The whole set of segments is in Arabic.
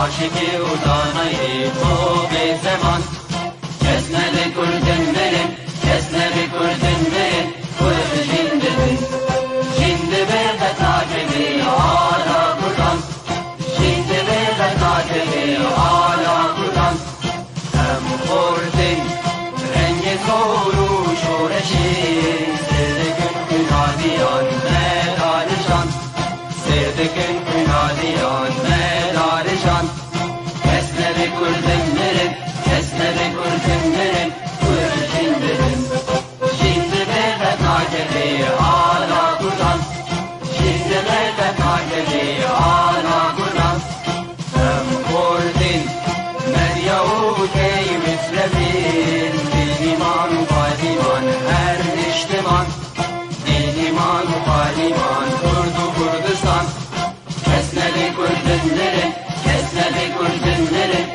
عاشقی و دانایی تو به زمان کس نبی کردن برن کس نبی کردن برن کرد جندن جند به تاجبی آلا کردن جند به تاجبی آلا کردن هم خوردن رنگ کور و شورشی سردکن کنادیان مدارشان سردکن کنادیان مدارشان kurdun verin, kesmedi kurdun verin, kuyur şindirin. Şimdi bebe takeli hala kurdan, şimdi bebe takeli hala kurdan. Hem kurdun, med Yahudi Müslimin, din iman fadiman her iştiman. Din iman fadiman kurdu Kurdistan, kesmedi kurdun verin, kesmedi kurdun verin.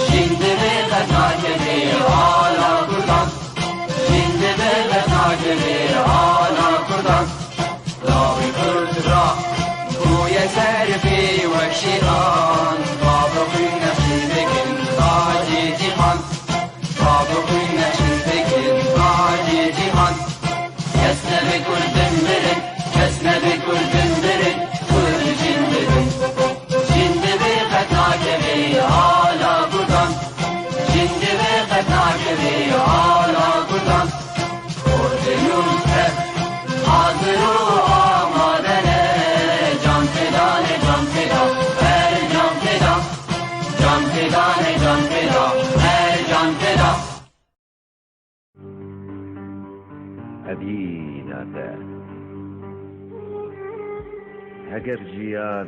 Şimdi bebe takeli hala kurdan, şimdi bebe takeli hala kurdan. Davi Kurdra, bu yeser fi vekşiran, babı kuyna çizdekin taci cihan, babı kuyna çizdekin taci cihan. Kesne be kurdun verin, kesne be kurdun verin, kuyur cindirin. Şimdi bebe takeli hala kurdan, şimdi bebe takeli hala kurdan. Ordunun hep hazır o amadene, can feda ne can feda, her can feda. Can feda ne can feda, her can feda. أبينا هجر جيان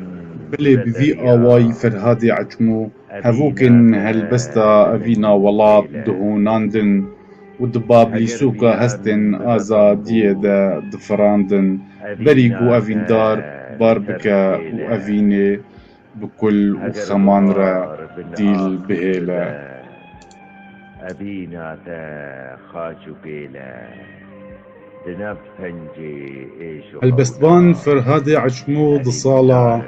بله بوی آوای فرهاد عجمو هفوکن هلبستا أفينا ولاد دهوناندن ودباب ليسوكا هستن آزادية دا دفراندن بريقو أفين دار باربكا وأفيني بكل وخمان را ديل بهيلا أبينا خاجو بيلا دنب پنجی ایشو هلبستبان فرهاد عجمو دصالا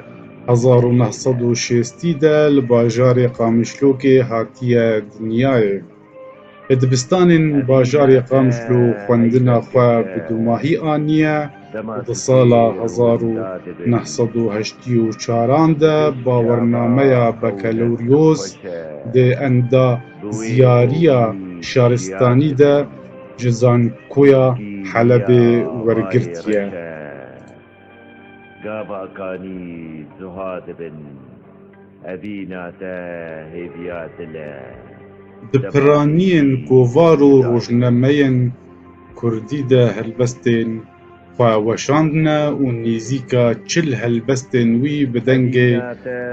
1960 دا لباجار قامشلوكي هاتيا دنياي بدبستان باجار قامشلو خوندنا خوا بدوماهي آنيا دصالا 1984 دا باورنامه بكالوريوس دي اندا زياريا شارستاني دا جزانكويا حلب ورگرتیه گاوا کانی زهاد بن أبينا هیویات له دپرانین گووار و روژنمین کردی ده هلبستین خواه و نیزیکا چل هلبستین وی بدنگ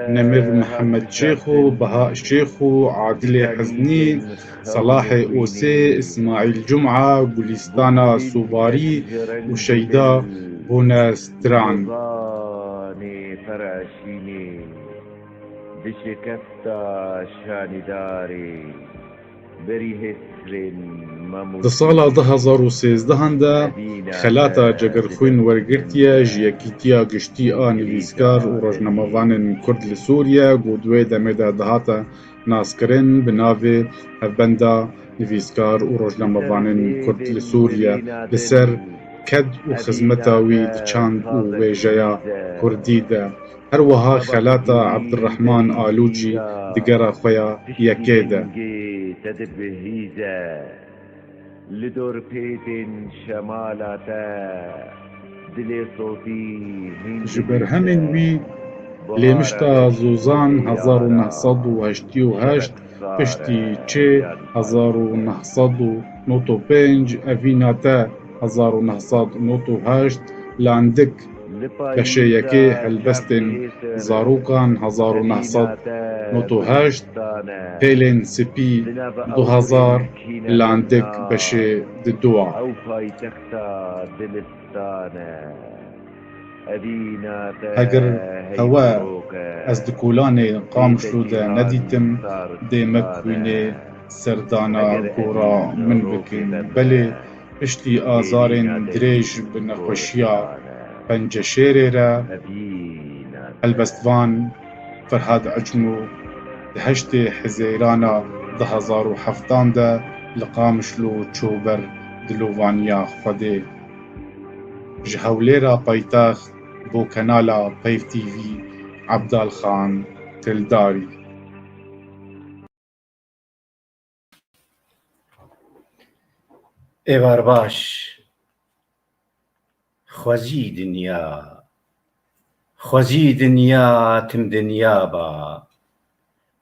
نمر محمد شیخ و بهاء شیخ و عادل حزنی صلاح اوسی اسماعیل جمعه گلستان سوباری و شیدا بونستران فراشینی بشکفتا شانداری بری هسرین د ساڵا 2013 دا خەلاتە جەگەرخوین وەرگرتیە ژیەکیتیا گشتی ئا نویسکار و ڕۆژنەمەڤانên کورد li Sûriye got duê demê de dihate naskirin bi navê Hevbenda Nivîskar û Rojnamevanên Kurd li Sûriye li ser ked û xizmeta wî di çand û wêjeya Kurdî de. Her wiha xelata Ebdirrehman Alûcî di gera xwe ya yekê de. لدور پیدن شمالاتا دل صوفی ji ber hemên wî لێمشتا زوزان 1988 پشتی چێ 1995 ئەڤیناتە 1998 لاندک کەشەیەکێ هەلبەستên زاروکان 1998 پێلên spî 2000 لاندک بەشێ ددووە ئەو پایتەختە دلستانە ئەگەر ئەوە ئەس دکولانێ قامشلوودە نەدیتم دێمە کوینێ سەردانا گۆڕا من بکن بەلێ پشتی ئازارên درێژ bi nexweşiya penceşêrê re helbestvan Ferhad Ecmû di 8 Hezêrana 2007 de li Qamişlo çûber dilovaniya Xwedê ji Hewlêra paytext bo kanala Peyv TV Ebdalxan Tildarî. ئێوار باش خوەزی دنیا تم دنیا با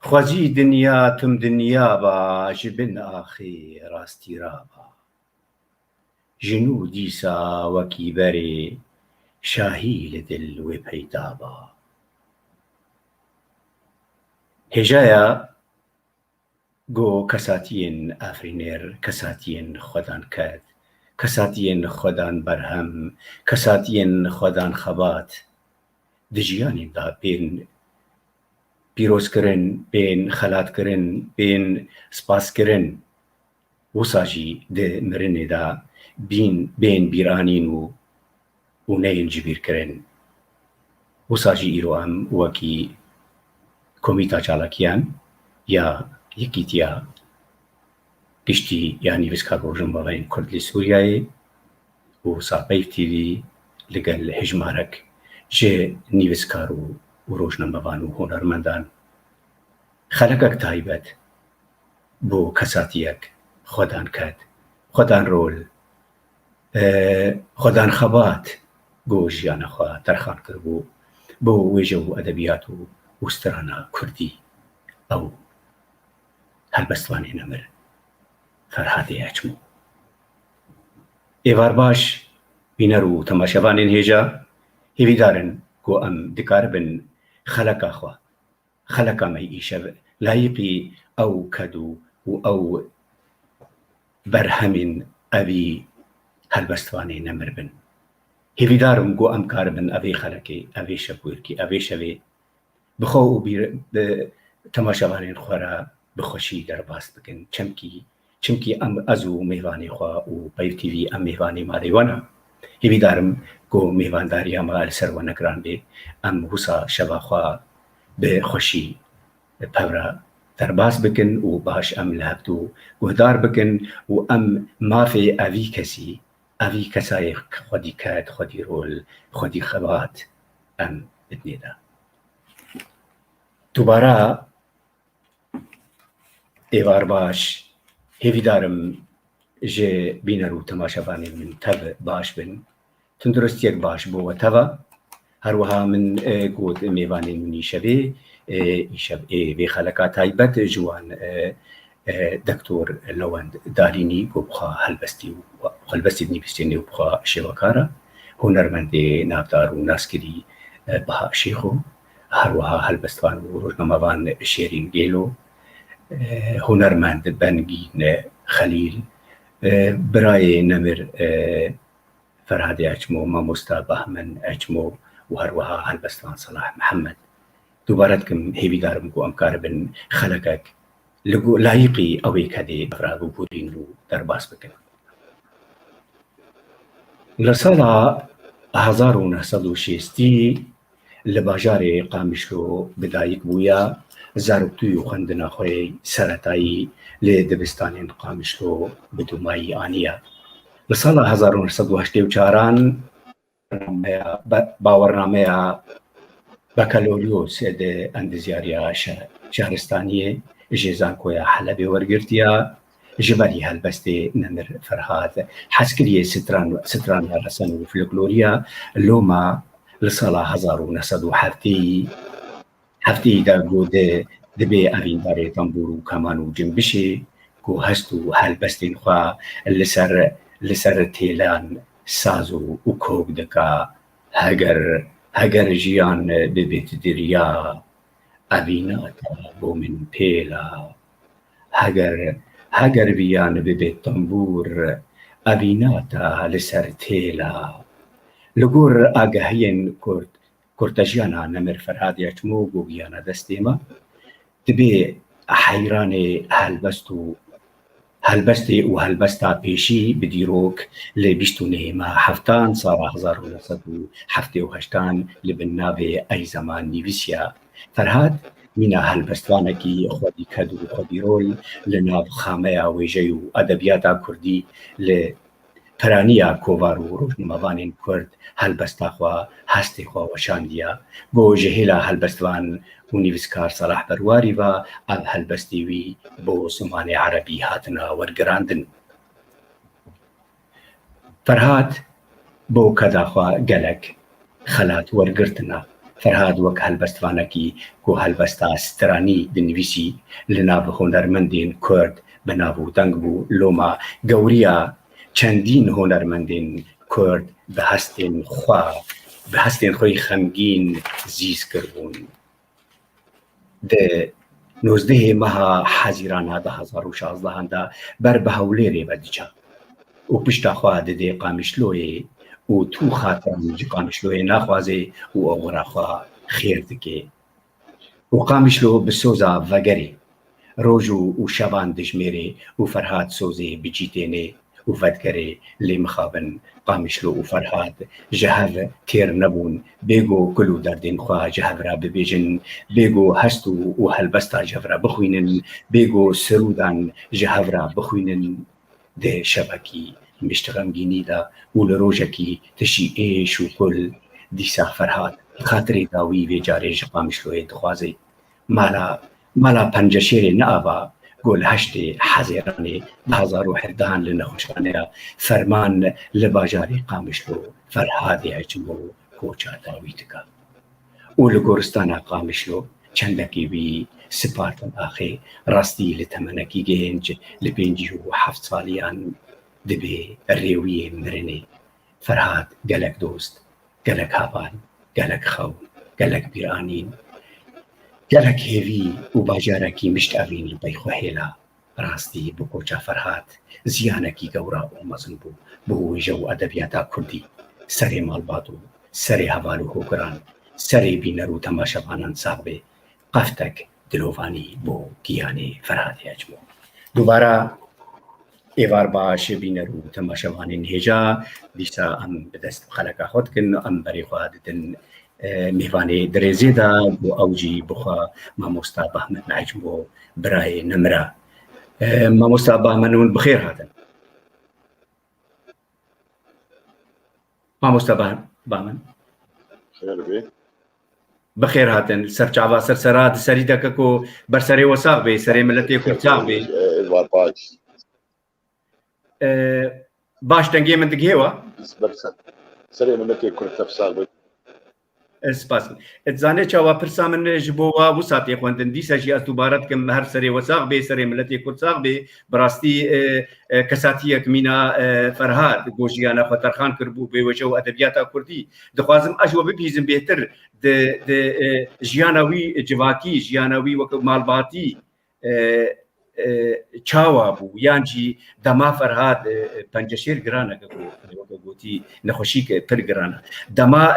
خوەزی دنیا تم دنیا با ji bin axê rastî raba ji nû dîsa wekî berê şahî li dil wê peyda ba hêjaya گو کەساتیên ئافرینێر کەساتیên خۆدان کرد کەساتیên خۆدان بەرهەم کەساتیên خۆدان خەبات di jiyanê da bên pîrozkirin bên xelatkirin bên spaskirin wisa jî di mirinê da bên bîranîn û neyên ji bîrkirin wisa jî îro em wekî komîta çalakiyan ya یەکیتیا گشتی یا نیڤسکا ڕۆژنمەڵەیەن کورد لە سووریایê û Peyv TV لەگەل هژمارەك ji nîviskar û rojnamevan û hunermendan xelekek taybet bo kesatiyek xwedan ket xwedan rol xwedan xebat got jiyana xwe terxan kirbû bo wêje û edebiyat û strana Kurdî ew helbestvanê nemir Ferhadê Ecmû. Êvar baş bîner û temaşevanên hêja hêvîdarin ku em dikaribin xeleka xwe xeleka me îşev layîqî ew ked û ew berhemên evî helbestvanê nemir bin. Hêvîdarim ku em karibin evê xelekê evê şevwêrkî evê şevê bixwe û bi temaşevanên xwe re bi xweşî derbas bikin çimkî em ez û mêvanê xwe û Peyv TV em mêvanê malê wan e hêvîdarim ku mêvandariya me li ser we negiran bê em wisa şeva xwe bi xweşî pewra derbas bikin û baş em li hevdû guhdar bikin û em mafê evî kesî evî kesayê xwedî ket xwedî rol xwedî xebat em bidnê de. Dubara êvar baş hêvîdarim ji bîner û temaşevanên min tev baş bin tunduristiyek baş bo we teva herwiha min got mêvanên min îşevê îşev ê vê xeleka taybet ji wan Doktor Lewend Darînî ku bixwe helbestî nivîsînê û bixwe şêwekar e hunermendê navdar û naskirî Biha Şêxo herwiha helbestvan û rojnamevan Şêrîn Gêlo hunermend Bengîn Xelîl birayê nemir Ferhadê Ecmû mamosta Behmen Ecmû û herwiha helbestvan Salah Mihemed dubare dikim hêvîdarim ku em karibin xelekek li layîqî ew ê kedê efrad û borîn û derbas bikin. Li sala 1960 li bajarê Qamişlo bi dayîk bûya zaroktî û xwendina xwe seretayî lê dibistanên Qamişlo bi dûmayî aniye. Li sala 1984 bawernameya Bakaloryoz di endizyariya şehristaniyê ji Zankoya Helebê wergirtiya ji berî helbestê nemir Ferhad hezkiriyê strana resen û folkloriya Loma li sala 1970 هەفتەی دا گۆ دەبێ ئەڤیندارێ تەمبور و کەمان و جنبشێ گۆ هەست و هەلبەستین خوا لەسەر تێلان ساز و کۆک دەکا هەگەر ژیان ببێت دریا ئەڤیناتە بۆ من پێلا هەگەر ڤیان ببێت تەمبور ئەڤیناتە لەسەر تێلا لەگۆر ئاگەهیên کورتەژیانە نەمر فەرهادی ئەچمۆ گۆگیانە دەستێمە دەبێ حەیرانێ هەلبەستێ و هەلبەستا پێشی بدیرۆک لە 29 هەفتان ساڵا 1970 لە بن ناوێ ئەی زەمان نیویسیە فەرهاد مینە هەلبەستوانێکی خۆدی کەد و خۆدیرۆل لە ناو خامەیە وێژەی و ئەدەبیاتا کوردی لە پەرانیە کۆڤار و ڕۆژنمەوانên کورد هەلبەستاخوا هەستێ خوا وەشاندیە بۆ ژەهێلا هەلبەستوان و نیویسکار سەلاح بەرواریڤ ئەڤ هەلبەستی وی بۆ زمانی عەرەبی هاتنە وەرگەڕاندن فەرهاد بۆ کەداخوا گەلک خەلات وەرگرتنە فەرهاد وەک هەلبەستوانێکی کۆ هەلبەستا سترانی دنویسی لە ناو هۆنەرمەندێن کورد بە ناو و دەنگ بوو لۆما گەوریە چەندین هۆنەرمەندێن کورد بە هەستێن خۆی خەمگین زیست کردبوون دە 19 مەها حەزیرانە 2016 بەر بە هەولێرێ بەدیچە و پشتاخوا دەدێ قامیشلۆیێ و تو خاتران قامیشلۆیێ ناخوازێ و ئەوڕاخوا خێر دکێ و قامیشلۆ بسۆزا ڤەگەرێ ڕۆژ و شەوان دژمێرێ و فەرهاد سۆزێ بجیتێنێ و ڤەدگەرێ لێ مخابن قامیشلۆ و فەرهاد ژەهەڤ تێر نەبوون بێگۆ گل و دەردێن خوا ژەهەڤرا ببێژن بێگۆ هەست و هەلبەستا ژەڤرا بخوێنن بێگۆ سرودان ژەهەڤرا بخوێنن دێ شەڤەکی مشت غەمگینیدا و لە ڕۆژێکی تشی ئێش و گول دیسا فەرهاد خاترێ داوی وێجارێ ژە قامیشلۆیە دخوازێ مالا پەنجەشێرێ نەئاڤا گۆل هەشتێ حەزێرانێ 2017 لە نەخۆشخانەیە فەرمان لە باژارێ قامیشلۆ فەرهادی ئەچمۆ کۆچا داوی دکا و لە گۆرستانە قامیشلۆ چەندەکی وی سپارتن ئاخێ ڕاستی لە تەمەنەکی گەنج لە 57 ساڵیان دەبێ ڕێویێ مرنێ فەرهاد گەلک دۆست گەلک هاوان گەلک خەون گەلک بیرانین گەلک هێوی و باژارێکی مشت ئەڤینی بەیخۆهێلا ڕاستی بۆ کۆچا فەرهاد زیانێکی گەورە و مەزن بوو بۆ وێژە و ئەدەبیاتا کوردی سەرێ ماڵبات و سەرێ هەڤال و هۆگران سەرێ بینەر و تەماشەوانان ساغ بێ قەفتێک دلۆڤانی بۆ گیانێ فەرهادی ئەچمۆ دووبارە ئێوار باش بینەر و تەماشەوانên هێژا دیسا ئەم بەدەست خەلەکە خۆتکن ئەم بەریخوا ددن میوانێ درێزێدا بۆ ئەوجی بخوا مامۆستا بەحمەد نعیم بۆ برایە نەمرە مامۆستا بەحمەدون بخێر هاتن مامۆستا بەحمەد بخێر هاتن سەرچاوا سەرسەرا سەری دەکەک و بەرسەرێ وەساغ بێ سەرێ ملەتێ کورچاغ بێ باش دەنگێ من دگێوە سەرێ ملەتێ کورتە ساغ بێ سپاس اتزانێ چاوا پرسا من ji bo wa wisa tê xwendin dîsa jî ez dubare dikim her serê wesax bê serê milletê Kurd sax bê bi rastî kesatiyek mîna Ferhad gojiyana xweterxan kirbû bê weşe û edebiyata Kurdî dixwazim ez we bibîzim bêhtir di jiyana wî civakî jiyana wî wek malbatî çawa bû yan jî dema Ferhad penceşêr giran gotî nexweşîk pir giran e dema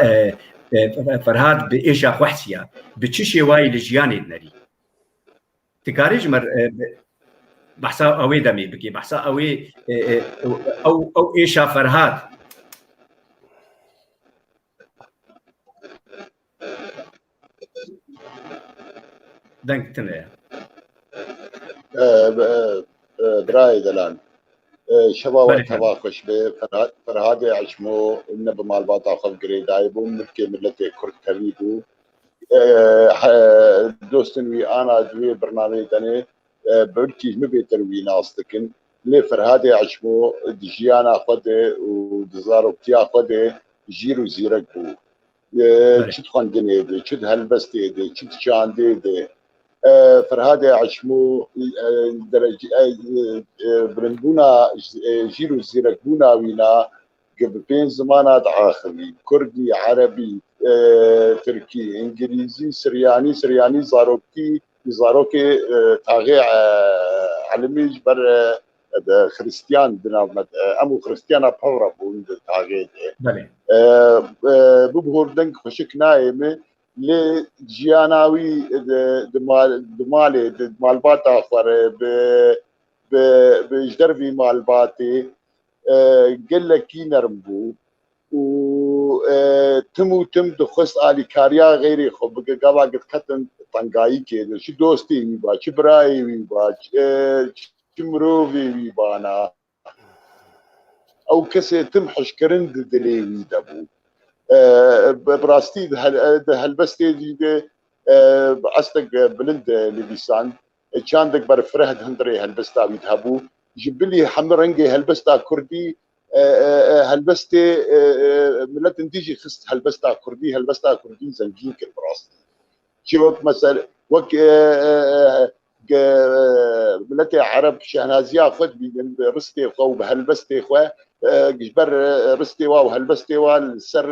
فەرهاد بە ئێشا خوحسیە بە چ شێوایی لە ژیانێ نەری تکارێژ بەحسا ئەوێ دەمێ بکێ بەحسا ئەوێ ئەو ئێشا فەرهاد دەنگتنەیە برای دەلان شەواوە تەوا خوش بێ فەرهادێ ئەچمۆ نە بە ماڵباتا خەڵگرێدای بوو ملکێ ملەتێ کورد بوو دۆستن وی ئانا دوێ بەرنامەی دەنێ بەرکیش مبێتر وی ناس دکن لێ فەرهادێ ئەچمۆ ژیانا خودێ و دزارۆکتیا خودێ ژیر و زیرەک بوو چت خواندنێ دێ چت هەلبەستێ دێ چت شاندێ دێ فرهادێ عەشمۆ برندبوونا ژیر و زیرەکبوونا وینا bi 5 زمانە دعاخوی کوردی عەرەبی ترکی ئینگلیزی سریانی زارۆکێ تاغێ عەلمیش بەر خریستیان بناومەت ئەم و خریستیانە پەڕە بوون تاغێ دێ ببهۆردنگ خوشک نایێمێ لێ ژیاناوی مالێ مالباتا خوەرێ ji dervî malbatê gelekî nerm bû û tim û tim dixwest alîkariya xêrê xwe bike gava diketin tengayîkê de çi dostê wî ba çi birayê wî ba çi mirovê wî bana ew kesê tim hişkirin di dilê wî de bû bi rastî di helbestê jî de estek bilind nivîsand çandek berfireh hindirê helbesta wî hebû ji bilî hemû rengê helbesta Kurdî helbestê milletin dî jî xist helbesta Kurdî zengîn kir bi rastî çi wek mesel wek milletê Ereb şehnaziya xwe dibînin bi ristê xwe û bi helbestê xwe ji ber ristê wa û helbestê wa li ser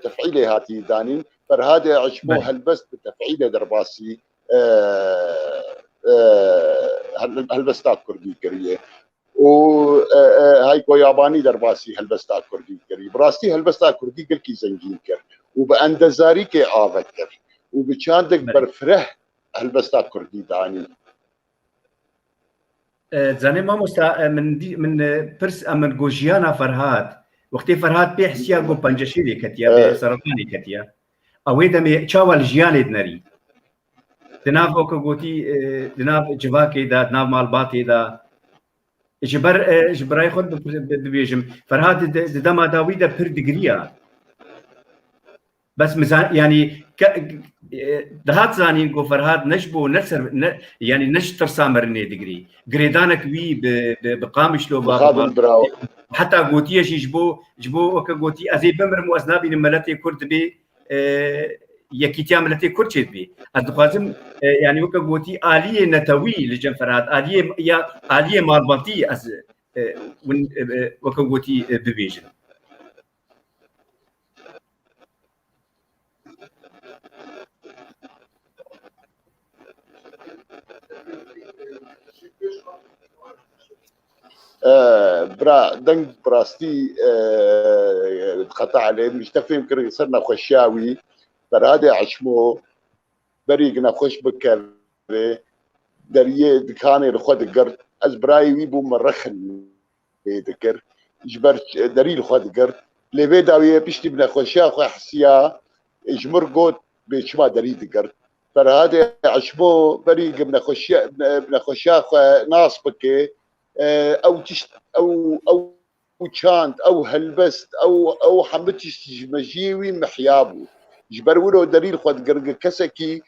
tefعîlê hatî danîn Ferhadê Eşmo helbest bi tefعîlê derbasî helbesta Kurdî kiriye û hay goyabanî derbasî helbesta Kurdî kirî bi rastî helbesta Kurdî gelkî zengîn kir û bi endezarîkê avet kir û bi çandek berfireh helbesta Kurdî danî زانێ مامۆستا من پرس ئەمن گۆژیانە فەرهاد وەختێ فەرهاد پێ حسیا بۆ پەنجەشیرێ کەتیە سەرەتانی کەتیە ئەوەی دەمێ چاوە لە ژیانێت نەری دناو ئەوکە گوتی دناو جڤاکێدا دناو ماڵباتێدا ji birayê xwe bibêjim Ferhad di dema dawî de pir digiriya bes yanî dihat zanîn ku Ferhad neş bo yanî neş tirsa mirinê digirî girêdanek wî bi qamişlo heta gotiye jî ji bo weke gotî ez ê bimirim û ez nabînim milletê Kurd dibê yekîtiya milletê Kurd çê dibê ez dixwazim yanî weke gotî aliyê netewî li cem Ferhad aliyê malbatî ez weke gotî bibêjim برا دنگ براستي قطع عليه مش تفهم كر صرنا خشاوي فرهادي عشمو بريقنا خوش بكر دريه دكاني الخود قرد از براي ويبو مرخن ذكر جبر دري الخود قرد لي داويه بيشتي بنا خشا خو حسيا اجمر قوت بشما دري ذكر فرهادي عشمو بريق بنا خشا خو ناس بكي او تشت او چاند او هلبست او حمتش مجيوي محيابو جبرولو دليل خود قرق كسكي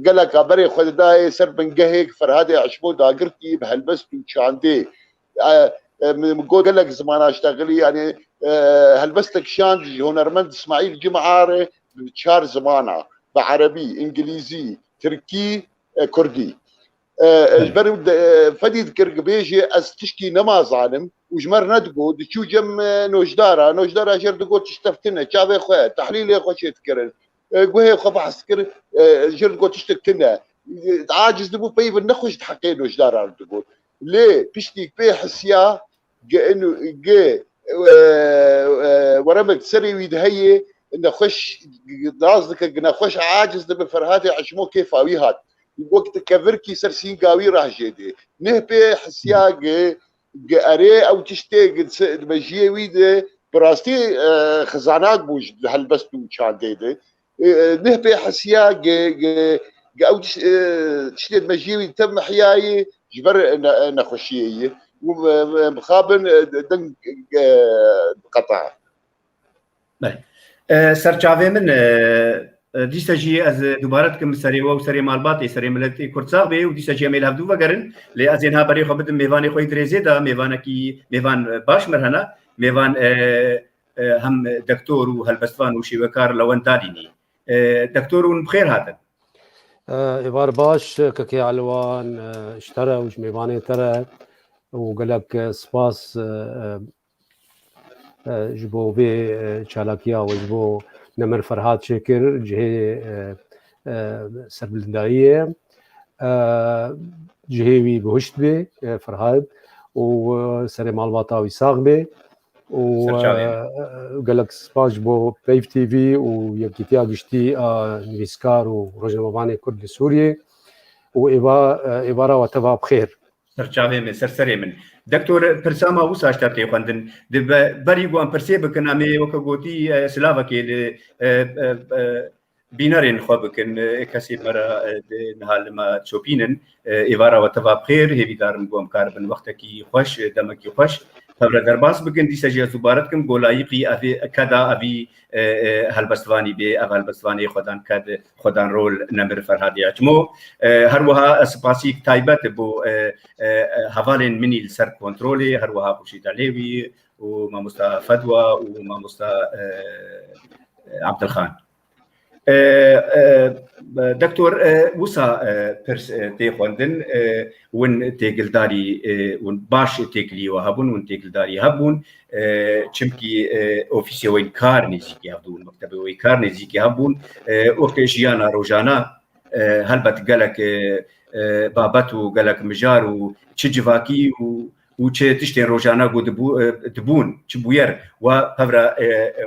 قالك بري خود داي سر بنقهيك فرهادي عشمو داقرتي بهلبست وشاندي قال لك زمان اشتغلي يعني هلبستك شاند هنرمند اسماعيل جمعاري بشار زمانه بعربي انجليزي تركي كردي جبر فديد كرقبيجي از تشكي نما ظالم وجمر ندقو دشو جم نوجدارا جر دقو تشتفتنا شافي خويا تحليل يا خويا تكرر قوي خو بحث كر جر دقو تشتكتنا عاجز دبو بيب نخش تحقي نوجدارا دقو ليه بيشتيك بي حسيا انه جي ورمك سري ويدهي نخش قصدك نخش عاجز دبو فرهادي عشمو كيف هات وقت كفركي سرسين قاوي راح جدي نهبي حسياق اري او تشتي مجيه ويده براستي خزانات بوج هلبستو شانديده نهبي حسياق او تشتي مجيه ويده تم حياي جبر نخشيه ومخابن دن قطع سرچاوي من دیسەجی ئەز دووبارەت کەم سەرێەوە و سەرێ ماڵباتی سەرێ ملەتی کورتساغ بێ و دیسەجی ئەمێ هەفتوو بەگەرن لێ ئەزێنها بەرێ خۆ بدم میێوانی خۆی درێزێدا میێوانێکی میێوان باش مرهەنە میێوان هم دكتور وهلبستوان وشي وكار لون داريني دكتور بخير هذا إبار باش ككي علوان اشترى وش ميباني ترى وقال لك سباس جبو بي شالاكيا وجبو نمر فرهاد شكر جهي سربلندائية جهوي بهشت بي فرهاد وسري مالباطا ويساق بي وقال لك سباس جبو بيف تي في ويكتيا قشتي نيسكار ورجل مباني كرد سوريا وإبارة وتبا بخير سرچاوي من سرسري من دكتور برساما وسا اشترتي خوندن بري گوان پرسي بکنامي وكغوتي سلاوكي بينارين خو بكن كسي مرا نهال ما تشوبينن ايوارا وتبا بخير هي دارم گوم كاربن وقتكي خوش دمكي خوش خبر درباس بكن دي سجي زبارتكم گولايقي افي كدا افي هلبستواني بي اف هلبستواني خدان كد خدان رول نمر فرهادي اجمو هروها سباسيك تايبت بو حوالين مني السر كنترولي هروها بوشيدا ليوي وما مستا فدوى وما مستا عبد الخان دكتور وسا برس تي خوندن ون تيقلداري ون باش تيقلي وهبون ون تيقلداري هبون چمكي اوفيسي وين كار نزيكي هبون مكتبه وين كار نزيكي هبون وقت جيانا روجانا هلبت قالك بابتو قالك مجار وتشجفاكي وچه تشتين روجانا قو دبون چبوير وهفرا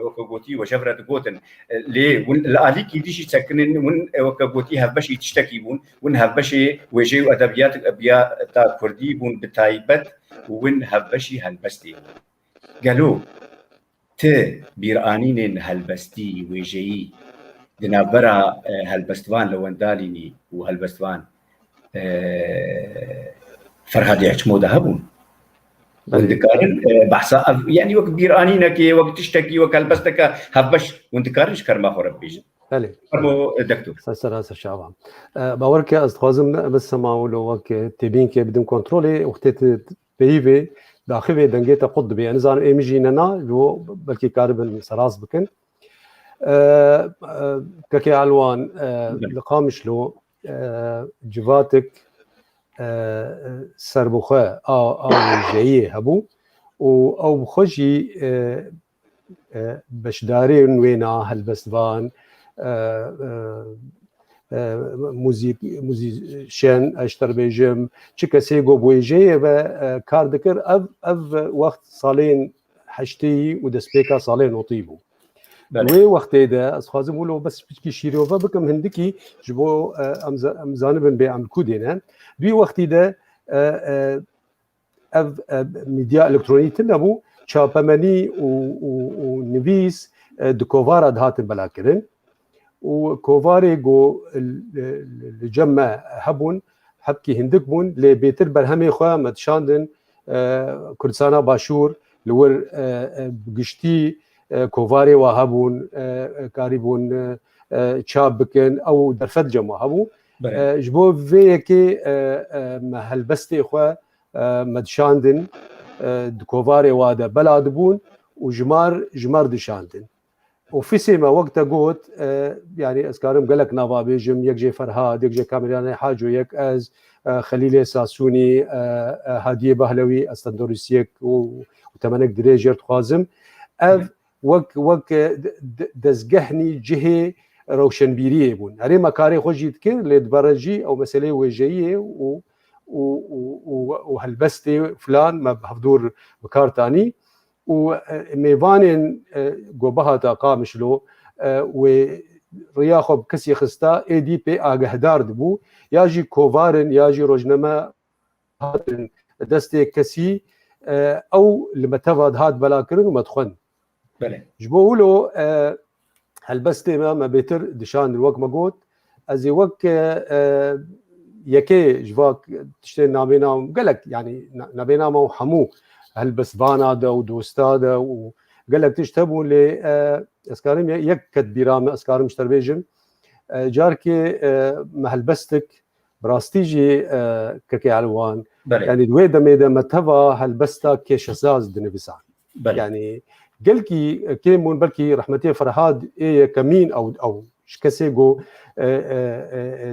وكغوتي وشفرا دقوتن لي الاليكي ديشي تسكنن ون وكغوتي هفبشي تشتكي بون ون هفبشي وجيو ادبيات ابيا تا كردي بون بتايبت ون هفبشي هلبستي قالوا ت بيرانين هلبستي وجي دنابرا هلبستوان لو انداليني وهلبستوان فرهادي اچمو دهبون وندكارن بحثا يعني وقت بيرانينك وقت تشتكي وكلبستك هبش وندكارنش كرما خرب بيجن بله فرمو دكتور سلام شعبان باورك استخدم بس ما ولو وقت تبين كي بدون كنترولي وقت بيفي داخل دنجيتا قطبي يعني زان ايمجيننا لو بلكي كاربن سراس بكن ككي علوان لقامش له جواتك سربخه او جايه هبو او بخجي بشداري وينا هالبستوان موزيشن اشتر بيجم چكسي گو بويجي و كار دكر اف وقت صالين حشتي ودسبيكا صالين وطيبو وي وقت ده از خازم ولو بس بكي شيروفا بكم هندكي جبو امزانبن بي عم كودينا بي وقت ده اف ميديا الكترونيك تنبو چاپمني ونفيس دكوفارا دهات بلاكرن وكوفاري جو الجمع هبون حبكي هندك بون لبيتر برهمي خو متشاندن كردستان باشور لور بگشتي كوفاري وهبون كاريبون چاب بكن او درفت جمع هبو جبو فيكي هلبستي خو متشاندن كوفاري وادا بلاد بون وجمار دشاندن وفي ما وقت قوت يعني اسكارم قال لك نافا بيجم يكجي فرهاد يكجي كاميران حاجو يك از خليل ساسوني هاديه بهلوي استندورسيك وتمنك دريجر تخازم اف وك دزجهني جهه روشنبيريه بون هري مكاري خوش يذكر لدبرجي او مساله وجهيه وهلبستي فلان ما بحضور بكار تاني وميفانين جوبها تقامش له ورياخو بكسي خستا اي دي بي اغهدار دبو ياجي كوفارن ياجي روجنما هاتن دستي كسي او لمتفاد هات بلاكرن ومدخن بله جبو له هلبستي ما بيتر دشان الوقت مقوت ازي وقت يكي جواك تشتري نابينا قال لك يعني نابينا ما حمو هالبسبانا دا ودوستا دا وقال لك تشتبوا ل اسكارم يكد بيرام اسكارم اشتربيجم جاركي مهلبستك براستيجي ككي علوان يعني دويدا ميدا متبا هالبستا كيش اساس دنبسان يعني قالكي كيمون بلكي رحمتي فرهاد إيه كمين أو شكسي جو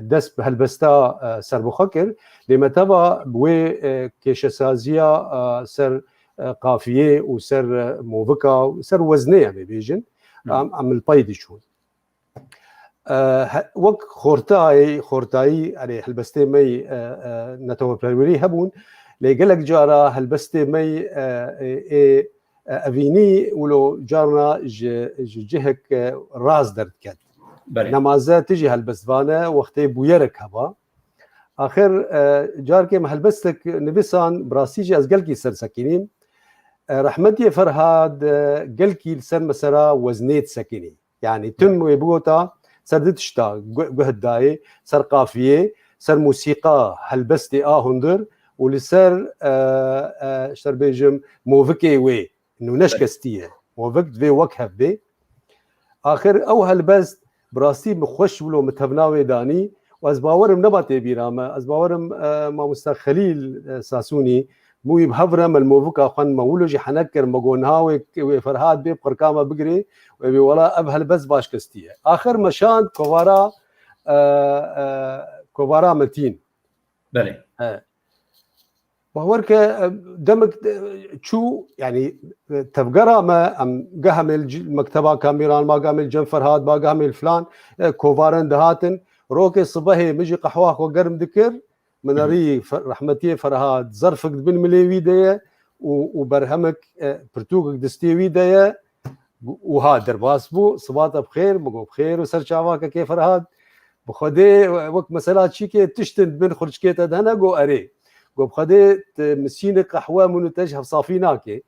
دس بهالبستا سر بخكر لما تبا بوي كيشسازيا سر قافية وسر موفكا وسر وزنية بيجن عم البايدي شون وك خورتاي يعني هالبستي مي نتو بريوري هبون ليقلك جارا هالبستي مي افيني ولو جارنا جهك راز درد كات نمازه تجي هالبستفانه وقتي بويرك هبا اخر جاركي هالبستك نبسان براسيجي از قلكي سر سكينين رحمتي فرهاد قلكي لسر مسرا وزنيت سكيني يعني تم ويبوتا سردتشتا قهداي سر قافيه سر موسيقى هالبستي هندر ولسر شربيجم موفكي وي انه نشكستيه موفكت في وكهف بي اخر او هالبست براسي مخوش ولو متهبناوي داني وازباورم نباتي بيرامه ازباورم ما مستخليل ساسوني مو يبهفرم الموفكا خن مولوجي حنكر مغونهاوي فرهاد بي بقركامه بقري وبي ولا ابهل بس باش كستيه اخر مشان كوفارا متين بله وهورك دمك شو يعني تفقرا ما ام قهمل المكتبه كاميران ما قامل جن فرهاد ما قامل فلان كوفارن دهاتن روكي صباحي مجي قحوه وقرم ذكر مناري رحمتي فرهاد ظرفك بن مليوي ديه وبرهمك برتوك دستيوي ديه وهادر باسبو صباطه بخير مقو بخير وسر شاواك كيف فرهاد بخدي وقت مسألة شيكي تشتند من خرجكيت هنا جو اري جو بخدي مسين قحوه منو تجهب صافيناكي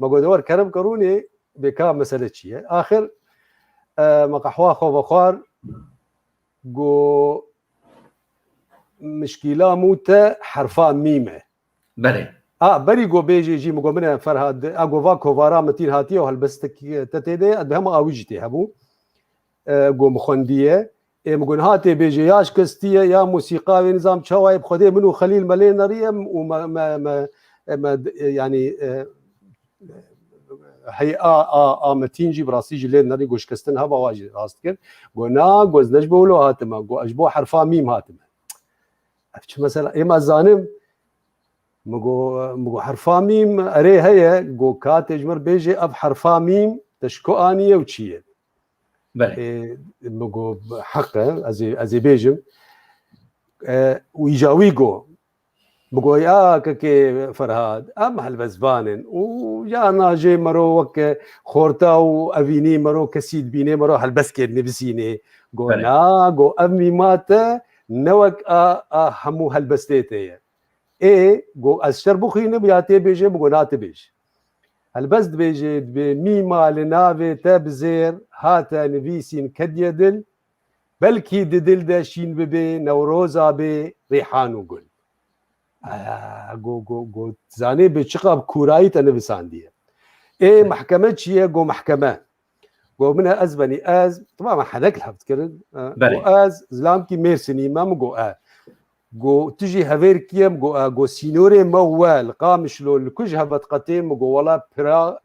ما جو دور كرم كروني بكا مسألة شيء اخر ما قحوه خو بخار جو مشكلة موتة حرفا ميمة بله بري جو بيجي جي مقو منها فرهاد اقو فاكو فارا متين هاتيه وهالبستك تتيدي ادبهم اوجتي هبو جو مخندية مقول هاتي بيجي ياش كستية يا موسيقى نظام شوايب خدي منو خليل ملينا ريم وما ما ما يعني هي متينجي براسيجي لين نري قوش كستن هبا واجي راستك قلنا جوز نجبو له هاتما جو اجبو حرفا ميم هاتما افتش مثلا اما زانم مقو حرفا ميم اري هي جو كاتجمر بيجي اب حرفا ميم تشكو انيه وتشيه بله مقو حقه ازي بيجم ويجاويجو مقو يا كي فرهاد ام هالبزبانن ويا ناجي مرو وك خورتا وافيني مرو كسيد بيني مرو هالبسكت نبسيني جو نا جو امي مات نوك همو هالبستيتي اي جو اشربو خينه بياتي بيجي مقو نات بيجي البس بيجي بميما لنافي تابزير هاتا نفيسين كديدل بلكي ددل داشين ببي نوروزا بي ريحانو قل جو زاني بشقاب كورايت انا بسانديه ايه محكمه شيء جو محكمه جو منها ازبني از طبعا ما حدك لها بتذكر از زلامكي ميرسني ما مجو جو تجي هفير كيم جو سينوري موال قامش لو الكج هبت قتيم جو ولا برا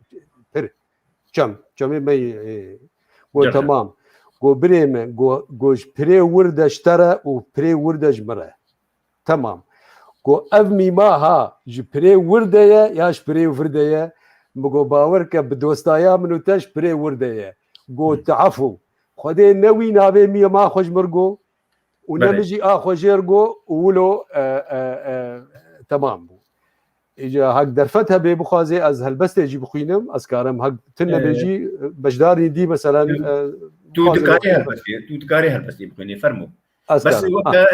كم مي جو تمام جو بريم جوش بري ورده اشترى وبري ورده جمره تمام جو افمي ماها جبري ورده ياش بري ورده مجو باورك بدوستايا منو تاش بري ورده جو تعفو خدي نوي نابي مي ما خوش مرجو ونمجي خوجيرجو ولو تمام اجا هاك درفتها ببخازي از هالبس يجي بخينم اسكارم هاك تنا بيجي بجداري دي مثلا تو تكاري هالبس بخيني فرمو بس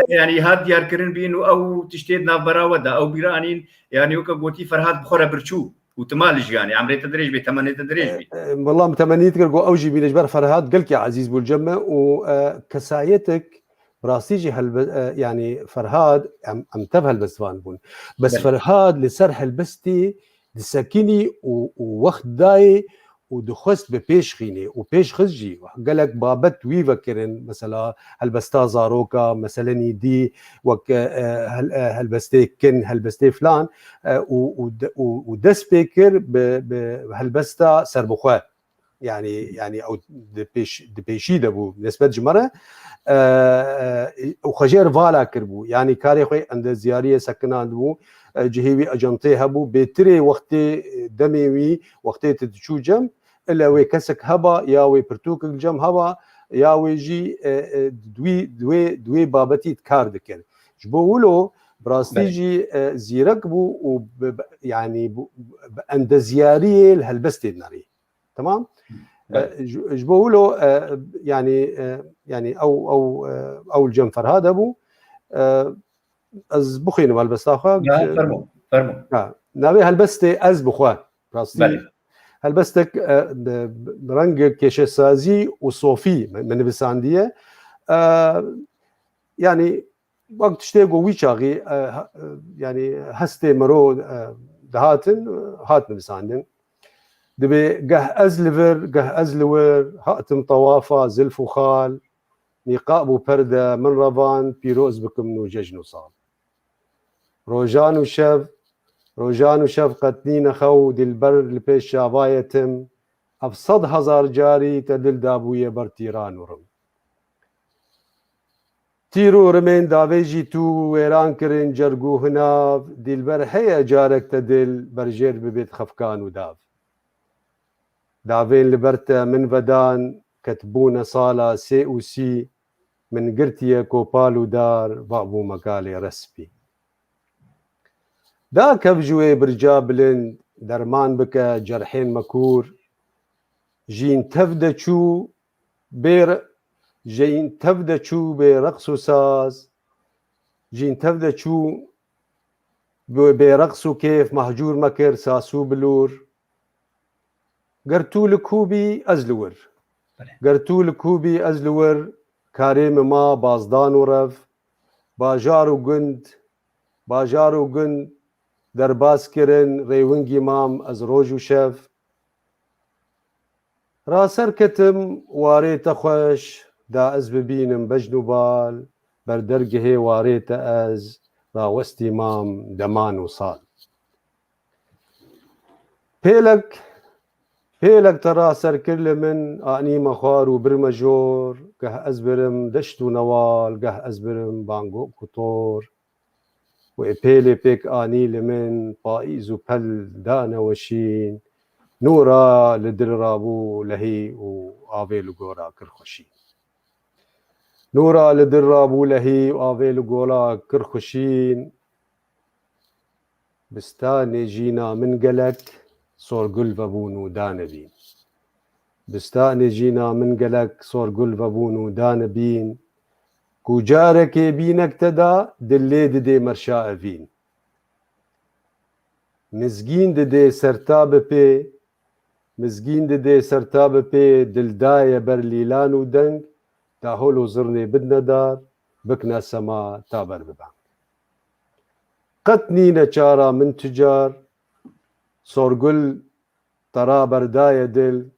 يعني هاد ديار كرن بينو او تشتيد نافبرا ودا او بيرانين يعني وكا قوتي فرهاد بخورا برشو وتمالج يعني عمري تدريج بي 8 تدريج بي والله 8 تلقوا اوجي بينجبر فرهاد قلك يا عزيز بولجمه وكسايتك براسيجي يعني فرهاد عم تبها البسفان بون بس فرهاد لسرح البستي لسكني ووقت داي ودخست ببيش خيني وبيش خزجي قالك بابت ويفا كرن مثلا هلبستا زاروكا مثلا يدي وك هلبستي كن هلبستي فلان ودس بيكر بهلبستا سربخوا يعني او دبيشي دبو نسبة جمرة وخجير فالا كربو يعني كاري خوي عند زيارية سكنان بو جهيوي اجنتي هبو بتري وقتي دميوي وقتي تدشو جم الا وي كسك هبا يا وي برتوك الجم هبا يا وي جي دوي بابتي تكار دكر جبولو براستيجي زيرك بو يعني عند زيارية الهلبستي الناري تمام جبولو يعني او الجنفر هذا بو از بخين والبستاخا فرمو ناوي هلبستي از بخوا راستي هلبستك برنج كيشه سازي وصوفي من بسانديه يعني وقت تشتيقو ويشاغي يعني هستي مرو هاتن بساندن دبي قه أزلفر قه أزلور هاتم طوافة زلف وخال نقاب وبردة من ربان بيروز بكم نوجج نصاب روجان وشف قتنين خو دل بر لبيش شابايتم أفصد هزار جاري تدل دابوية برتيران ورم تيرو رمين دافيجي تو ويران كرين جرقو هناف دل بر هيا جارك تدل برجير ببيت خفكان وداف دافين لبرتا من فدان كتبونا صالة سي او سي من قرتيا كوبالو دار بابو مقالي رسبي دا كبجوي برجابلن درمان بكا جرحين مكور جين تفدا شو برقصو ساز جين تفدا شو برقصو كيف مهجور مكر ساسو بلور قرتول كوبي أزلور كاريم ما بازدان ورف باجار وقند درباس كرن ريونجي مام از روجو شف راسر كتم واريت خوش دا از ببينم بجنو بال بردرقه واريت از راوستي مام دمان وصال هيلك ترى سركل من آني مخار وبرمجور قه أزبرم دشتو نوال قه أزبرم بانقو كتور وإبيلي بيك آني لمن طائز بل دانا وشين نورا لدرابو لهي وآفيلو قورا كرخشين نورا لدرابو لهي وآفيلو قورا كرخشين بستاني جينا من قلق صور قل فبونو دانبين بستاني جينا من قلق صور قل فبونو دانبين كوجارك بينك تدا دلي ددي مرشاء فين مزگين ددي سرتاب بي دلداية برليلان ودنگ تاهولو زرني بدنا دار بكنا سما تابر ببان قتني نچارا من تجار صورقل ترى برداية دل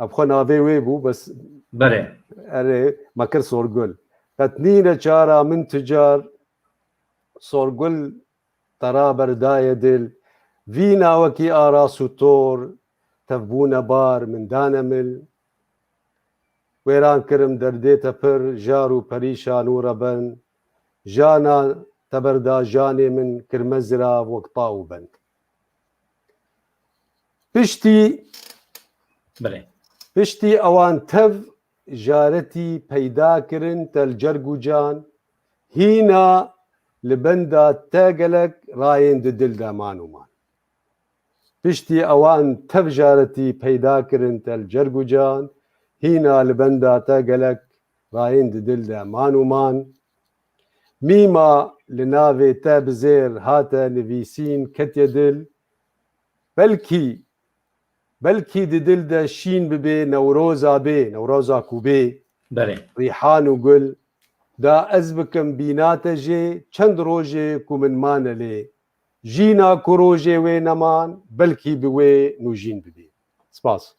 أبخون هذي ويبو بس بله أري مكر صورقل قتنين شارع من تجار صورقل ترى برداية دل فينا وكي آراسو تور تفبونا بار من دانمل ويران كرم درديتا پر جارو پريشان وربن جانا تبردا جاني من كرمزرا وقطاو بند پشتی اوان تف جارتی پیدا کرن تل جرگو جان هینا لبندا تاگلک راین دل دامان ومان پشتی اوان تف جارتی پیدا کرن تل جرگو جان هینا لبندا تاگلک راین دل دامان ومان میما لناوی تاب زیر هاتا نویسین کت دل بلكي دل دا شين ببي نوروزا كوبي بله ريحان وقل دا أزبكم بيناتا جي چند روجي كومن مانا لي جينا كروجي وي نمان بلكي بوي نوجين ببي سباس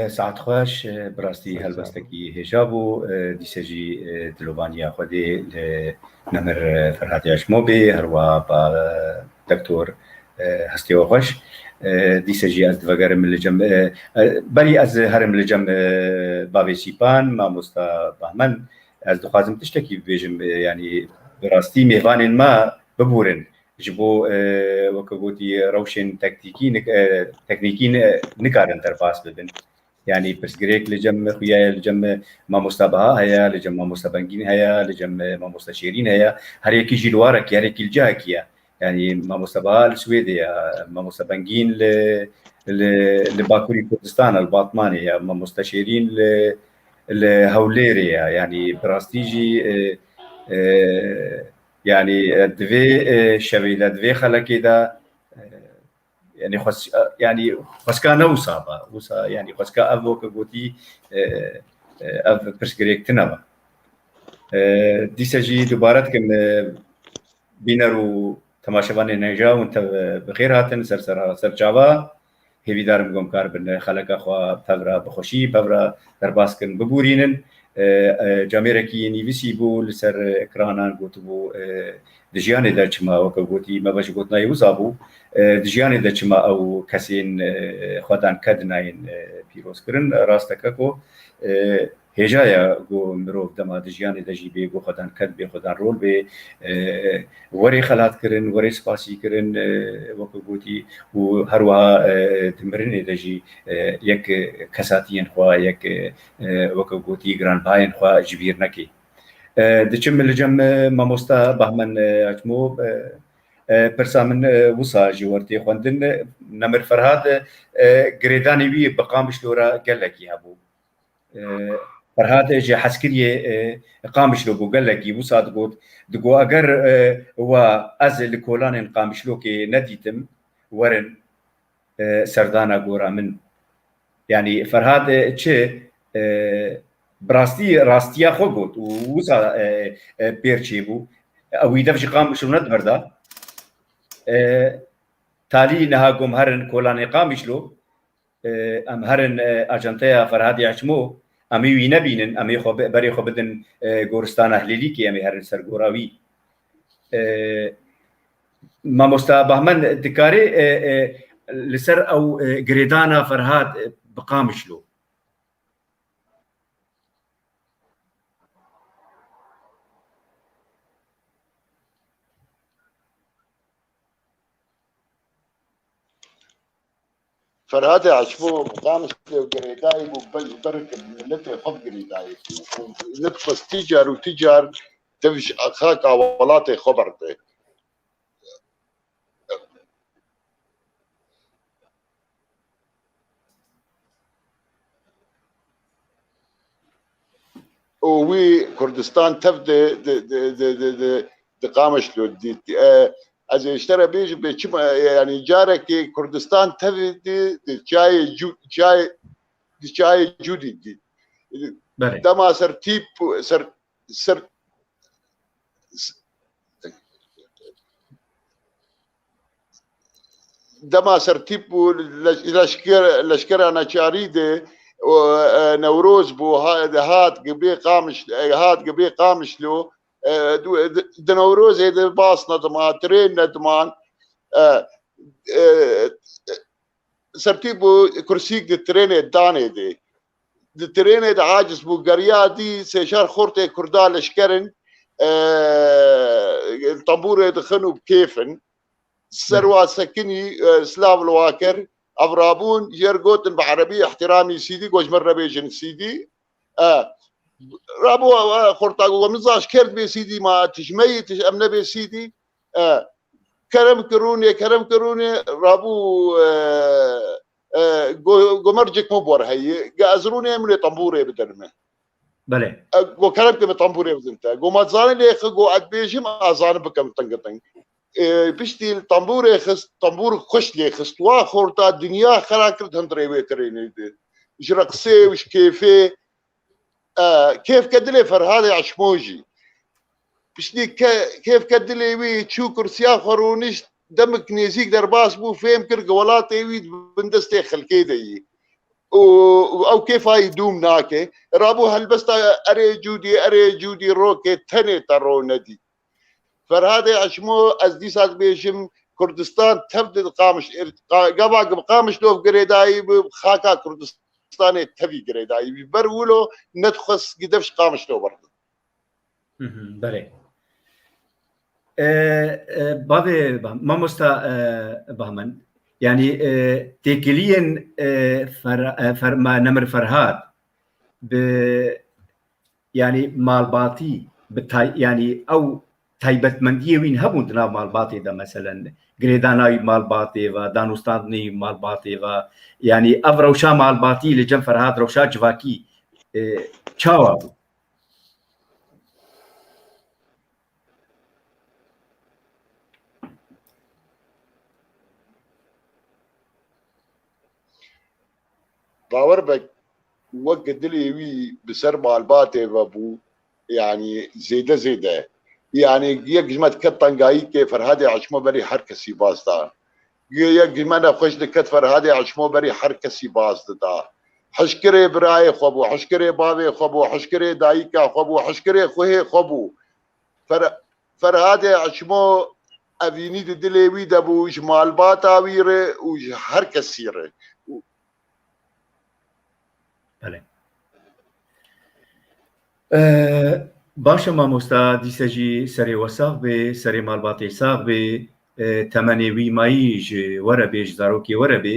ساعت خوش براستی هەلبەستێکی هێژا بوو دیسەژی دلۆبانیا خودێ نەمر فەرهادی هاشمۆ بێ هەروە بە دکتۆر هەستیەوە خۆش دیسەژی ئەس دڤەگەرم لەجەم بەری ئەز هەرم لەجەم باوێسیپان مامۆستا بەهمەن ئەس دخوازم تشتێکی ببێژم ینی براستی میێوانên ما ببورن ji bo weke gotî rewşên teknîkî nikarin derpas bibin. Yani pirsgirêk li cem xuya li cem mamosta Baha heye, li cem mamosta Bengîn heye, li cem mamosta Şêrîn heye. Her yekî jî li warekî, her yekî li cihekî ye. Yani mamosta Baha li Swêdê ye, mamosta Bengîn li Bakurî Kurdistan li Batmanê ye, mamosta Şêrîn li Hewlêrê ye. Yani bi rastî jî يعني دوی شویله دوی خلکی دا يعني خسکا نوسا با وسا يعني خسکا ابو کبوتی اف پرسکریک تنوا دیسجی دوباره کم بینرو تماشاوان نجا و انت بخیر هاتن سر جاوا هیوی دارم گم کار بن خلکا خوا پورا بخوشی پورا درباس کن ببورینن جامێرەکی نیویسی بوو لەسەر ئەکرانان گوتبوو دژیانێ دەرچما وەکە گوتی مەبەش گوتنایی وزا بوو دژیانێ دەچما ئەو کەسێن خۆدان کەد ناین پیرۆزکردن ڕاستەکە کۆ هێژایە گۆ مرۆڤ دەما دژیانێ دەژی بێ گۆ خۆدان کەد بێ خۆدان ڕۆڵ بێ وەرێ خەلاتکردن وەرێ سپاسیکردن وەکە گوتی و هەروەها تمرنێ دەژی یەک کەساتیان خوا یەک وەکە گوتی گرانبایان خوا ji bîr nekê diçim li cem mamosta Bahman Haçmo pirsa min wisa ji wertê xwendin Nemir Ferhad girêdanê wî bi Qamişlora gelekî hebû Ferhad ji heskiriyê Qamişlo bû gelekî wisa digot eger wa ez li kolanên Qamişlokê nedîtim werin serdana gora min yani Ferhad çi براستی راستیا خو گوت و وسا پێرچێ بوو ئەوی دەفشی قامشلۆ نەدبەردا تالی نەها گۆم هەرن کۆلانێ قامیشلۆ ئەم هەرن ئاجەنتەیە فەرهادی هاشمۆ ئەمەی وی نەبینن ئەمەی بەرێ خۆ بدن گۆرستانە هەلێلیکی ئەمەی هەرن سەرگۆڕاوی مامۆستا بەهمەن دکارێ لەسەر ئەو گرێدانە فەرهاد بە قامیشلۆ فرهاد عشمو قامش وقريداي وبرك ملتي خف قريداي نفس تجار وتجار تفش اخاك ولاتي خبرته وي كردستان تفدي دي قامش لو دي از اشترى بيج بچما يعني جارك كردستان تفدي چای جودي دي دما سرتيب سر دما سرتيب لشكر انا چاريده نوروز بو هات قبي قامش لو دنوروز هيدا باص ندمان ترين ندمان سرتيبو كرسيك دي ترين الداني دي ترين عاجز بو قريا دي سيشار خورتي كردا لشكرن الطنبور يدخنوا بكيفن سروا سكني سلاف الواكر افرابون يرقوتن بعربية احترامي سيدي قوش مرة بيجن سيدي رابو خورتاغو ومزاش كرد بي سيدي ما تشمي امنا بي سيدي كرم كروني رابو قمرجك مبور هي قازروني من طنبوري بدرمه بله قو كرم كم طنبوري بدنتا قو ما تزاني لي خو عد بيجم ازان بكم طنقطن بشتي طنبوري خس طنبور خوش لي خستوا خورتا الدنيا خراكرت هندري ويتريني جرقسي وش كيفي كيف كدلي فرهاد عشموجي بشني كيف كدلي وي تشو كرسيا خرونيش دمك نيزيك درباس بو فهم كرق ولاتي وي بندستي خلكي دي او كيف يدوم ناكي رابو هالبستا اري جودي روكي تني ترو ندي فرهذا عشمو ازدي ساز بيجم كردستان تبدأ قامش قامش لو قريداي بخاكا كردستان تبي قريداي برولو ندخس قدفش قامش لو برضه بله بابي ما مستا بهمن يعني تكليا ما نمر فرهاد ب يعني مالباتي يعني او تایبەتمەندیە وین هەبوون دناو ماڵباتێدا مەسەلەن گرێداناوی ماڵباتێوە دانوستاندنی ماڵباتێوە یعنی ئەڤ ڕەوشا ماڵباتی لە جەم فەرهاد ڕەوشا جواکی چاوە بوو باوەڕ بە وەک دلێوی بسەر ماڵباتێوە بوو يعني زيده يعني يك جمت كطنقاي كيف فرهادي عشمو بري حركسي باستا يك جمانا خوش دكت فرهادي عشمو بري حركسي باستا حشكري براي خبو حشكري بابي خبو حشكري دايكا خبو حشكري خوهي خبو فرهادي عشمو افيني دليوي دبو جمال باتاويره و حركسيره بله باشە مامۆستا دیسەجی سەرێ وەساغ بێ سەرێ ماڵباتێ ساغ بێ تەمەنێوی ماییژ وەرە بێژ زارۆکی وەرە بێ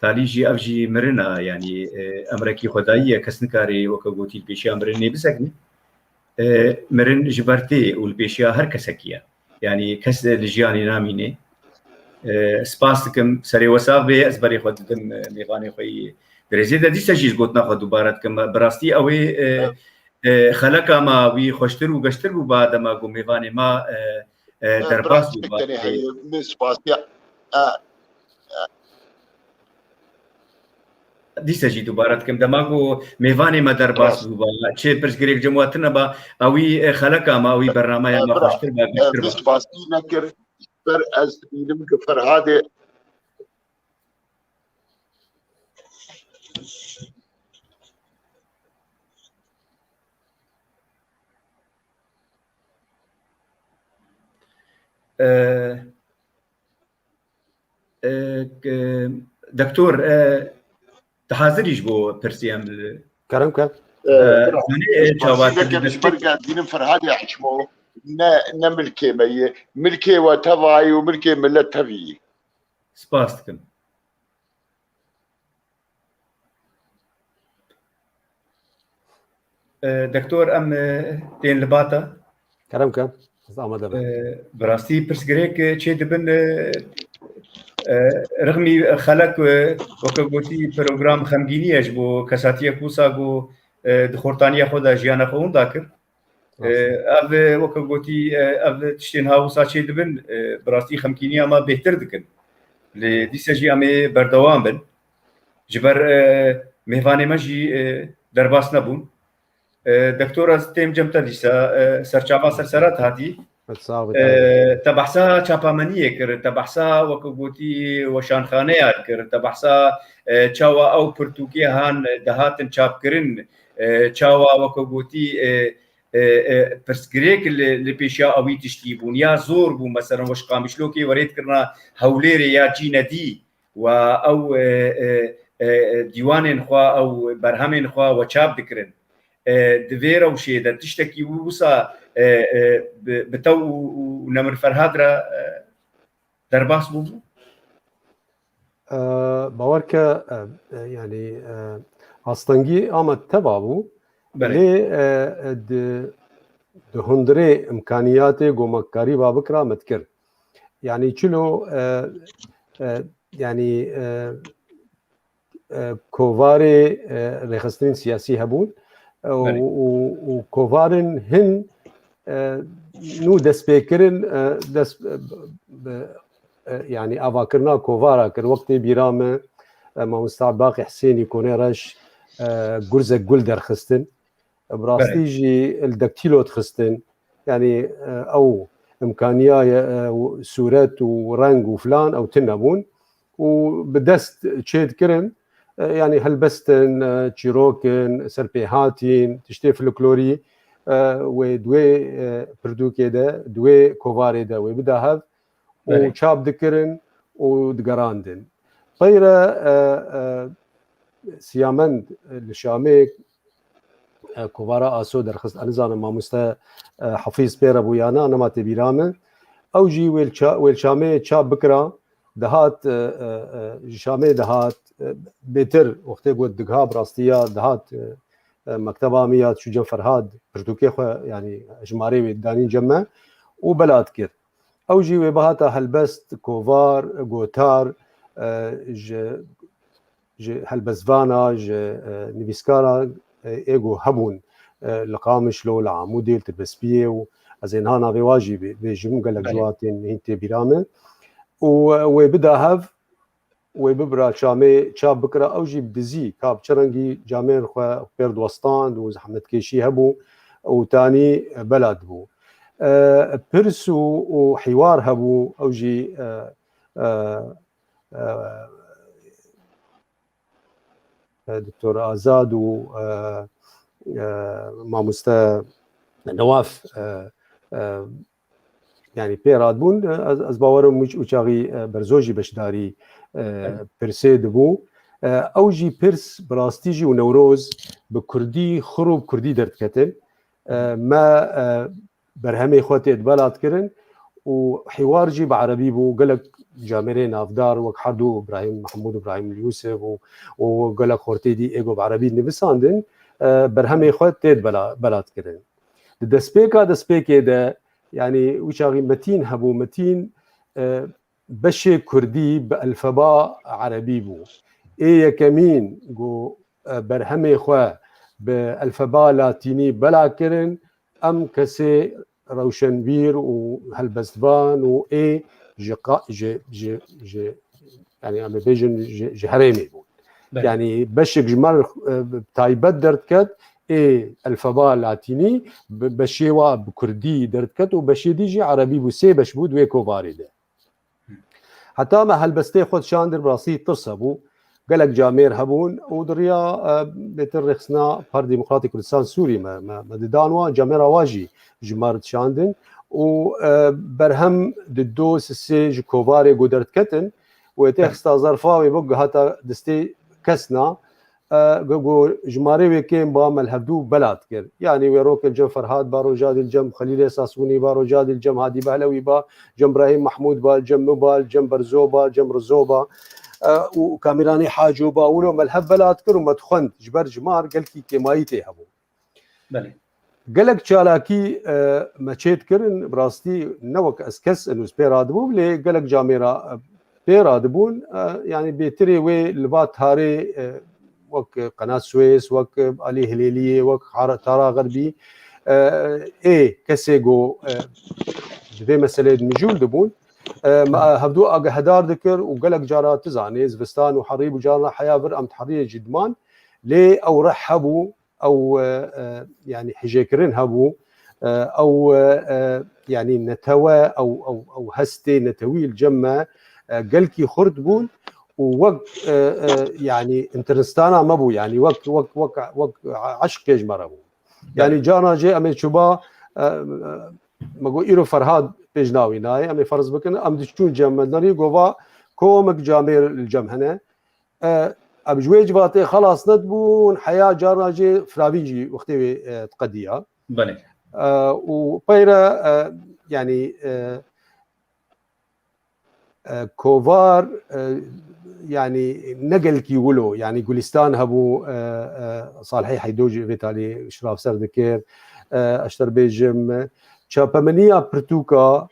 تالیژی ئەڤژی مرنە ینی ئەمرەکی خۆداییە کەس نکارێ وەکە گوتی پێشیان مرنێ بسەکنی مرن ji ber tê û li pêşiya her kesekî yanî kes li jiyanê namîne spas dikim serê wesav bê ez berê xwe didim mêvanê xwe dirêzê de dîsa jî ji gotina xwe dubare dikim bi rastî ew ê خلقا ما وی خوشتر و گشتر بو بعد ما گو میوانه ما درباس بو دیسه جی دوباره کم دماغو میوانه ما درباس بو چه پرسگریک جماعتنا با اوی خلقا ما اوی برنامه ما خوشتر با گشتر با سپاسی نکر بر از دیدم که فرهاده دكتور تحاضريش بو برسيام كرم كان دين فرهادي عشمو ملكي ملكي وتبعي وملكي ملت تبعي سباستكم دكتور ام تين لباتا كرم كان براستی پرسگریک چه دبن رغمی خلق وکه گوتی پروگرام خمگینیش بو کساتی کوسا گو دخورتانی خود جیان خون داکر اف وکه گوتی اف تشتین هاوسا چه دبن براستی خمگینی اما بهتر دکن ل دیسجی امی بردوام بن جبر مهوانه مجی درباس نبون دكتور از تیم جمتا دیسا سرچاپا سرسرات هاتی تبحثا چاپامنیه کرد تبحثا وکو گوتی وشانخانه یاد کرد تبحثا چاوا او پرتوکی هان دهاتن چاپ کرن چاوا وکو گوتی پرسگریک لپیشا اوی تشتی بون یا زور بون مثلا وش قامشلوکی ورید کرنا هولیر یا جیندی و او دیوانین خوا او برهمین خوا و چاپ دکرن دویره و شیده تشتکی ووسا بتو نمر فرهاد را درباس بو باورکه يعني أصلاً آمد تبابو لي ده هندري إمكانياتي قومكاري بابكرا متكر يعني چلو يعني كوفاري رخصتين سياسي هبون وكوفارن هن نو دست بكرن دست يعني أفاكرنا كوفارا كر وقت بيرامه ما مستعد باقي حسين يكون رش جرزة جل درخستن براستيجي الدكتيلو تخستن يعني أو إمكانية صورات ورنج وفلان أو تنبون وبدست تشيد كرن يعني هلبستن تشيروكن سربيهاتين تشتي فلكلوري ودوي بردوكي ده دوي كوفاري ده وبدا هذ وشاب دكرن ودقراندن طيرة سيامند الشاميك كوفارا آسو درخست أنزانا ما مستا حفيظ بيرا بويانا أنا ما تبيرامن أو جي ويل شاب بكرا دهات شامي دهات بيتر وقتی قد دقها براستيا دهات مكتبة ميات شو جن فرهاد برتوكي خو يعني جماري دانين جمع وبلاد كير او جي بهاتا هلبست كوفار غوتار ج هلبزفانا ج نيفيسكارا ايجو هبون لقامش لو لعمودي تبسبيه وازين هانا بواجي بيجم قال لك جواتين انت بيرامه وبدا هف وببرا شامي شاب بكره او جي بدزي كاب شرنجي جامين خو بيرد وسطان وزحمه كيشي هبو وتاني بلد بو برسو وحوار هبو او جي دكتور آزاد و ما مستا نواف يعني بيراد بون از باورم وچاغي برزوجي بشداري برسي دبو او جي برس براستيجي ونوروز بكردي خروب كردي درت كتل ما برهمي خوتي بلاد كرن وحوار جي بعربي بو قالك جامرين افدار وك حردو ابراهيم محمود ابراهيم اليوسف وقالك خورتيدي ايجو بعربي نبساندن برهمي خوتي بلاد كرن دسبيكا ده يعني وشاغي متين هبو متين بشي كردي بالفباء عربي بو ايه كمين جو برهمي خوا بالفباء لاتيني بلا كرن ام كسي روشنبير وهلبستفان و ايه يعني ام بيجن جهريمي بو يعني بشي جمال تايبت درت كت ايه الفباء لاتيني بشيوا بكردي درت كت وبشي ديجي عربي بو سي بشبود ويكوفاري ده حتى ما هلبستي خود شاندر براسي تصبو قالك جامير هبون ودريا بترخصنا بار ديمقراطي كردستان سوري ما دانوا جامير واجي جمارت شاندن وبرهم ددوس السي كوفاري قدرت كتن وتخستا ظرفا ويبقى هتا دستي كسنا جو جماري ويكين بام الهبدو بلاد كر يعني ويروك الجم فرهاد بارو جاد الجم خليل ساسوني بارو جاد الجم هادي بهلوي با جم ابراهيم محمود با جم نوبال جم برزوبا جم رزوبا وكاميراني حاجوبا ولو ملهب بلاد كر ومدخند جبر جمار قالكي كمايتي هبو بله قالك شالاكي ماتشيت كرن براستي نوك اسكس انه سبيرادبو لي قالك جاميرا بيرادبون يعني بيتري وي لبات هاري وك قناة سويس وك علي هليلية وك تارا غربي ايه كسيجو دي مسألة مجول دبون هبدو هدار ذكر وقلق جارات تزاني زفستان وحريب وجارنا حيابر ام تحرية جدمان ليه او رحبوا او يعني حجيكرين هبو او يعني نتوى او هستي نتوي الجمة قلكي خرد بون ووق يعني انترستانا مبو يعني وق عشق كيجمر ابو يعني جانا جي امي شبا مگو ایرو فرهاد پیجناوی نای امی فرض بکن ام دشتون جمع نری گوا کومک جامير الجمع هنا اب جويج باطي خلاص ندبون حياه جانا جي فراويجي وقتي تقديها بله وبيرا يعني كوفار يعني نقل كي ولو يعني جولستان هبو صالحي حيدوجي فيتالي شراف سردكير اشتر بيجم شابمنيا برتوكا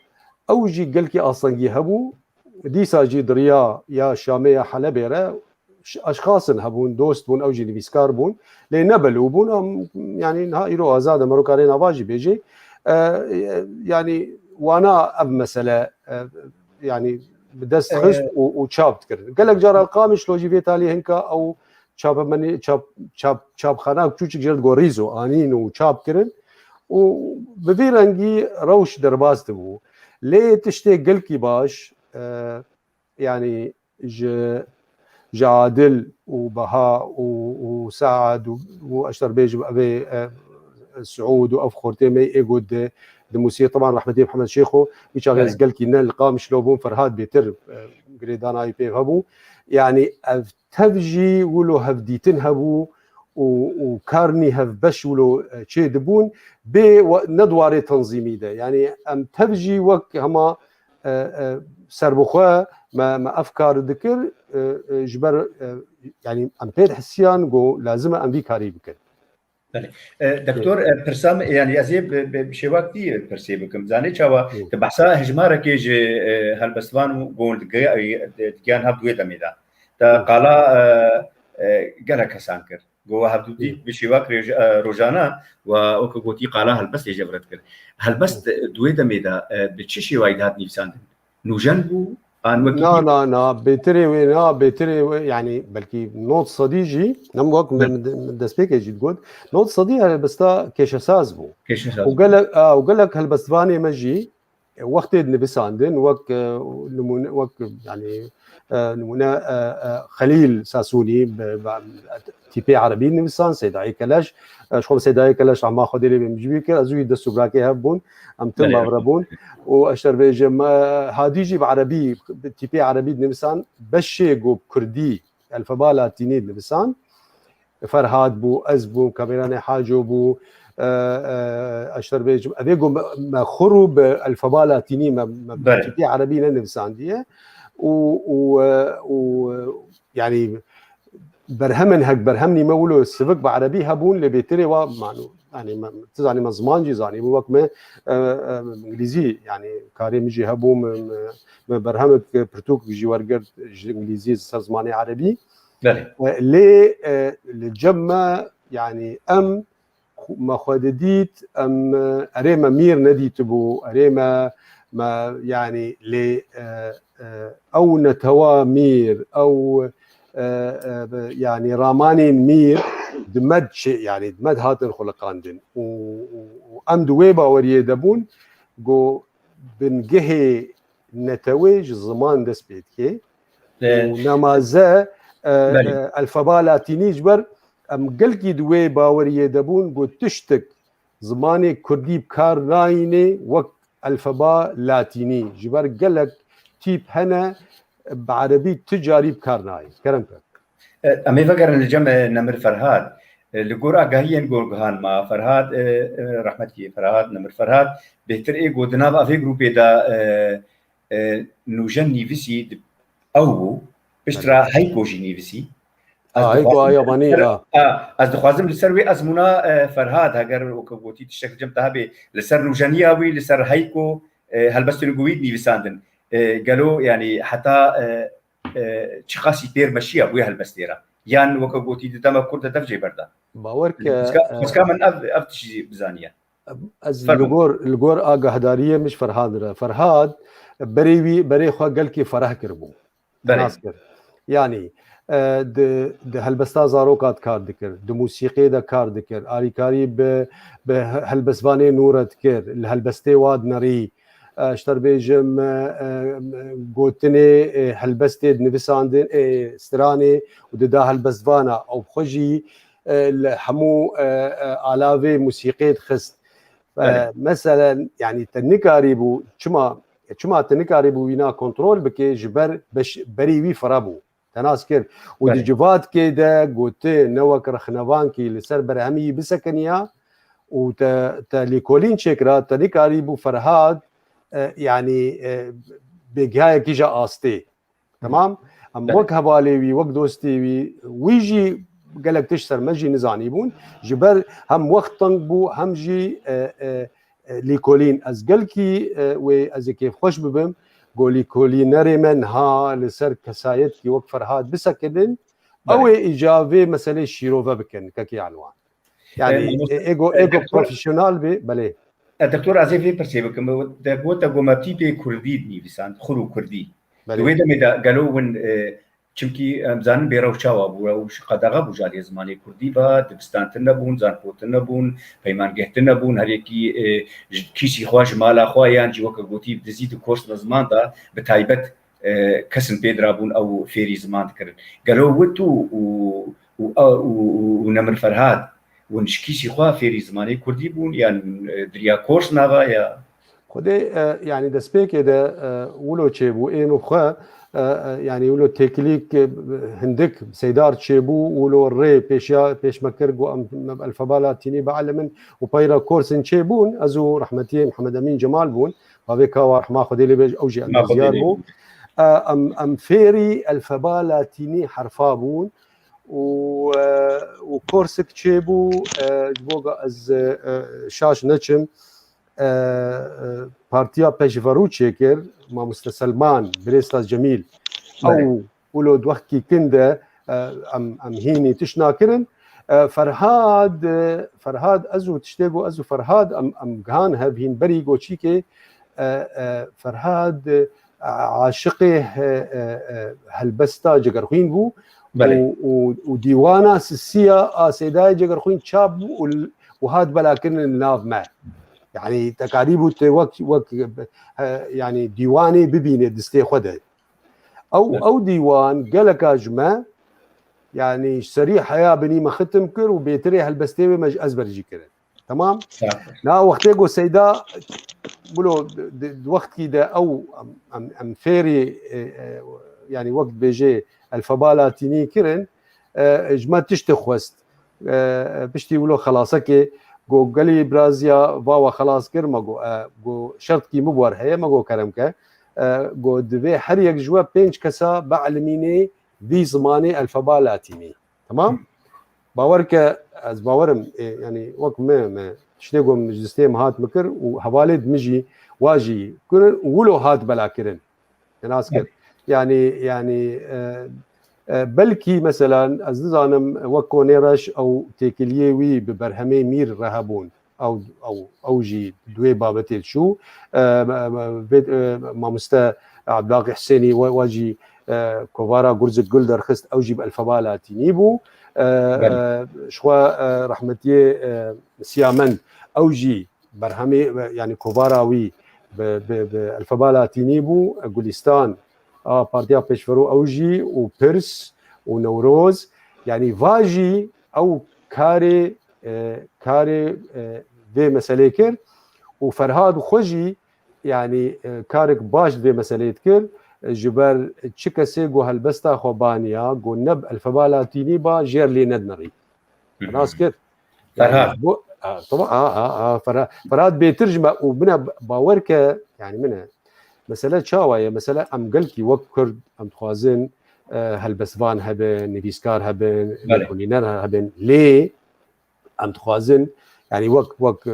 اوجي قلكي اصنجي هبو ديسا جي دريا يا شاميه حلبيره اشخاص هبون دوست بون اوجي نيفيسكار بون لنبلو بون يعني نهايرو ازاد مروكارين افاجي بيجي يعني وانا اب مساله يعني بدست خشت وشابت كرد قالك جار القامش لو جي فيتالي هنكا او شابمني شاب خانه كوچك جرد غوريزو انين وشاب كرن وبفيرنجي روش درباز تبو ليه تشتي قلكي باش يعني جعادل وبهاء وسعد واشتر بيج ابي سعود واف خورتيمي ايجود الموسيقى طبعا رحمة الله محمد شيخو يشغل قالكي نلقى مش لوبون فرهاد بيتر جريدان اي بي هبو يعني تفجي ولو هفديتن هبو وكارني هف بش ولو شي دبون بندواري تنظيمي ده يعني ام تفجي وك هما سربخوا ما افكار ذكر جبر يعني ام بيد حسيان جو لازم ام بي كاري بكن دكتور برسام يعني ازيب بشواكتي برسيبكم زاني تشوا تبحثا هجماره كيج هالبسوان قول دكان هبدو دميدا تا قالا قالك سانكر جو هبدو دي بشواك روجانا وكوتي قالا هالبس يجبرت كل هالبس دوي دميدا بتشي وايد هات نيفسان نوجنبو نا بيتري يعني بلكي نوت صديجي نموك من دسبيك يجي تقول نوت صديجي بس تا كيش اساس بو وقال لك هالبسفاني مجي وقت نبساندن وقت يعني نمونا خليل ساسوني تيبي عربي نبسان سيداي كلاش شغل سيداي كلاش عم اخذ لي بمجبيك ازوي دسو براكي هبون ام تم غربون واشتر بيجم هاديجي بعربي تيبي عربي نبسان بشي جو كردي الفبا لاتيني نبسان فرهاد بو ازبو كاميراني حاجو بو اشتر بيجم ابيغو ما خرب الفبا لاتيني ما تيبي عربي نبسان دي و يعني برهمن هك برهمني مولو السبق بعربي هبون لبيتري ومعنو يعني تزاني مزمان جيزاني بوقت ما انجليزي يعني كاري مجي هبو برهمك برتوك جي ورقر انجليزي زماني عربي لي الجمع يعني ام ما خدديت ام اريما مير نديت بو اريما ما يعني ل او نتوا مير او يعني راماني مير دمد شيء يعني دمد هاتن خلقان دين وام دويبا وريه دبون جو بنجهي نتويج زمان دس بيتكي ونمازه الفبا لاتيني جبر ام قلقي دويبا وريه دبون جو تشتك زماني كردي بكار نايني وقت الفبا لاتيني جبر قلق تيب هنا بعربي تجاري بكارناي كرمك امي فكر الجمع نمر فرهاد لغورا غاهين غورغان ما فرهاد رحمتي فرهاد نمر فرهاد بهتر اي غودنا في جروب دا نوجن نيفسي او بشترا هايكو جي نيفسي هايكو ياباني از دخوازم لسروي ازمونا فرهاد هاجر وكبوتي تشكل جمتها به لسر نوجنيا وي لسر هايكو هلبست نغويد نيفساندن قالوا يعني حتى شخصي بير مشيه بويا هالبستيرا يان وكبوتي دتما كنت تفجي بردا باورك بس كمان افتشي بزانيه از الجور اغا هداريه مش فرهاد بري خو قال كي فرح كربو ناسكر يعني د هلبستا زاروكات كار دكر د موسيقى دا كار دكر اريكاري بهلبسباني نورت كر الهلبستي واد نري اشتر بيجم قوتني هلبستي نفساندن استراني وددا هلبسفانا او بخجي حمو آلافي موسيقى خست مثلا يعني تنكاريبو شما تنكاريبو وينا كنترول بكي جبر بش بريوي فرابو تناسكر ودي جفات كده قوتي نوك رخنوان كي لسر برهمي بسكنيا وتليكولين شكرا تنكاريبو فرهاد يعني بجاي كيجا آستي تمام ام وك هبالي وك دوستي ويجي قالك تشتر مجي نزانيبون جبر هم وقت بو هم جي ليكولين از قالكي و از كيف خوش ببم قولي كولينري من ها لسر كسايت كي وك فرهاد بسكدن او اجابه مساله شيروفا بكن ككي عنوان يعني ايجو بروفيشنال بله دكتور عزيزي برسيبكم دغوتا غوماتي بي كردي نيفسان خرو كردي دويدا ميدا قالوا ون چمكي امزان بيروشاوا بو قدغه بوجالي زماني كردي با دبستان تنبون زان بوتنبون بيمان گهتنبون هريكي كيسي خواج مالا خويان جي وك غوتي دزيد كورس زمان دا بتايبت کەسن پێدرابوون ئەو فێری زمان دکردن گەلەوە وت و نەمر فەرهاد ونشکیشی خوا فێری زمانی کوردی بوون یان دریا کۆرس ناوا یا خدای يعني دەستپێکێ دە ولۆ چێبوو ئێمە خوا يعني ولو تكليك هندك سيدار تشيبو ولو الري بيشمكرق الفبالاتيني بعلمن وبايرا كورسن تشيبون ازو رحمتي محمد امين جمال بون بابيكا ورحمه خدي لي بيج اوجي الزيار بو ام فيري الفبالاتيني حرفابون وكورسك تشيبو جبوغا از شاش نچم بارتيا بيشفارو تشيكر ما مستسلمان بريستاز جميل او ولود وقتي كنده ام هيني تشناكرن فرهاد ازو تشتيغو ازو فرهاد ام غان هبين بريغو تشيكي فرهاد عاشقه هلبستا جگرخوين بو وديوانا سيا سيداي جگرخوين تشاب وهاد بلاكن الناف ما يعني تقاريبه وقت يعني ديواني ببينه دستي خده او ديوان قالك اجما يعني سريع حياه بني ما ختم كر وبيتري هالبستيوي مج ازبرجي كر تمام لا وقتيغو سيدا بقولوا وقت كده او ام فيري يعني وقت بيجي الفبالاتيني كرن اجما تشتخوست بشتي ولو خلاصك گو گلی برازیا واوا خلاص کر مگو گو شرط کی مبور هي مگو کرم که گو دوی هر یک جوا 5 کسا بعلمینه دی زمانه الفبالاتینی تمام باور که از باورم يعني وقت ما شتيغو مجلستي هات مكر وحوالد مجي واجي كل ولو هات بلا كرن ناس كر يعني بلكي مثلا ازدانم وكو نيرش او تيكليوي ببرهمي مير رهبون او جي دوي بابتل شو ما مستا عبد الباقي حسيني واجي كوفارا غرز جولدر خست او جيب الفبالاتي نيبو شوا رحمتي سيامن او جي برهمي يعني كوفاراوي بالفبالاتي نيبو غولستان بارتيا بيشفرو اوجي وبيرس ونوروز يعني فاجي او كاري في مسألة كر وفرهاد وخجي يعني كارك باش في مسألة كر جبر تشكسي جو هالبستا خوبانيا جو نب الفبالاتيني با جير لي ندنري ناس كر فرهاد طبعا فرهاد بيترجم وبنا باوركه يعني منها مسألة شاوية مسألة أم قلكي وكرد أم تخوازن هالبسفان هبن نفيسكار هبن كولينر هبن ليه أم تخوازن يعني وك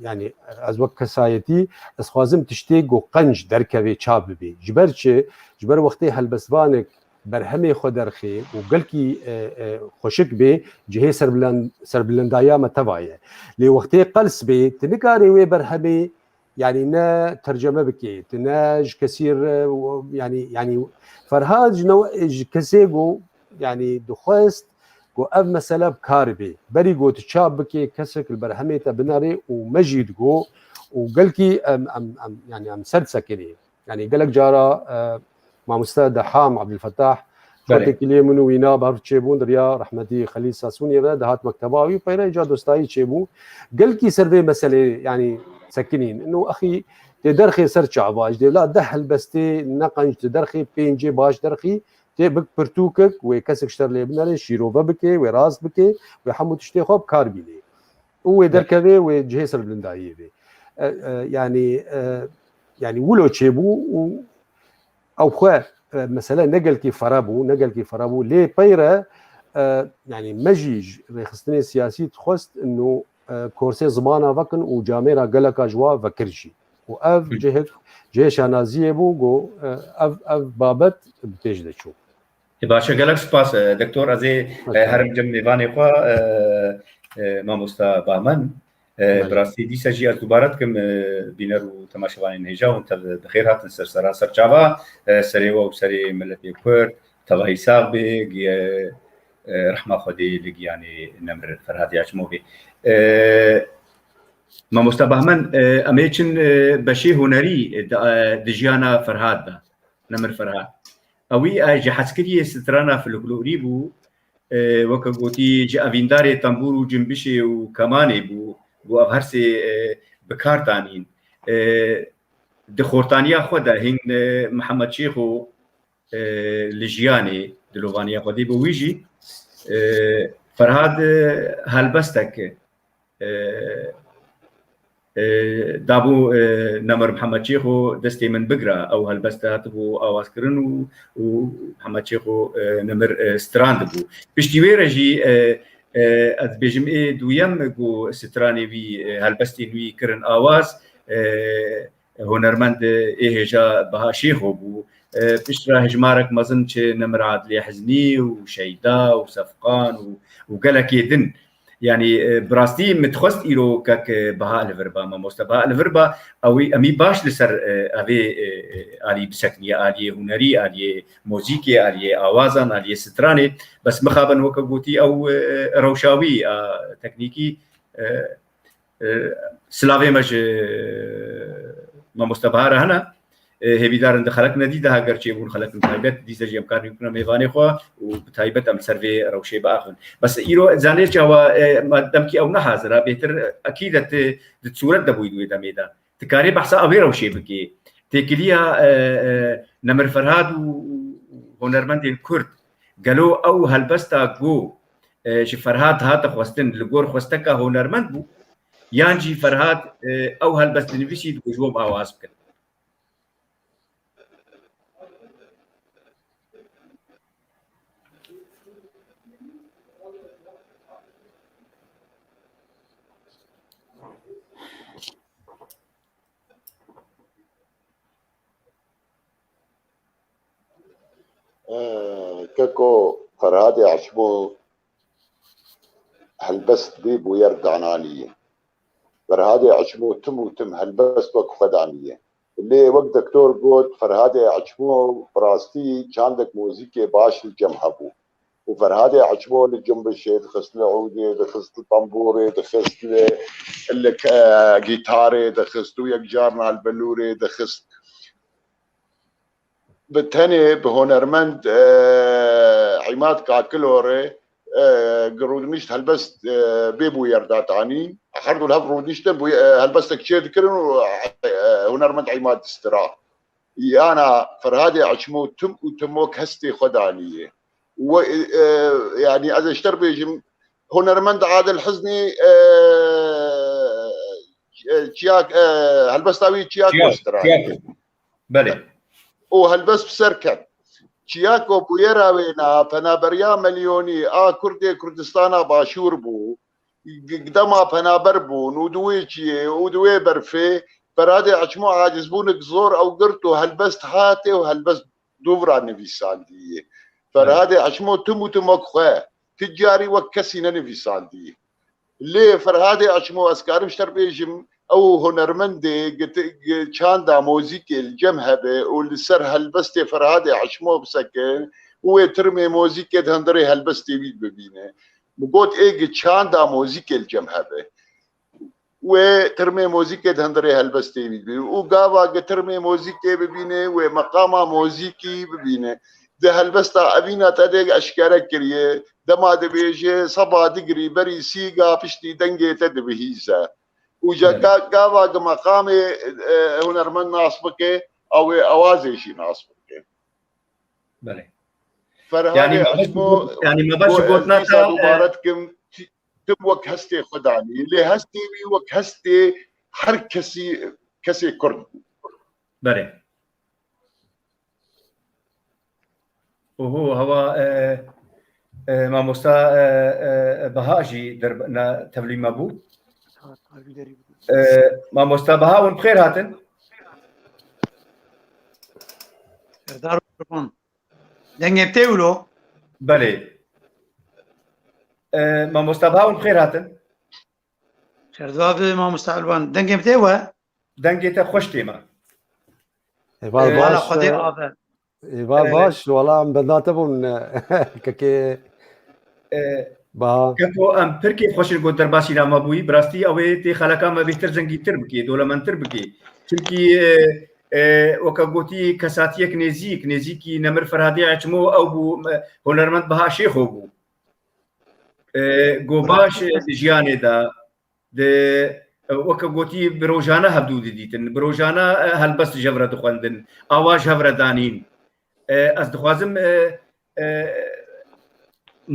يعني از وك كسايتي از خوازم تشتيق وقنج دركبي شاب بي جبر وقتي هالبسفانك برهمي خدرخي وقلكي خوشك بي جهي سربلندايا متبعية لي وقتي قلس بي تنكاري وي برهمي يعني نا ترجمه بكي تناج كثير يعني فرهاج نوع كسيغو يعني دخوست جو اف مساله بكاربي بري جو تشاب بكي كسك البرهميته بناري ومجيد جو وقالكي ام يعني ام سدسكني يعني قالك جارا مع مستاذ حام عبد الفتاح فاتك لي منو وينا بعرف تشيبون دريا رحمتي خليل ساسوني دهات مكتباوي بايرا جا دوستاي تشيبو قالكي سربي مساله يعني سكنين انه اخي تدرخي سرچا باش دي لا دهل بستي نقنج تدرخي بينجي باش درخي تبك برتوكك وكسك شتر لي بنالي شيروفا بكي وراس بكي وحمو تشتي خوب كاربيلي ودركبي وجهيسر بلندايي يعني ولو تشيبو او خو مثلا نقل كي فرابو لي بايره يعني مجيج رخصتني سياسي تخست انه كورسي زمانه فكن وجاميرا قالك جوا فكرشي واف جهش نازيه بو اف بابت بتجد شو باشا قالك سباس دكتور ازي هرم جم نيفاني خو ما مستا بامن براسي دي سجي دوبارتكم بينرو تماشوان نهجا وانت بخير هات سرسرا سرچاوا سريوا وسري ملتي كور تبع حساب رحمه خدي لك يعني نمر فرهاد ياچموبي ما مستبهمن اميچن بشي هنري دجيانا فرهاد نمر فرهاد اوي اجي حسكري سترانا في الكلوري بو وكغوتي جي افينداري تنبور وجنبشي وكماني بو هرسي بكارتانين دخورتانيا خدا هين محمد شيخو لجياني دلوغانيا خدي بويجي فرهاد هلبستك دابو نمر محمد شيخو دستي من بقرا او هلبستات بو اواسكرن ومحمد شيخو نمر ستراند بو بشتيويرجي از بيجم اي دويم جو ستراني بي هلبستي نوي كرن اواز هنرمند ايه جا بها شيخو بو بشرا هجمارك مظن نمر عادلي حزني وشيدا وصفقان وقالك يدن يعني براستي متخست إيرو كك بها الفربا ما مستبها الفربا أو أمي باش لسر أبي علي بسكنية علي هنري علي موسيقى علي آوازان علي ستراني بس مخابن وكبوتي أو روشاوي تكنيكي سلافي مش ما مستبها هنا هبيدارن دخلك نديدها قرشي بون خلك متايبت ديزر جيم كار يمكن ميفاني خو وبتايبت ام سيرفي روشي باخن بس ايرو زانير جوا مدامكي او نحاضره بهتر اكيد تصوره دبويدو دميدا تكاري بحث ابي روشي بكي تكليا نمر فرهاد وهنرمند الكرد قالوا او هلبستا جو شي فرهاد هات خوستن لغور خوستكا هنرمند بو يانجي فرهاد او هلبست نفسي بجوب اواز بكن كاكو فرهادي عشمو هلبست بيب ويرد عنانية فرهادي عشمو تم هلبست وك خدانية اللي وقت دكتور قلت فرهادي عشمو براستي كاندك موسيقى باش الجمهبو وفرهادي عشمو للجنب الشيء دخست العودة دخست الطنبورة دخست لك جيتارة دخست وياك جارنا البلورة دخست بالتاني بهونرمند عماد كاكلوري قرودنيشت هلبست بيبو يردات عني حردو الهفرودنيشت هلبست كشير ذكرن هونرمند عماد استرا انا فرهادي عشمو تم وتموك هستي خدانيه يعني اذا اشتر بيجم هونرمند عادل حزني تشياك هلبستاوي تشياك استرا بله وهلبس بسركت تشياكو بويرا وينا فنابريا مليوني كردي كردستانا باشور بو قدما فنابر بو ودوي تشي ودوي برفي فرادي عشمو عاجز بونك زور او قرتو هلبست هاتي وهلبست دوفرا نفيساندي فرادي عشمو تموك خواه تجاري وكسي نفيساندي ليه فرهادي عشمو اسكارم شتربيجم او هنرمندي كاندا موسيقى الجمهبه والسر هلبستي فرهادي عشمو بسكن هو ترمي موسيقى هندري هلبستي بيد ببينه بقول ايه كاندا موسيقى الجمهبه وترمي موسيقى هندري هلبستي بيد وقاوا ترمي موسيقى ببينه ومقامه موسيقي ببينه ده هلبستا ابينا تدق اشكارا كريه دما دبيجي صبا دقري بري سيقا بشتي دنجي تدبهيسا وجا قاوا مقامي هنرمن ناصبك او اوازي شي ناصبك بله يعني ما باش قلنا مباراتكم تم وك هستي خداني اللي هستي بي وك هستي هر كسي كرد بله وهو هو ما مستا بهاجي دربنا تبليم ابو ما مستا بهاون بخير هاتن دار دنگه بتولو بله ما مستا بهاون بخير هاتن شردواب ما مستعلوان دنگه بتوا دنگه تا خوش تيما والا خدي آبه باش والله بدناتبون ككي با كفو ام تركي خوش الجو درباسي لما بوي براستي او تي خلقا ما بيتر زنگي تر بكي دولا من تر بكي چونكي وەکە گوتی کەساتیەک نێزیکی نەمر فەرهادی عچمۆ ئەو بوو هۆنەرمەند بەها شێخۆ بوو گۆ باش ژیانێدا وەکە گوتی برۆژانە هەبدوو دەدیتن برۆژانە هەلبەست ژەورە دخواندن ئاواژ هەورە دانین ئەس دخوازم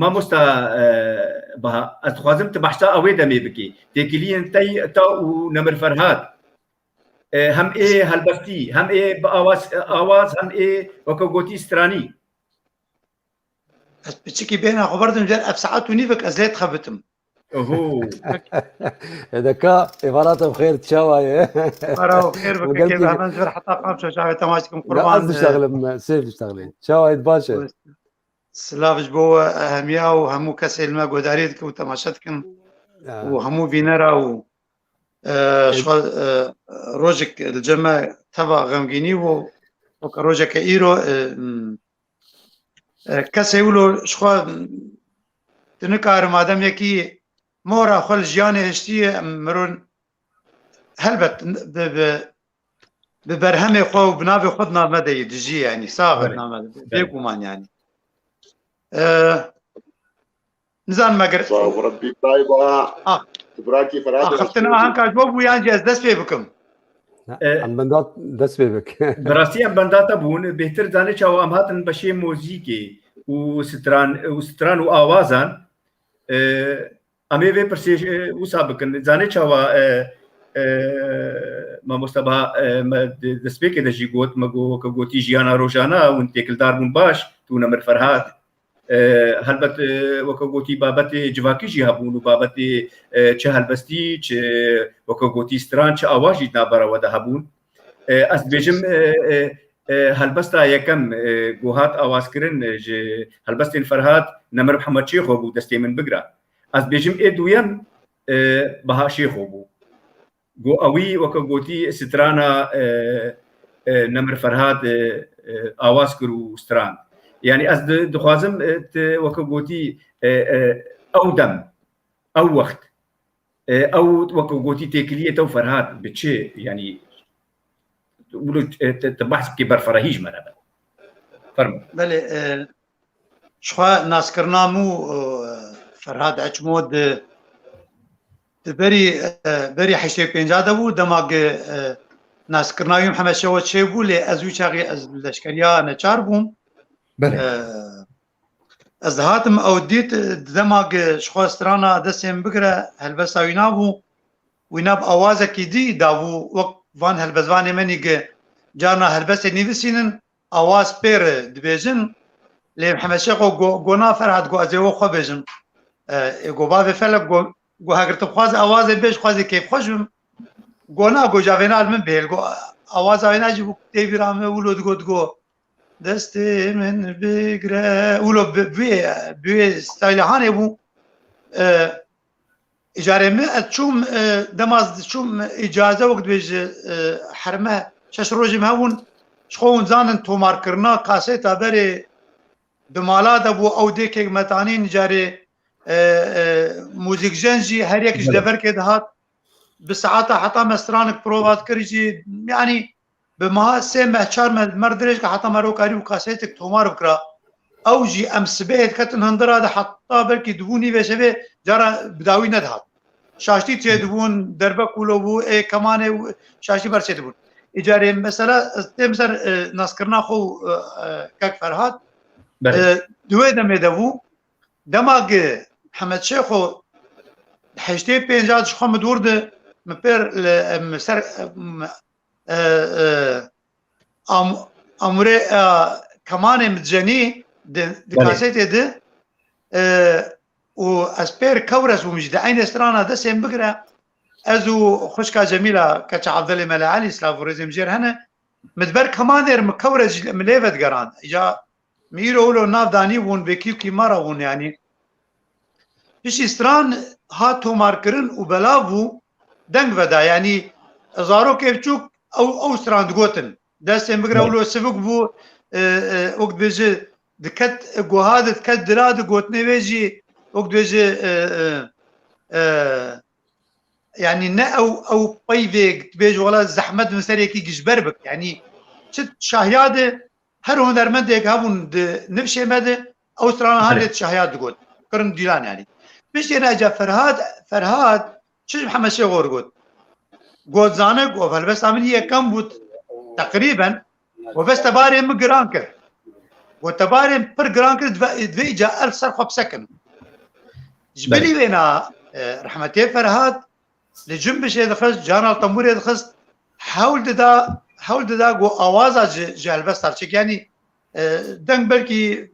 مامۆستا بەها ئەس دخوازم تە بەحسا ئەوێ دەمێ بکەی تێکیلیەن تا و نەمر فەرهاد هم هەلبەستی هم بە ئاواز هم وەکە گوتی سترانی ئەس بچکی بێنە خۆبەردم جەر ئەف سەعات و نیڤک ئەس لێت خەبتم دەکا ئێواراتە بخێر چاوایە خێر بکە هەمان زۆر حتا قام شەشاوێ تەماشکم قوربان دشتغلم سێر دشتغلێن چاوایت باشە سلاڤش بۆ هەمیا و هەموو کەسێ لمە گۆداری دکە و تەماشە دکن و هەموو بینەرا و ڕۆژێک جەمە تەبا غەمگینی و وەکە ڕۆژێکە ئیرۆ کەسێ ولۆ شخوا تنکارم ئادەمێکی مۆرا خۆل ژیانێ هشتیە مرۆن هەلبەت bi berhemê xwe û bi navê xwe namedeyê dijî yanî saxir namede bêguman yanî nizanim eger ربي طيبة براكي فرادة xiftina ahanka ji bo bû yan jî ez dest pê bikim ئەم بەندات دەست پێ بک بەڕاستی ئەم بەنداتە بوون بهتر زانێ چاوە ئەم هاتن بەشێ مۆزیکێ و ستران و ئاوازان ئەمێ وێ پرسێ وسا بکن زانێ چاوە مامۆستا بە دەستپێکێ دەژی گوت مەگۆکە گوتی ژیانە ڕۆژانە ون تێکلدار بوون باش تو نەمر فەرهاد هەلبەت وەکە گوتی بابەتێ جواکیژی هەبوون و بابەتێ چه هەلبەستی چ وەکە گوتی ستران چه ئاواژی نابەرەوەدا هەبوون ئەس بێژم هەلبەستا یەکەم گوهات ئاوازکردن هەلبەستێن فەرهاد نەمر محەممەد شێخۆ بوو دەستێ من بگرە ئەس بێژم دووەم بەها شێخۆ بوو گۆ ئەوی وەکە گوتی سترانە نەمر فەرهاد ئاواز کرد و ستران يعني ئەس دخوازم وەکە گوتی ئەو دەم ئەو وەخت ئەو وەکە گوتی تێکلیێتە و فەرهاد بچێ ینی بەحس بکەی بەرفەرەهیش مەرەبە فەرموو بەێ شخوا ناسکردنام و فەرهاد عچمۆ بەری حشتێک پێنجا دەبوو دەماگ ناسکردناویم هەمەشەوە چێ بوو لێ ئەزوی چاغی ئەز لەشکەریا نەچار بووم ئەس هاتم ئەو دیت دەماگ شخواسترانە دەستێن بگرە هەلبەستاوی نابوو ویناب ئاوازێکی دی دابوو وەک وان هەلبەزوانێ منیگە جارنا هەلبەستێ نیویسینن ئاواز پێرە دبێژن لێ هەمەشێخۆ گۆنا فەرهاد گۆ ئەزێوە خۆ بێژم گۆ بavê felek گۆ هەگرتم خوازە ئاوازێ بێژ خوازێ کێف خۆشم گۆنا گۆژاوێنال من بێل گۆ ئاوازاوێناجی بوو تێبیرامە ولۆ دگۆ دگۆ دەستێ من بگرە ولۆ بێ ستایلەهانێ بوو ئیجارێ من چوم دەماز چوم ئیجازە وەک دوێژە حرمە شەش ڕۆژیم هەبوون خۆون زانن تۆمارکردنا کاسێتا بەرێ بمالا دەبوو ئەو دێکێک مەتانین جارێ موزیک ژەنجی هەرێکیش لەبەرکێ دەهات بسعاتە حتا مەسترانێک پرۆڤات کردی یعنی بمها سێ مە چار مەر درێژ کە حتا مەرۆکاری و کاسێتێک تۆمار بکرا ئەو ژی ئەم سبەیەت کەتن هەندرا دە حتا بەرکی دوبوونی بێشەبێ جارە بداوی نەدهات شاشتی تێ دبوون دەربە کوولۆ بوو کەمانێ شاشتی بەرچێ دەبوون ئیجارێ مەسەلا تێم سەر ناسکردنا خۆ کەک فەرهاد دوێ دەمێ دەبوو دەماگ محەممەد شێخۆ حشتێ پێنجا خۆ مدووردە مپێر سەر ئەمرێ کەمانێ مجەنی کاسێتێ د و ئەسپێر کەورەس و مژدە عینە سترانە دەستێن بگرە ئەز و خوشکا جەمیلە کەچە عەبدەڵێ مەلەعەلی سلااف و ڕێزم ژێر هەنە مدبەر کەمانێر کەورە ملێڤەت گەڕاند ئیجا میرۆ ولۆ ناودانی بوون بێکیوکی مەڕە بوون ینی پشتی ستران هات تۆمارکردن و بەلا بوو دەنگ بەدا ینی زارۆکێ بچووک ئەو ستران دگوتن دەستێن بگرە ولۆ سڤک بوو وەک دێژێ دکەت گوهادت کەت درا دگوتنێوێژی وەک دوێژێ يعني نه او بيفيك تبيج ولا زحمت مسريكي جبربك يعني شت شاهياده هر هنرمند هيك هابون نفشي مده او ترانا هانت شاهياد قلت كرن ديلان يعني بيش انا جا فرهاد شو محمد شيخ قلت زانق وفالبس عمليه كم بوت تقريبا وبس تباري مجرانكر وتباري بر جرانكر دفي جا 1000 صرخه بسكن جبلي بينا رحمتي فرهاد لجنب شيء دخل جانا الطنبوري دخل حاول دا جو اوازا جال بس ترشك يعني دنگ بلكي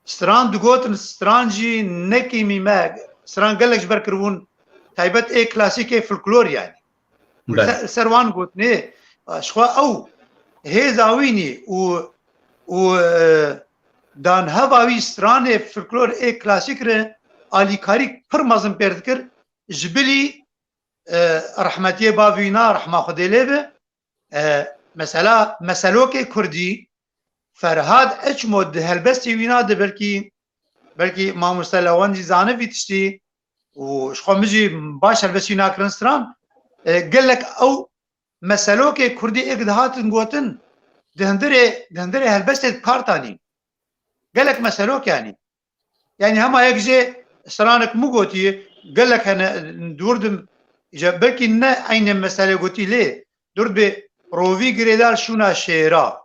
ستران دغوت سترانجي نكي ميما ستران قال لك جبر كربون تايبت اي كلاسيكي فولكلور يعني سروان قلت ني شخوا او هي زاويني و دان هواوي ستران فولكلور اي كلاسيك ر علي كاري فرمازم بيردكر جبلي رحمتي بافينا رحمه خديلبه مثلا مسلوك كردي فرهاد اچمود هلبستي وينا ده بلكي ما مستلوان دي زانه فيتشتي وشخو مجي باش هلبستي وينا كرنستران قال لك او مسلوك كردي اقدهات نقوتن دهندري هلبستي كارتاني قال لك مسلوك يعني هما يجي سرانك مو قوتي قال لك انا ندوردم بلكي نا عين مساله قوتي ليه دورد به روفي گریدال شونا شیرا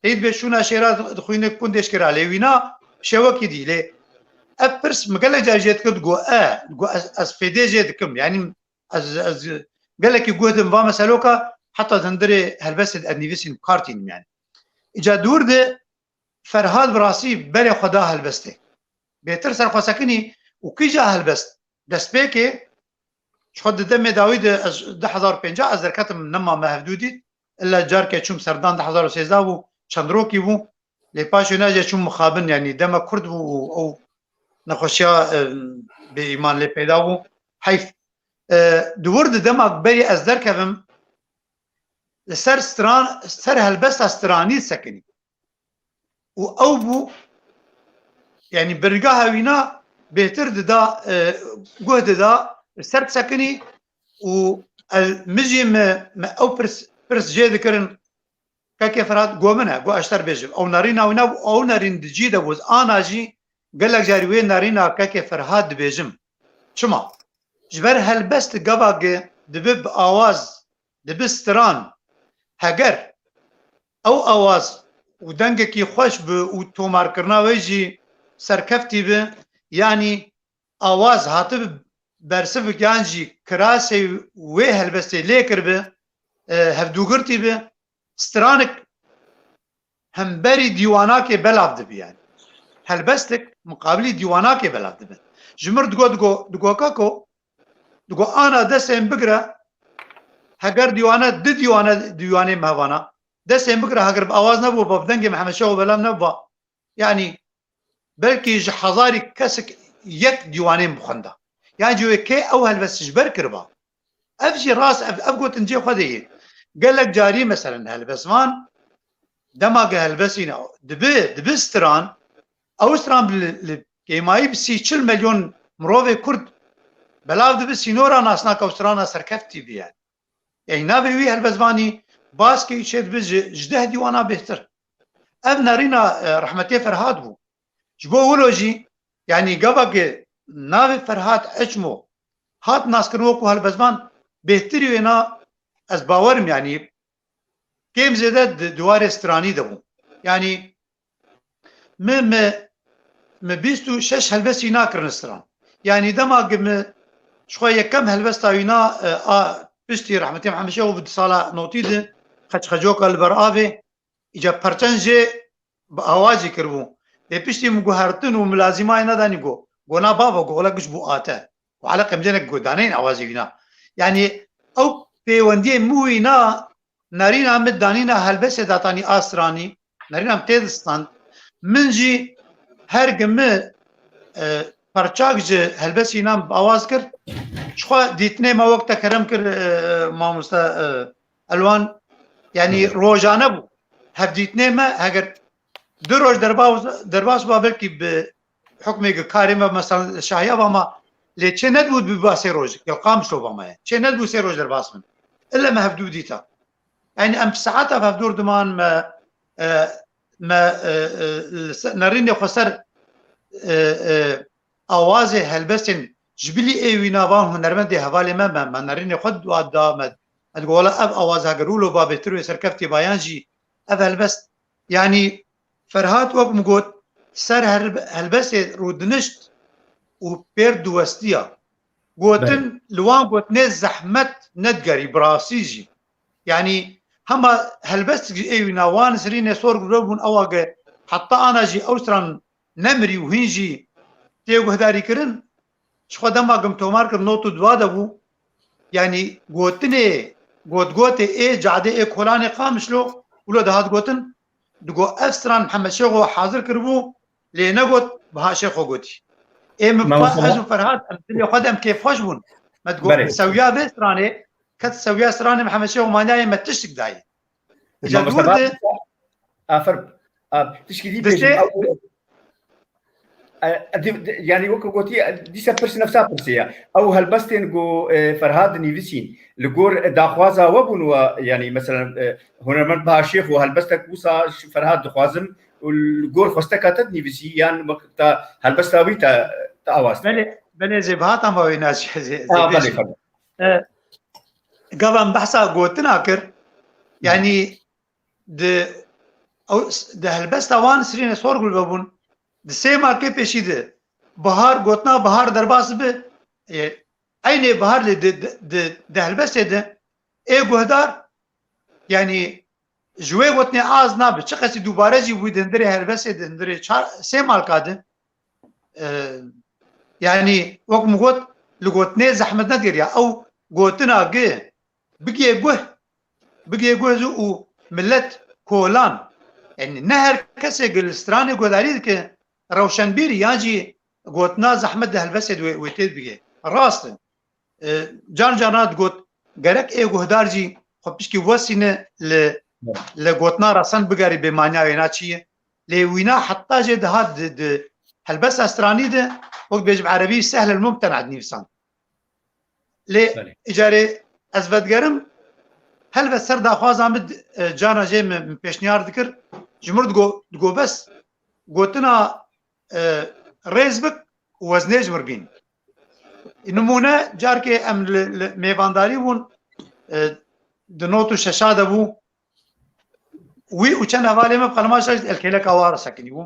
تید به شونا شیرا دخوینه کندش کرا لیوینا شوکی دی لی ابرس مقال جاجت کد گو از فیده جد کم يعني از قال لك جهدم با مسلوكا حتى تندري هلبست النيفيسين كارتين يعني اجا دور ده فرهاد براسي بري خدا هلبسته بهتر سر خسكني وكيجا هلبست دسبيكي شخد دم داوود از 1050 از دركتم نما مهدودي الا جاركه چوم سردان 1013 و چندروكي و لپاشو ناجه چوم مخابن يعني دم كرد او نخوشيا بإيمان لپيدا و حيف دورد دمك بري از دركتم لسر ستران سر هلبست استراني سكني و او بو يعني برقاها وينا بهتر دا جهد دا سرت سكني والمجي ما او برس جي ذكرن كاكي فراد جو منها جو اشتر بيجم او نارينا وينا او نارين دجي دا وز انا جي قال لك جاري وين نارينا كاكي فرهاد بيجم شما جبر هلبست قباقي دبب اواز دبستران هجر او اواز ودنگكي خوش ب وتومار كرنا ويجي سركفتي ب يعني اواز هاتب برسفك يانجي كراسي وي هلبستي ليكر ب هفدوغرتي ب سترانك هم بري ديواناكي بلاف دب يعني هلبستك مقابلي ديواناكي بلاف دب جمر دقو كاكو دقو انا دسم بقرا هجر ديوانا مهوانا دسم بقرا هجر باواز نبو بفدنجي محمد شاو بلام نبو يعني بلكي جحظاري كسك يك ديوانين بخندا يعني جوي كي او هلبس جبر كربا افجي راس افقو تنجي خدي قال لك جاري مثلا هلبسمان دماغ هلبسينا دبي ستران او ستران كيماي بسي 40 مليون مروفي كرد بلاف دبي سينورا ناسنا كوسترانا سركفتي بيان يعني نابي هلبسماني باسكي شد بج جده ديوانا بهتر ابنا رينا رحمتي فرهاد بو جبو ولوجي يعني قبق ناوي فرهاد اجمو هات ناس كنوكو هالبزمان بهتري وينا از باورم يعني كيم زيادة دوار استراني دبو يعني ما بيستو شش هلبسي ناكرن استران يعني دما شوية كم هلبستا وينا بشتي رحمتي محمد شاو بد صالة نوتيد خجوكا البرآفي اجا پرچنجي بآوازي كربو بيشتي مقهرتن وملازماي نداني جو قونا بابا قولا قش بو آتا وعلى قمجنك قدانين آوازي وينا يعني او بيواندي موينا نارينا مدانينا هلبسي داتاني آسراني نارينا متيدستان منجي هرقم پرچاك جي هلبسي نام بآواز كر شخوا ديتني ما وقتا كرم كر ما مستا الوان يعني روجانه بو هفديتني ما هاگر دو روز درباس بابل کی بحکم کاری ما مثلا شاهیا ما لێ چێ نەبوو ببا سێ ڕۆژ قام شۆبامایە چێ نەبوو سێ ڕۆژ دەرباس من إلا ما هەفتوو دیتە يعني ئەم سەعاتە هەفتوور دمان نەڕینێ خۆسەر ئاوازێ هەلبەستێن جبلی ئێوی ناوان هونەرمەندێ هەواڵێ مە نەڕینێ خۆت دوادامەد ئەدگۆڵە ئەف ئاوازاگەرول و بابێتر سەرکەفتی بایانجی ئەف هەلبەست يعني فەرهاد وەکم گوت سەر هەلبەستێ ڕوودنشت و پێر دووەستیە گوتن لوان گوتنێ زەحمەت نەدگەری براسیژی يعني هەما هەلبەست ئێوی ناوان سرینێ سۆر گرۆبوون ئەوەگە حتا ئاناژی ئەوستران نەمری و هینژی تێگوهداریکردن شخوا دەماگەم تۆمار کرد نۆت و دوا دەبوو يعني گوتنێ گوتگوتێ ئێ جادێ ئێ کۆلانێ قامشلۆ ولۆ دەهات گوتن دگۆ ئەفستران محەممەد شێخۆ حاضر کردبوو لێ نەگوت بەها شێخۆ گوتی ئێمە فەرهاد ئەم خۆ ئەم کێفخۆش بوون مەدگۆ سەویا بێ سرانێ کەت سەویا سرانێ محەممەد شێخ مانایە مە تشتێک دایە ئافر تشکی دی يعني وەکو گوتی دیسە پرس نەفسا پرسەیە ئەو هەلبەستێن گۆ فەرهاد نیویسین لە گۆر داخوازاوە بوون و يعني مثلا هونەرمەند بەها شێخ و هەلبەستێک وسا فەرهاد دخوازم و گۆر خۆستەکاتت نیویسی یان تا هەلبەستاوی تا ئاواز بەێ زێبهاتان بەوەی ناچ گەڵام بەحسا گوتنا کرد يعني د هەلبەستاوان سرینە سۆر گول ببوون د سێ مارکێ پێشی دێ بەهار گوتنا بەهار دەرباس بێ عینێ بەهار لێ د هەلبەستێ دێ ئێ گوهدار يعني جوێ گوتنێ ئاز نابێت چ قەسی دووبارەجی بووی دەندرێ هەلبەستێ دەندرێ سێ مالکادە يعني وەکم گوت لە گوتنێ زەحمەت نەدگەریە ئەو گوتنا گێ بگێ گوێ و ملت کۆلان يعني نه هەر کەسێک گلسترانی گۆداری دکە ڕەوشەنبیری یاجی گوتنا زەحمەت دە هەلبەسێ وێ تێت بگێ ڕاستن جان جانات گوت گەرەک ئێ گوهدارجی خۆ پشکی وەسینە لە گوتنا ڕەسەند بگاری بێمانیاوێ ناچیە لێ وینا حتا جێ دەهات هەلبەس ئەسترانی دە وەک بێژم عەرەبی سەهل الممتەنع نویسان لێ ئیجارێ ئەس بەدگەرم هەلبەت سەر داخوازان بد جانا جێ من پێشنیار دکرد ژمر دگۆ بەس گوتنا ڕێز بک وەزنێ ژمر بین نمونە جارکێ ئەم mêvandارî بوون di not û şeşa de bû wî û çend hevalê me qelmaşa elkêleka wa resekinî bû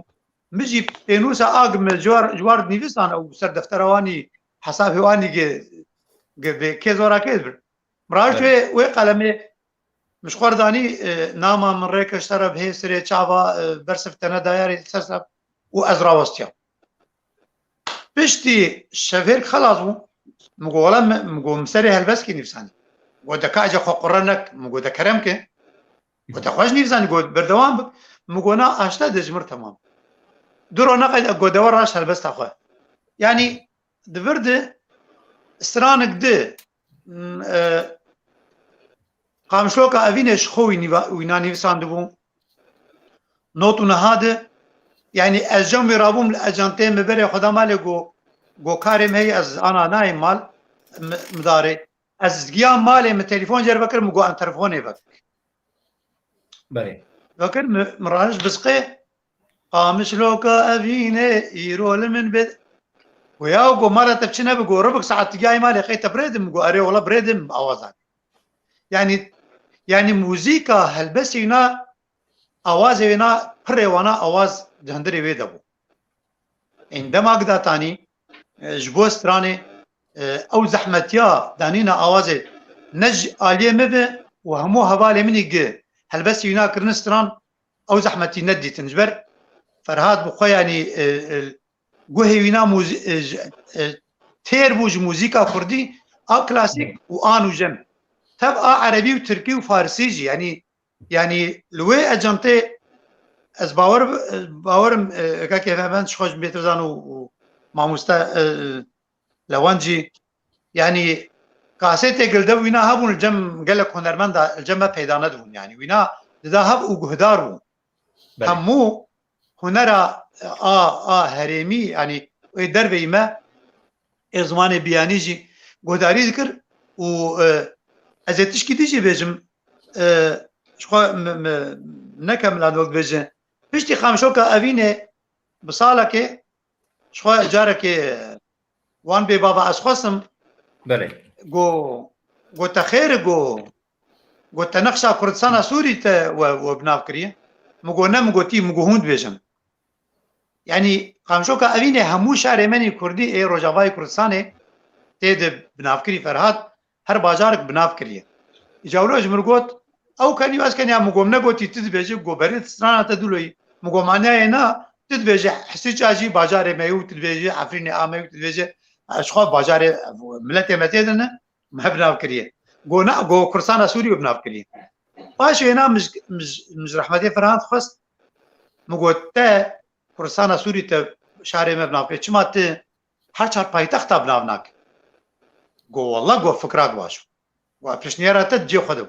min jî pênûsa ag me ciwar nivîsan ew ser deftera wanî hesabê wanî kê zora kê bir miraj wê qelemê min ji xwe re danî nama min rêkeştera bihê sirê çava bersiv tene dayarê ser û ez rawestiyam piştî şevêr xelas bû min got wela min got min serê helbeskî nivîsanî got deka ece xwe qurenek min got dekeremke got te xweş nivîsanî got berdewam bik min got na aşta dijmir temam du roneqe got dewer raş helbesta xwe yanî divir de stranek di qamşoka evînê ji xwe wîna nivîsan dibû not û niha de yani ez cem wê rabûm li ecantê me berê xweda malê got karê me heye ez ana nayêm mal midarê ez giya malê min telefon cer vekir min got em telefonê vekir min raniş bisqê qamişloka evînê îro li min bê ya got mala te biçîne bi got ribik saet giyayê malê qey te birêdim got erê wela birêdim awazan yani muzîka helbesê wîna awazê wîna pirê wana awaz di hundirê wê de bû demak da tanî ji bo stranê ew zehmetiya danîna awazê ne ji aliyê me be û hemû hevalê min gi helbesê wîna kirin stran ew zehmetî nedîtin ji ber Ferhad bi xwe yanî guhê wîna têr bû ji muzîka Kurdî a klasîk û an û jem tev a erebî û tirkî û farsî jî yanî li wê ecantê ez bawerim ekekê ben ji xwe ji bêtirzan û mamoste Lewand jî yanî kasêtê gildev wîna hebûn li cem gelek hunermenda li cem me peyda nedibûn yanî wîna dida hev û guhdar bûn hemû hunera a herêmî yanî wê derveyî me زمانê biyanî jî guhdarî dikir û ez ê tişkî dijî bêjim xwe neke milan wek bêje piştî xamşoka evînê bi salekê xwe carekê wan bê baba ez xwestim got te xêr got te nexşa Kurdistana Sûrî te we binav kiriye min got ne min gotî min got hûn dibêjim yani xamşoka evînê hemû şerê menî Kurdî ê Rojavayê Kurdistanê tê di binavkirî Ferhat her bajarek binav kiriye îcawlo ji min got ew kenî ez keniya min got negotî tu dibêjî goberê strana te dûloyî min got maniyayê na tu dibêjî Hesîça jî bajarê me û tu dibêjî Efrînê a me û tu dibêjî xwe bajarê miletê me tê dine me binav kiriye got na got Kurdistana Sûrî binav kiriye paş wêna mij rehmetê Ferhat xwest min got te Kurdistana Sûrî te şerê me binav kiriye çima tu her çar paytexta binav nakî got wallah got fikra baş got pişniyara te cê xwe de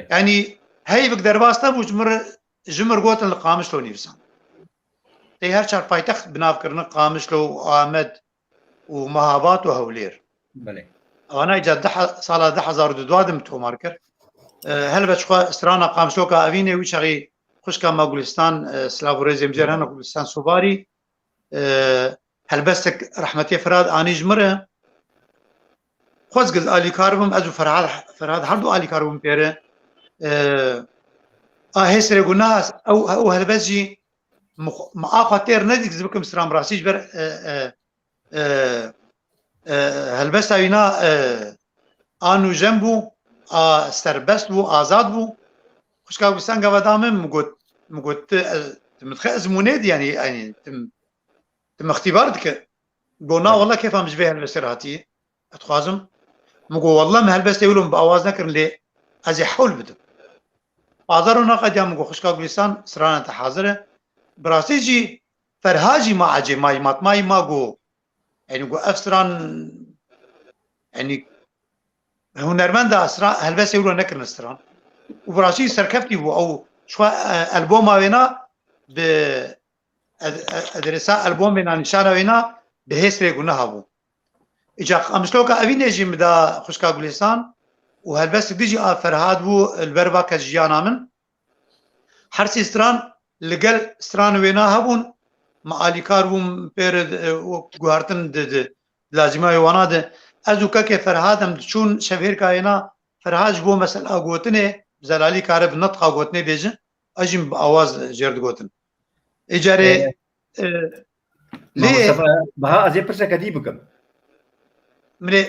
yani heyvek derbas te bû ji mir gotin li Qamişlo nivîsan tê her çar paytext binavkirinin Qamişlo Amed û Mehabat û Hewlêr wana îca sala 2002 dim tomar kir helbet xwe strana Qamişloka evînê wî çaxî xuşka me Gulistan Slavûrêzê Micêrana Gulistan Subarî helbestek rehmetê Ferhat anî ji mir e xwezgiz alîkar bim ez û Ferhat her du alîkar bûm pêre a hêsrê gunah ew helbest jî me axa têr nedîk ez bikim stran rasî ji ber helbesta wîna a nûjem bû a serbest bû azad bû xuşka Gulistan gaveda min min got tu mitxe ezmûnê dî yani tu me ixtîbar dike got na wallah kêfam ji vê helbestê hatiyê ez dixwazim min got wallah me helbestê wilo bi awaz nekirin lê ez ê hewl bidim bazaro naqediya min got xuşka Gulistan strana te hazir e bi rastî jî Ferhat jî ma ecê mayî matmayî ma got yani got ev stran yani hunermenda helbestê wilo nekirin stran û bi rastî serkeftî bû ew xwe alboma wêna bi edrêsa albomê nîşana wêna bi hêsrê guneha bû îca Qamişloka evînê jî min da xuşka Gulistan û helbestek dijî a Ferhat bû li ber vaka jiyana min her sî stran li gel stran wêna hebûn me alîkar bûm pêre guhartin di lazîmayê wana de ez û kekê Ferhat em diçûn şevhêrka wêna Ferhat ji bo mesela gotinê zelalî kare bi netqa gotinê bêjin ez jî bi awaz jêr digotin îcarê lê biha ez ê pirseka dî bikim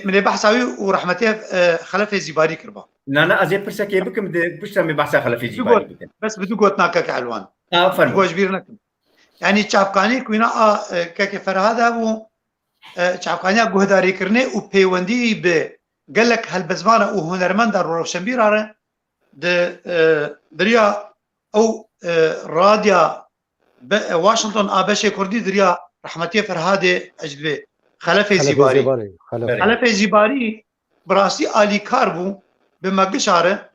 من بحث وی و رحمتي خلف زیباری کربا نه ez ê pirsekê bikim de pişta me behsa xelefê zîbarî bikin بس بدو قوت ناكك علوان فرمو گوش بیر نکن يعني چاپکانی کوینا که فرهاد ابو چاپکانیا گهداری کرنه و پیوندی به گلک هلبزمانه و هنرمند رو روشنبیر اره دریا او رادیا واشنطن آبش کردی دریا رحمتی فرهاد اجدبه خلف زیباری براسی آلی کار بو به مگش آره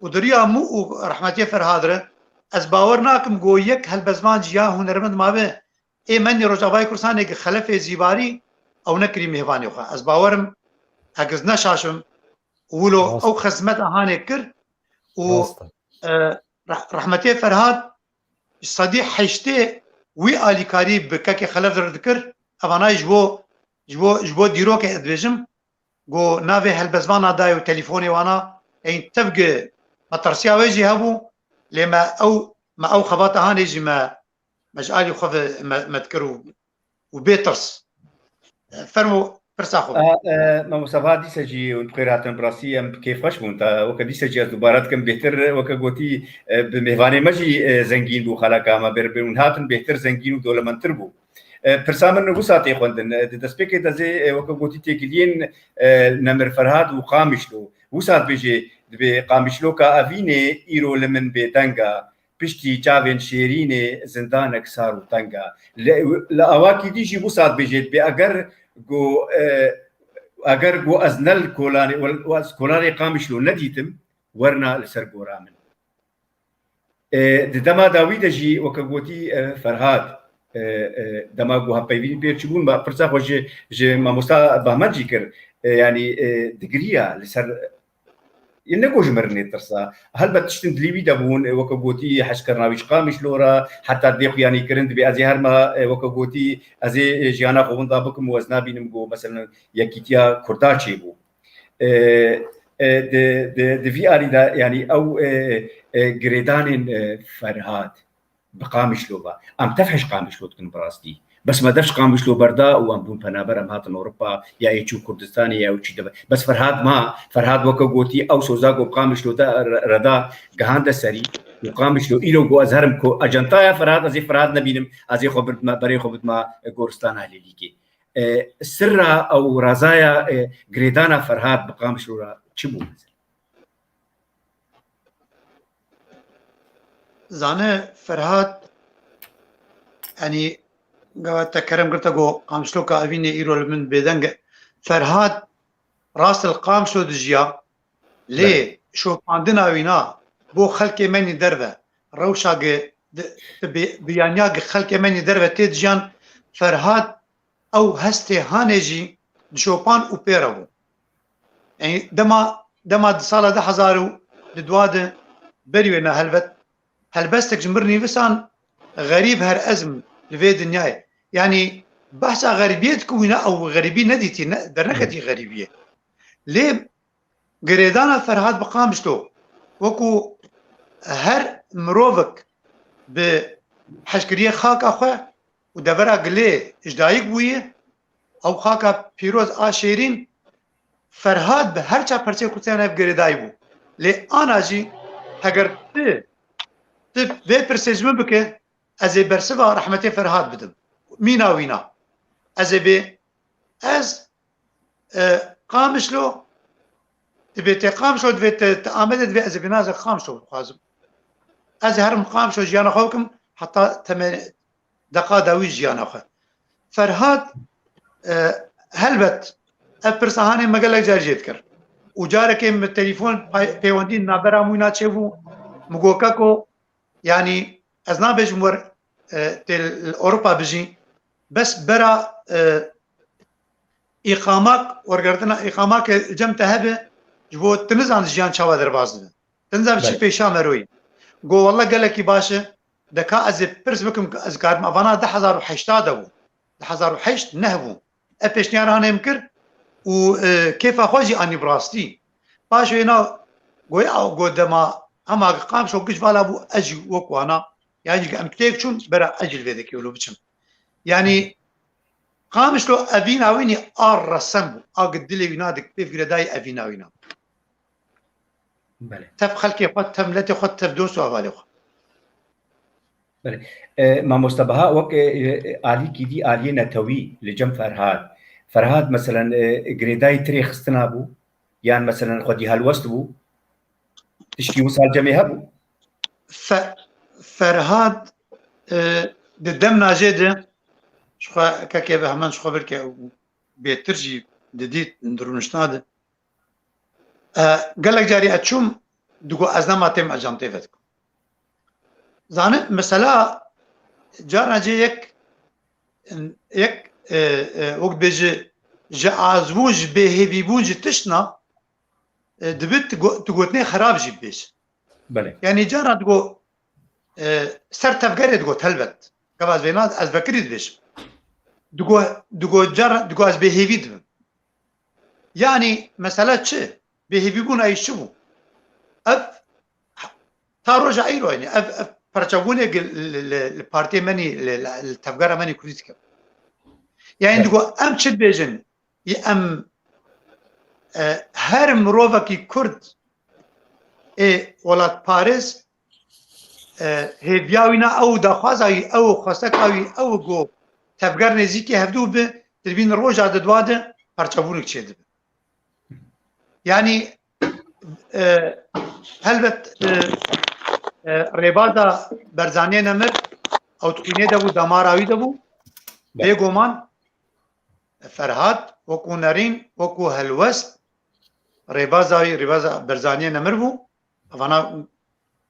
و دریا مو و رحمتی فرهاد ره از باور ناکم گو یک هلبزمان جیا هنرمند ما به ای من روجاوای کردستان که خلف زیباری او نکری مهوانی خو از باورم اگز نشاشم ولو او خدمت هانه کر و رحمتی فرهاد صدیق حشته وی آلی کاری بکه خلف ذکر اوانای جبو دیرو که ادویجم گو ناوی هلبزمان دای و تلفونی وانا این تبگ مترسیا ویجی هبو لما او خبات هاني جي ما مجالي خف ما تكرو وبيترس فرمو فرساخو ما مصطفى دي سجي وقيراتن براسيا كيف خش وانت وكدي سجي دوبارات كم بهتر وكغوتي بمهواني ماجي زنجين بو خلاقا ما بربون هاتن بهتر زنجين دول من تربو برسامن نغوساتي خوندن دسبيكي دزي وكغوتي تيكلين نمر فرهاد وقامشلو وسات بيجي بقامشلوكا افيني ايرو لمن بيتنگا پشتی چاوین شیرین زندانک سارو تنگا لأواکی دیجی بوسات بجید بی اگر گو ازنل کولانی قامشلو ندیتم ورنا لسر گورامن دما داوی دجی وکگوتی فرهاد دەما بوو هەپەیوی پێچی بوون بە پرسا خۆش مامۆستا بامەجی کرد ینی دگریە لەسەر نەگۆژمەرنێت ترسا هەلبەت تشتن دلیوی دەبوون وەکە گوتی حەشکردناویش قامیش لۆرە حتا دێقیانی کرد بێ ئەزێ هەرمە وەکە گوتی ئەزێ ژیانە خۆندا بکەم وەزنا بینم گۆ مەسەلەن یەکیتیا کوردا چێ بوو دوی ئاریدا ینی ئەو گرێدانên فەرهاد بقامشلۆ بە ئەم تەفحش قامشلۆتکن بڕاستی بس ما دفش قامشلو بردا و ام بون پنابر ام هاتن اوروبا یا ایچو کردستانی یا اوچی دبا بس فرهاد وکا گوتی او سوزاگو قامشلو دا ردا گهانده سری و قامشلو ایلو گو ازهرم کو اجنتایا فرهاد نبینم ازی خوبت ما برای خوبت ما گورستان اهلی لیکی سر او رازایا گریدانا فرهاد بقامشلو را چی بود؟ زانه فرهاد يعني قوات كرم قلت جو قامشلو كافيني ايرو من بيدنج فرهاد راس القامشلو دجيا ليه شو عندنا وينا بو خلق مني دربه روشا بيانيا خلق مني دربه تيجان فرهاد او هستي هانجي شوبان اوبيرو يعني دما صاله ده حزارو لدواده بريونا هلبستك جمرني بسان غريب هر ازم لفي دنياي يعني بحث غريبية كوينة أو غريبية نديتي درنكتي غريبية ليه قريدانا فرهاد بقامشتو وكو هر مروفك بحشكرية خاك أخوة ودبرا قليه إجدايق بويه أو خاكا بيروز آشيرين فرهاد بهر چا پرچه كتانا بقريداي بو ليه أنا جي هگر تب في برسيجمن بك أزي برسفا رحمتي فرهاد بدم مينا وينا أزي بي أز قامشلو تبي تقامشلو تبي تآمد تبي أزي بنازل قامشلو خازم أزي هرم قامشلو جيانا خوكم حتى 8 دقائق داوي جيانا خو فرهاد هلبت أبرسهاني مقالك جارجيت كر وجارك من التليفون بيوندين نابرا موينا تشيفو مقوكاكو يعني أزنا بجمور تل أوروبا بجي بس برا إقامك ورقرتنا إقامك جمت هبه جبو تنزان جيان شوا درباز تنزان بشي بيشا مروي قو والله قال لك باشا دكا أزي برس بكم أذكار ما فانا 10,008 دبو 10,008 نهبو أبيش نياران يمكر وكيف أخوجي أني براستي باشا هنا قو دما أما قام شو قش بالا بو أجي وكوانا يعني أمكتيك شون برا أجل بيدك يقولوا بتشم يعني قامش له أبينا ويني رسم أقد لي وينادك بيفكر داي أبينا وينا بله تف خلقي خد تملتي خد تفدوس وأغالي خد بله ما مستبها وك آلي كيدي آلي نتوي لجم فرهاد مثلا جريداي تريخ استنابو يعني مثلا خدي هالوست بو تشكي وصل جميع بو فرهاد ددم ناجده شو كاكي بهمان شو بركي بيترجي دديت ندرونشناده قال لك جاري اتشوم دغو ازنا ما تم اجانتي فتكم زانه مثلا جارنا جي يك وقت بيجي جازوج بهبي بوج تشنا دبت تقوتني خراب جيب بيش بله يعني جارنا تقول سر تفكري تقول هلبت قبل بينات از بكريت بيش دقو جارنا دقو از بهيفيد يعني مسألة شيء بهيفيبون أي شبو تاروج عيرو يعني برشاوني البارتي مني التفكير مني كريتيكا يعني دقو أم شد بيجن يأم هر مروفكي كرد ولات باريس هيفياوينا او دخوازاوي او خواستكاوي او جو تفكر نزيكي هفدو به تبين روجا ددواده برشاونك تشد يعني هلبت ريبادا برزانيه نمر او تقينه دبو دماراوي دبو بيغومان فرهاد وكو نارين وكو هلوست ريبازا برزانيه نمربو فانا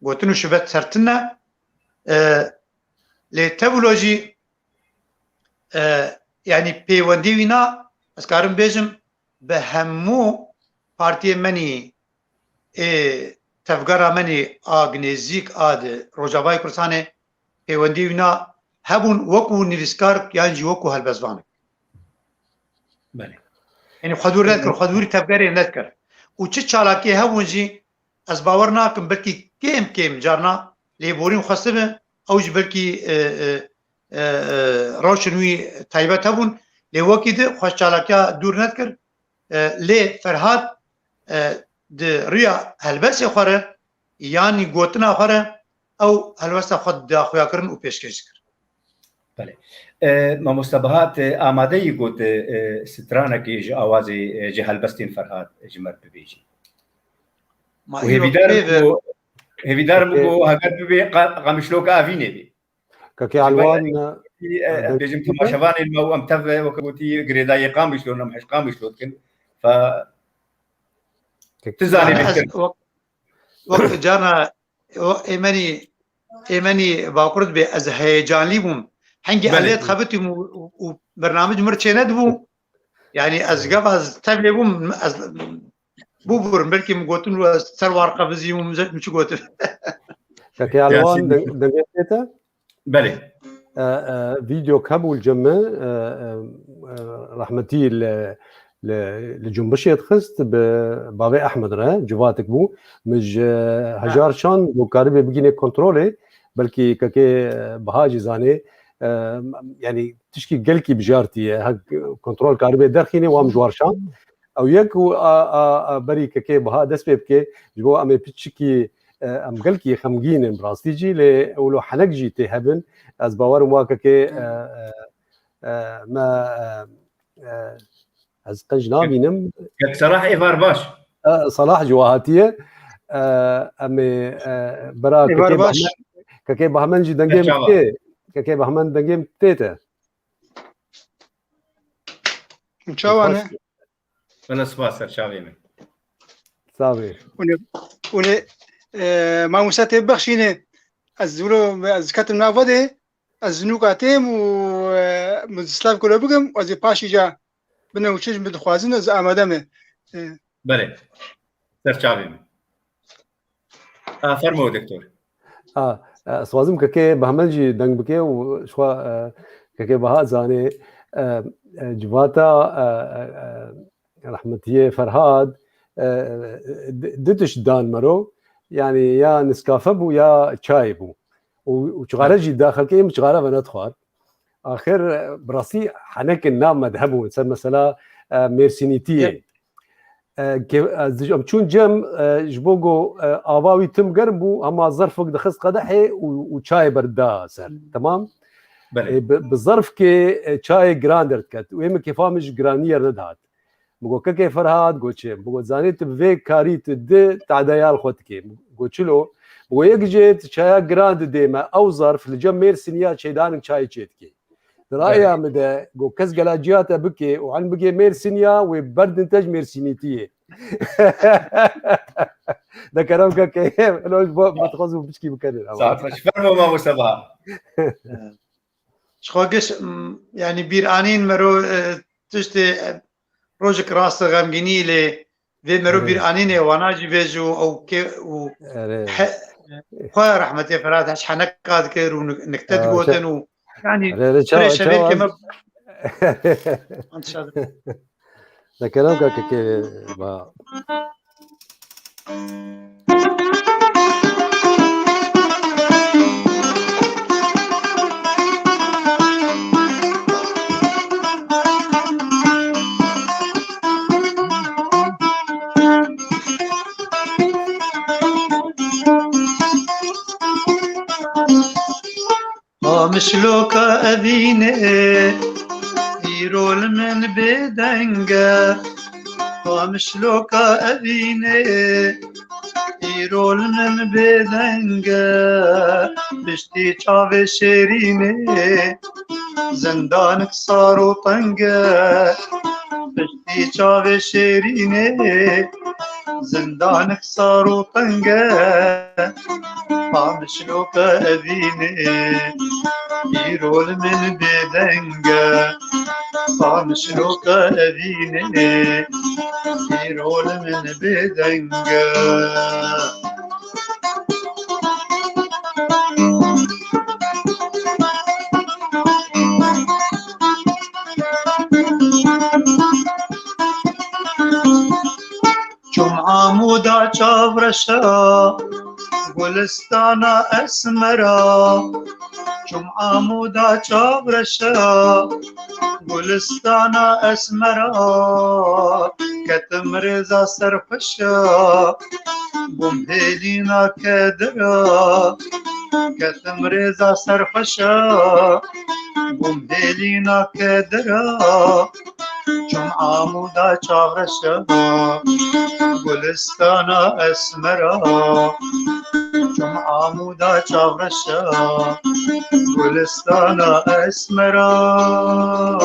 قلتنو شبت سرتنا لتبولوجي يعني پەیوەندی وینا ئەسکارم بێژم بە هەموو پارتیە منی تەفگەرا منی ئاگنێزیک ئادە ڕۆژاوای کوردستانê پەیوەندی وینا هەبوون وەکو نویسکار یانجی وەکو هەلبەزوانێک يعني خدور نذكر خدوري تبقري نذكر وش تشالاكي هونجي از باور ناكم بلكي كيم جارنا ليبورين خصبه اوج بلكي روشنوي تايبات هبون لوكيد خوش تشالاكي دور نذكر لي فرهاد د ريا هلبس خوره يعني قوتنا خوره او هلوستا خود اخويا كرن و پیشکش کر بله ما مستبهات آماده ای گوت سترانه که جه آوازی جه هلبستین فرهاد جمر ببیجی و هیویدار مگو هگر ببی قامشلوک آوینه بی که علوان بيجم تماشفان المو امتف وكبوتي غريداي قامشلو نمحش قامشلو كن ف تزاني وقت جانا ايماني باقرد بي از هيجان ليبوم حنجي عليت خبتي وبرنامج مرتشيند بو يعني از قبل از تبلي بوم از بوبر بلكي مقوتن سروار قبزي ومش قوت كي علوان دقيقه بله فيديو كابول جمع رحمتي لجنبشي خست ببابي احمد راه جواتك بو مج هجار شان بو قريب بيجيني كنترولي بلكي كي بهاجي زاني يعني تشكي قلكي بجارتي هك كنترول قريب درخيني وام جوارشان او يك بري كي بها دس بيبكي جو ام بيتشكي ام قلكي خمجين براستيجي لولو حنكجي تهبن از باور واككي ما از قجنابينم صلاح ايفار باش صلاح جواهاتيه امي برا ككي بهمنجي دنجيم ككي بهمن دنجيم تيتا مشاوانه انا سباسر شاويمه صافي وني ما مسات بخشينه الزولو از كاتم نافده از نوكاتم و مزسلاف كله بگم از پاشی جا بنو چش بدخوازن از آمادمه بله سرچاويمه فرمو دكتور سوازم ككي بهمنجي دنگ بكي وشوا ككي بها زاني جواتا رحمتيه فرهاد دتش دان مرو يعني يا نسكافه بو يا شاي بو وشغارجي داخل كي مشغاره بندخل اخر براسي حنك النام مذهبه مثلا ميرسينيتي چون جم جبوغو آواوی تم گرم بو اما ظرفك دخست قدحي وشاي بردا سر تمام بله بالظرف كي شاي جراندر كت ويم كيفامش جرانير ردهات بقول كي فرهاد قوتشي بقول زانيت بفيك كاريت د تعديال خوتكي قوتشلو ويجيت شاي جراند ديما او ظرف لجمير سنيات شيدان شاي تشيتكي رايا مده جو كز جلاجياتا بكي وعن بكي ميرسينيا وبرد انتاج ميرسينيتيه ده كلام كيف لو ما تخزوا بشكي بكده صح شفرمو ما مسبها شخوقش يعني بيرانين مرو تشتي روجك راس غمجيني لي في مرو بيرانين واناجي بيجو او كي و خويا رحمتي فرات اش حنكاد كير ونكتد قوتن يعني فريش هبيل كما ده كلام كي با مشلوك أبيني يرول من بدنجة مشلوك أبيني يرول من بدنجة بشتي شاف شيريني زندانك صاروا طنجة بشتي شاف شيريني زندانك صاروا طنجة پامشلو قدینه ایرول من بدنگه پامشلو قدینه ایرول من بدنگه عمودا چاورشا گلستانا اسمرا چم عمودا چاورشا گلستانا اسمرا کتم رضا سرفشا بم هلینا کدرا کتم رضا سرفشا بم هلینا کدرا چم عمودا چاورشا گلستانا اسمرا چم عمودا چاورشا گلستانا اسمرا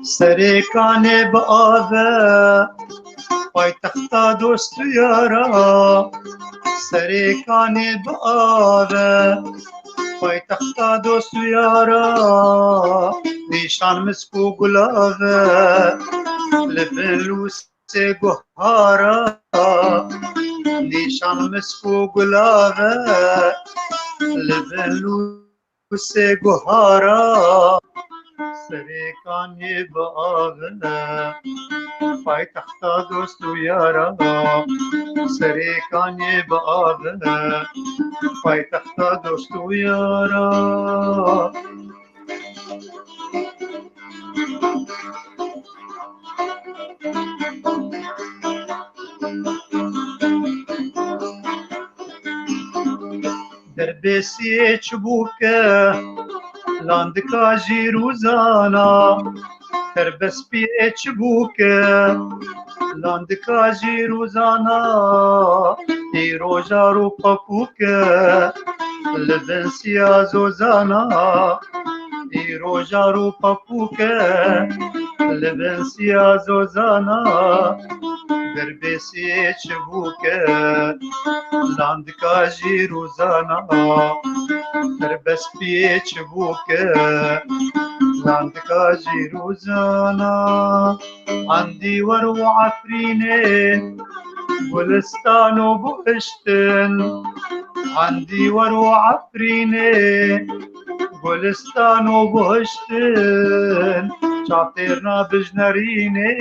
سرکانه با آوه پای تختا دوست یارا سرکانه با آوه پای تختا دوست یارا نیشان مسکو گلاوه لبن لوس گوهارا نیشان مسکو گلاوه لبن لوس گوهارا سرکانه با آوه پای تختا دوست و یارا سرکانه با آوه پای تختا دوست و یارا در بیسی چبوکه لاندکا جیروزانا در بسپی چبوکه لاندکا جیروزانا ای روژا رو پاپوکه لبن سیازوزانا ای روژا رو پاپوکه لبن سیازوزانا در بیسی چبوکه لاندکا جیروزانا در بسپی چبوکه لاندکا جیروزانا عندي ورو عفرينه گلستان و بهشتن عندي ورو عفرينه گلستان و بهشتن چاطرنا بجنرينه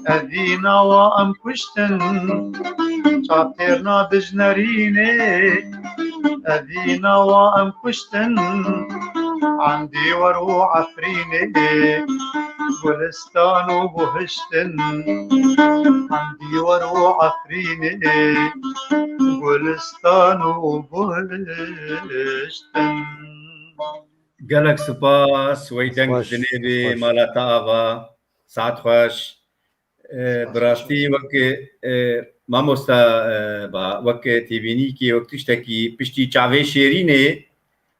اذينا وام كشتن چاطرنا بجنرينه اذينا وام كشتن عندي ورو عفرينه گلستان و بهشتن عندي ورو عفرينه گلستان و بهشتن گلک سپاس ویدنگ جنیبی مالاتا آوا ساعت خوش براستی وقت ماموستا با وقت تیبینی کی وقتش تکی پشتی چاوه شیرینه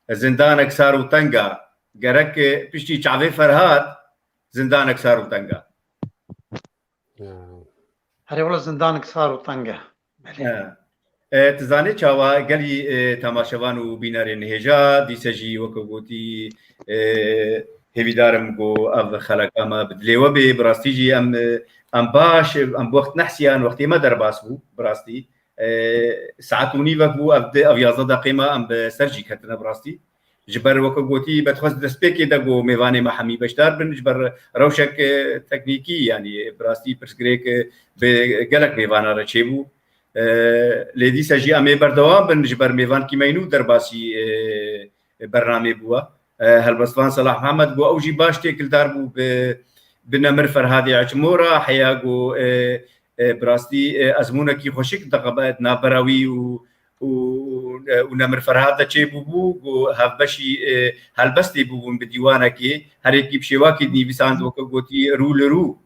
زندان اکسار و تنگا گرک پشتی چاوه فرهاد زندان اکسار و تنگا هری والله زندان اکسار و تنگا تزانه چاوا گلی تماشاوان و بینارین هجا دیسجی وکبوتی هیویدارم گو او خلقا ما بدلیوه بی براستی جی ام باش ام وقت نحسیان وقتی ما در باس بو براستی ساعت و نیوه بو او 11 دقیقه ام بسرجی کتنا براستی جبر وکبوتی بتخواست دسپیکی دا گو میوان محمی بشتار بن جبر روشک تکنیکی یعنی براستی پرسگریک بگلک میوانا را چه بو لیدی سجی امی بردوام بن جبر میوان کی مینو در باسی برنامه بوا هلبستان صلاح محمد گو اوجی باش تکل دار بو بنمر فرهادی عجمورا حیاگو براستی ازمونه کی خوشک دقبات نابراوی و نمر فرهاد چه بو گو هفبشی هلبستی بو بدیوانه کی هر کی بشواکی دی وساند وکگوتی رو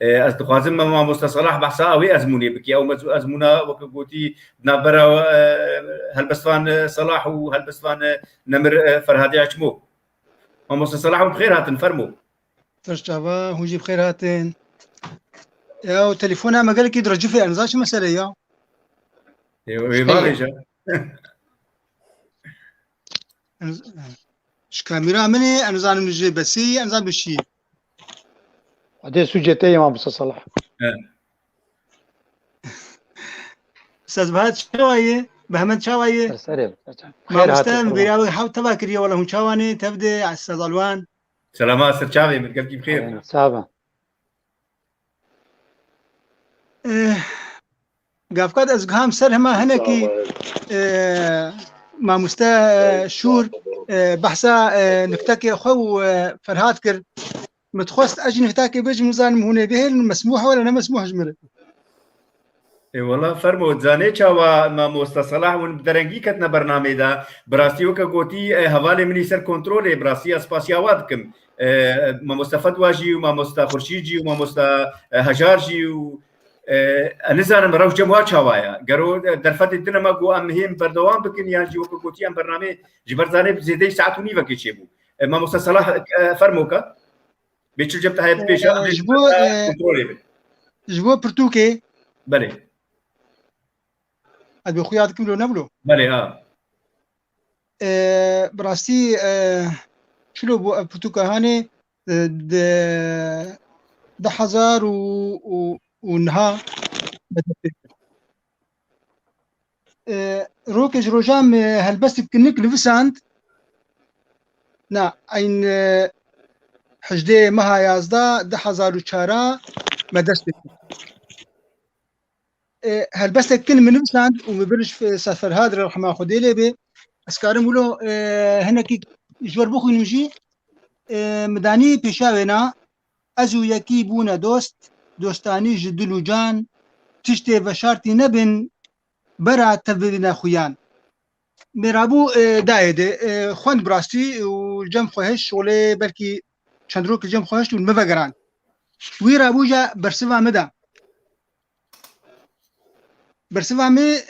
از دخوازم ما مستصلاح بحثا اوي ازموني بكي او ازمونا وكبوتي نابرا هلبستان صلاح وهلبستان نمر فرهادي عشمو ما مستصلاح بخير هاتن فرمو ترجعوا هوجي بخير هاتين يا تليفونها ما قالك يدرج في انزاش مساله يا يبارجا اش كاميرا مني انزان من جي بسي انزان بشي هذه سجتي ما بس صلاح استاذ بهات شوايه بهمت شوايه سريع ما مستلم بيراوي حاول تباكري ولا هم شواني تبدا على استاذ الوان سلامات سر شافي من قلبي بخير سابا قافقات ازقهام سرهما هنكي ما مستا شور بحثا نكتاكي خو فرهاد كر متخوست اجي نكتاكي بيج مزان هنا به مسموح ولا مسموح جمله اي والله فرمو زاني چاوا ما مستصلاح ون بدرنگي كتنا برنامج دا براسيو کا گوتي حواله مني سر کنټرول براسي اسپاسياوات کم ما مستفد واجي وما مستخرشيجي وما مستهجارجي نزانم روش جموا چاوايا گرو درفت دنما گو ام هم بردوام بكن ياجي وك گوتي ام برنامج جبر زاني زيدي ساعت وني وكي چيبو ما مستصلاح فرموكا بيچ جبت هاي بيشا جبو برتوكي بله ابي خوياتكم لو نبلو بله براستي شلو بو برتوكا هاني ده حزار ونها روكج روجام هلبست بكنك لفساند نا عين حجدي مها يازدا ده حزار وشارا مدرسة هلبست كن من لفساند ومبرش في سفر هادر رحمة خدي لي بي اسكارم ولو هناكي جور بوخو نمشي مداني بيشاوينا ازو يكي بونا دوستاني جدلو جان تشتي بشارتي نبن برا تبدنا خويان مرابو دايده خوان براستي والجم خوهش ولا بلكي شندروك الجم خوهش والمفقران ويرابو جا برسفا مدى برسفا مي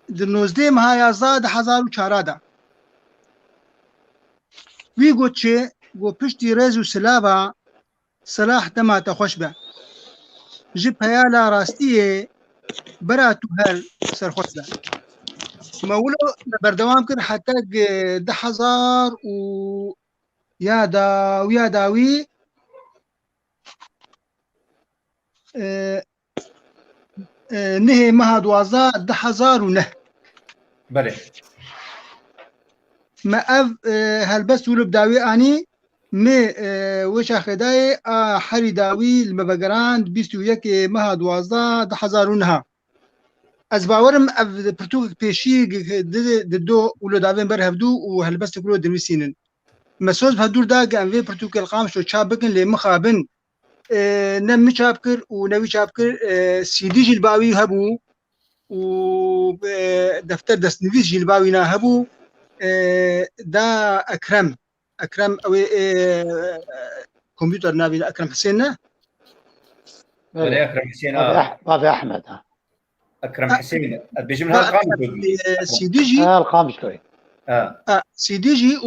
دنوزدي مها يازاد حزارو چارادا وی گوچه گو پشتی رز و سلابا صلاح دما تخوش به جب هیالا راستیه برا تو هر سرخوش ده مولو بردوام کر حتی 10,000 و یاداوی نه مها 12,000 و نه بله ما اف هلبس ولو بداوي اني مي وش خداي حري داوي المبقران 21 مها 12,000 ونها از باورم اف برتوك بيشي ددو ولو داوين برهبدو وهلبس كلو دمسينن مسوز بهدور دا ان في برتوك القام شو شابكن لي مخابن نم شابكر ونوي شابكر سي دي جلباوي هبو ودفتر دست نفيس جلباوينا هبو دا اكرم او كمبيوتر نابي اكرم حسين بله اكرم حسين بابي احمد اكرم حسين بيجي من هالقام سي دي جي القام شوي سي دي جي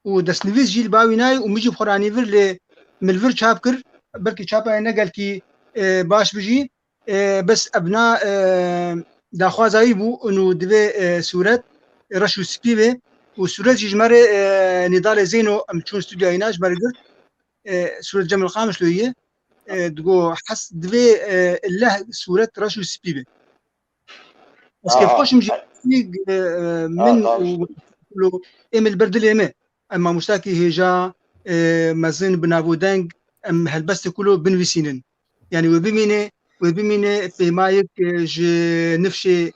ودس نفيس جيل باويناي ومجي بخوراني فر من الفر شابكر بركي شابا نقل كي باش بيجي بس ابناء داخوا زايبو انه دبي سورات رشو سبيبه وسورات جمره نضال زينو ام تشون استوديو ايناج برجر سورة جمل الخامس لو هي تقول حس دبي الله سورات رشو سبيبه بس كيف خوش مجي من لو ام البرد اليمه اما مشتاكي هجا مازن بنابو دنج ام هلبست كله بنفسينن يعني وبمينه في مايك نفشي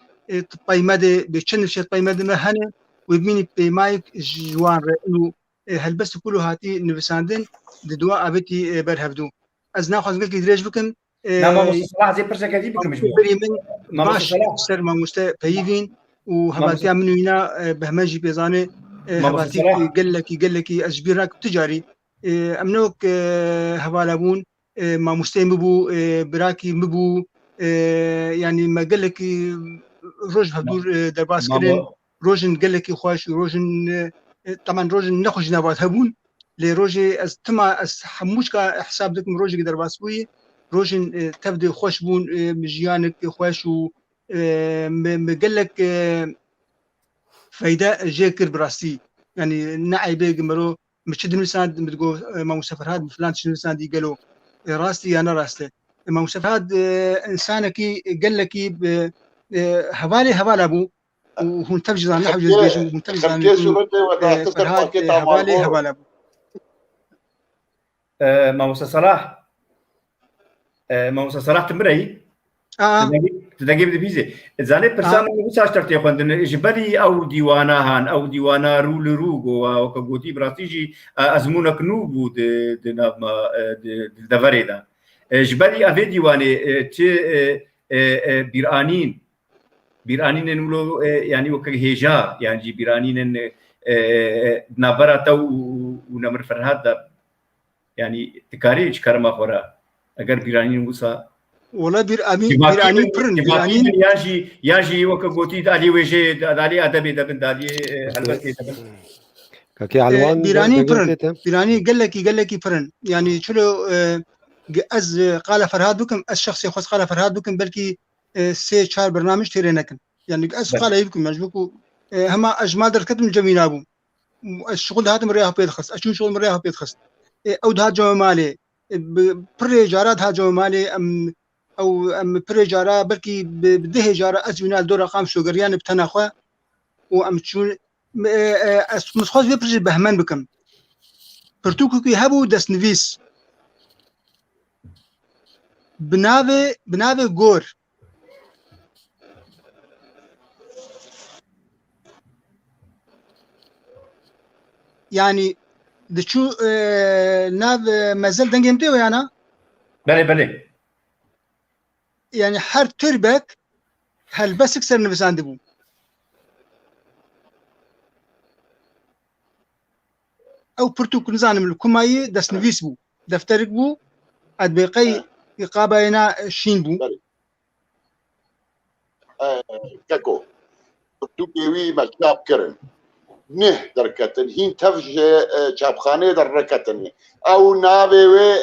طيمده بيشن نفشي طيمده مهنه وبميني في مايك جوان انه هلبست كله هاتي نفساندن ددوا ابتي برهبدو از ناخذ قلت دريج بكم ما مصطلح زي برشا كذي بكم مش ما سر ما مستا فيفين وهباتيا منو هنا بهمجي بيزانه هباتي قال لك اجبرك تجاري امنوك هوالابون ما مستهم بو براكي مبو يعني ما قال لك روج هدور درباس كرين روجن قال لك خوش روجن طبعا روجن نخرج نبات هبون لروجي از تما از حموش كا حساب لكم روجي درباس بوي روجن تبدي خوش بون مجيانك خوش و قال لك فايده جاكر براستي يعني نعي بيق مرو مش مثلا بتقول ما مسافرات فلان شنو مثلا دي قالوا راستي انا راسته ما مسافرات انسانك قال لك هبالي هبال ابو وهو تبجز عن نحو جزبيش وهو تبجز عن فرهاد هبالي هبال ابو ما موسى صلاح تمري تدقي بدي بيزي زاني برسانة مش اشترتي خوندن جبري او ديوانا هان او ديوانا رول روغو او كغوتي براتيجي ازمونك نوبو د نافما د دفريدا جبري افي ديواني تي بيرانين نولو يعني وك هيجا يعني جي بيرانين نابرا تو ونمر فرهاد يعني تكاريج كرما خورا اگر بيرانين وسا والله بيرانين برن ياجي وكغوتي دالي وجه دالي ادبي دبن دالي هلبتي دبن كاكي علوان بيراني برن بيراني قال لك برن يعني شلو از قال فرهاد بكم از شخصي خاص قال فرهاد بكم بلكي سي شهر برنامج تيرينكن يعني از قال يبكم مجبوكو هما اجمال دركتم جميل ابو الشغل هذا مريها بيدخس اشو شغل مريها بيدخس او ده جو مالي بريجارات ها جو مالي ام بريجارا بلكي بده جارا ازوينال دور رقم شوغريان بتناخوا وام شو مسخوز بيبرج بهمان بكم برتوكو كي هبو دس نفيس بناوي غور يعني دشو ناف مازال دنجمتي ويانا بلي يعني حر تربك هل بس اكسر نفس عندبو او برتوك نزانم الكماي دس نفيس بو دفترك بو اد بقي يقابينا شين بو كاكو برتوكي وي مكتاب كرن نه دركتن هين تفج جابخانه دركتن او ناوي وي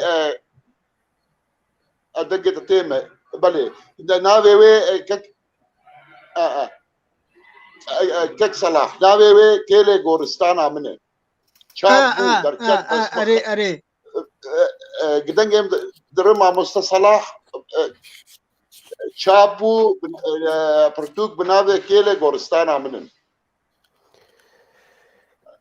ادقت تيمه بلي ناوي وي كك كك صلاح ناوي وي كيلي غورستان امنه اري قدنجم درما مصطلح شابو برتوك بناوي كيلي غورستان امنه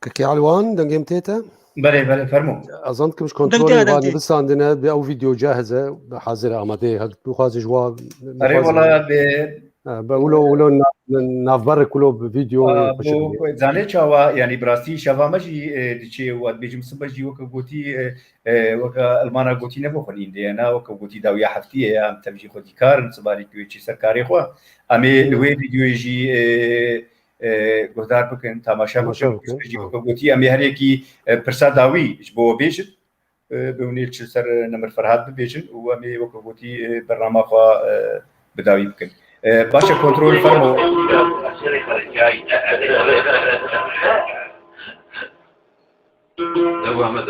كاكي علوان دنجيم تيتا بلي فرمو اظنكم مش كنترول واني بس عندنا او فيديو جاهزه حاضره امادي هاد بخاز جواب اري والله بقولوا نافبر كله بفيديو زاني چاوا يعني براسي شوا ماجي دشي واد بيجم سبجي وكغوتي وكا المانا غوتي نبو خليندي انا وكغوتي داويا حفتيه ام تمشي خدي كار صباري كويتشي سركاري خو امي لوي فيديو يجي گهدار بکن تماشا بکن گوتی امی هر یکی پرسا داوی جبو بیشت بونیل چل سر نمر فرهاد ببیشن و امی وکو گوتی برنامه خوا بداوی بکن باشا کنترول فرمو ابو احمد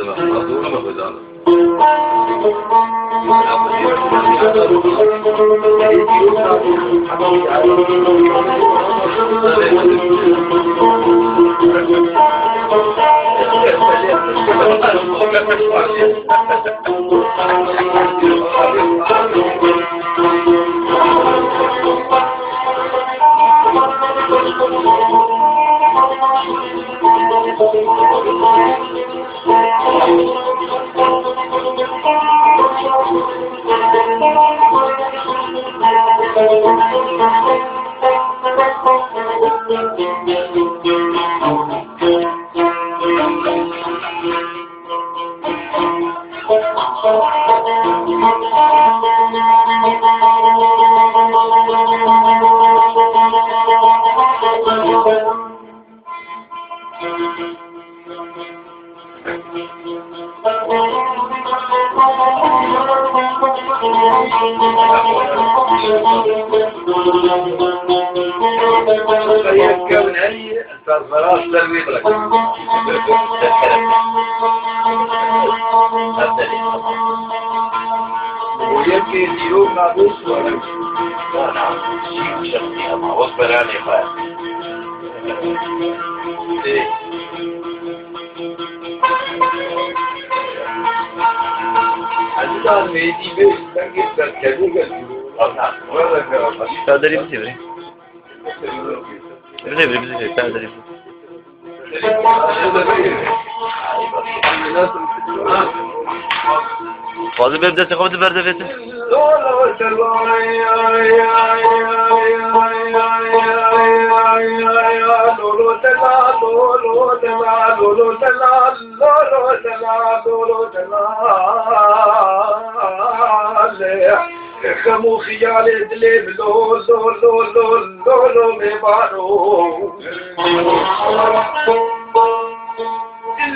يكون هي الفراش تلوي بلك ويبكي اليوم نابوس ولا نعم شيء شخصي ما وصبر عليه خير الآن ميدي بيش تنقل بالكبير نعم تقدري بتبري بتبري تقدري فاضي بيبدأ تقوم تبرد بيته خمو خيال دليب لو لو لو لو لو لو مبارو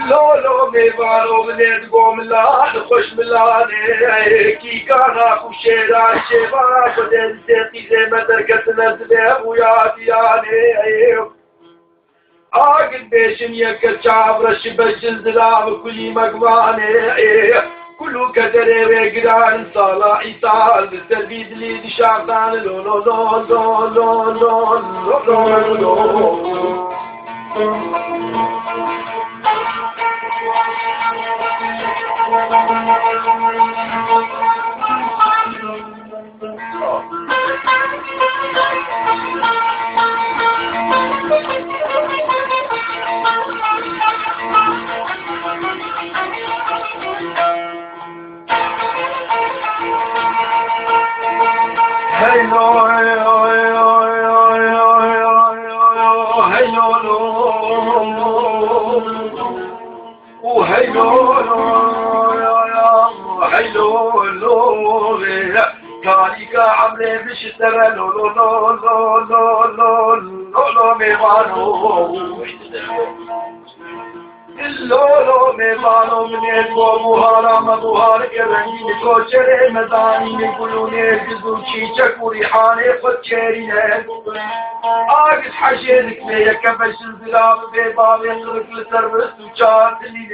لولو مبارو بلد قوم لان خوش ملاني كي كانا خوشيرا شبارا بدن سيقي زي مدركة نزله وياتياني آقل بيشن يكر شابرش بجل دلام كلي مقباني كلو كدري وقران صالة عيسال بالتربيد لي دي شعبان لو لو لو لو لو لو لو لو كاريكا عمري بشتغل لو لو لو لو لو لو لو لو ميبانو اللولو ميبانو من الكو بوهارا مبوهار كرني نكوشري مداني نقولوني الجزوشي چكوري حاني خد شيريني آقس حشيرك ليا كفش الزلاب بيبابي قرق لسربس وشارت لي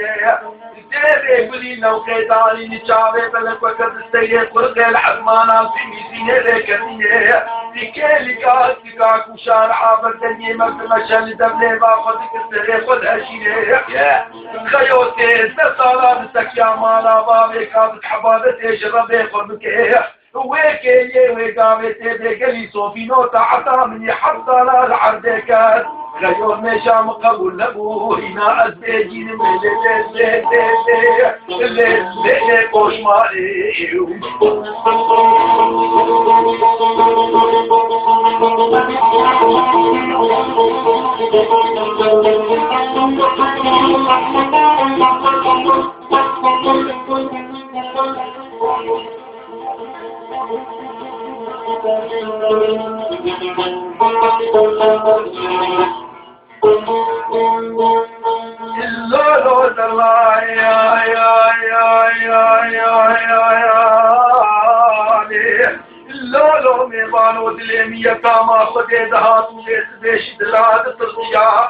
تيري قولي لو قيداني نشاوي بلك وكد السيئ قرق الحزمانا في ميزيني ليكني تكيلي كاتكاك وشارعا بردني مكتمشل دبلي باخدك السري خد هشيني خيوتي سالة بسك يا مالا بابي كابت حبابتي شربي قربك ويكي ويقامتي بيقلي صوفي نوتا عطا مني حصل العردكات غيور مشام قبول لبو هنا أزبيجين من اللي قوش مالي اللولو دلا يا اللولو ميبانو دليمية كاما خدي دهاتو ليس بيش دلاد ترضيا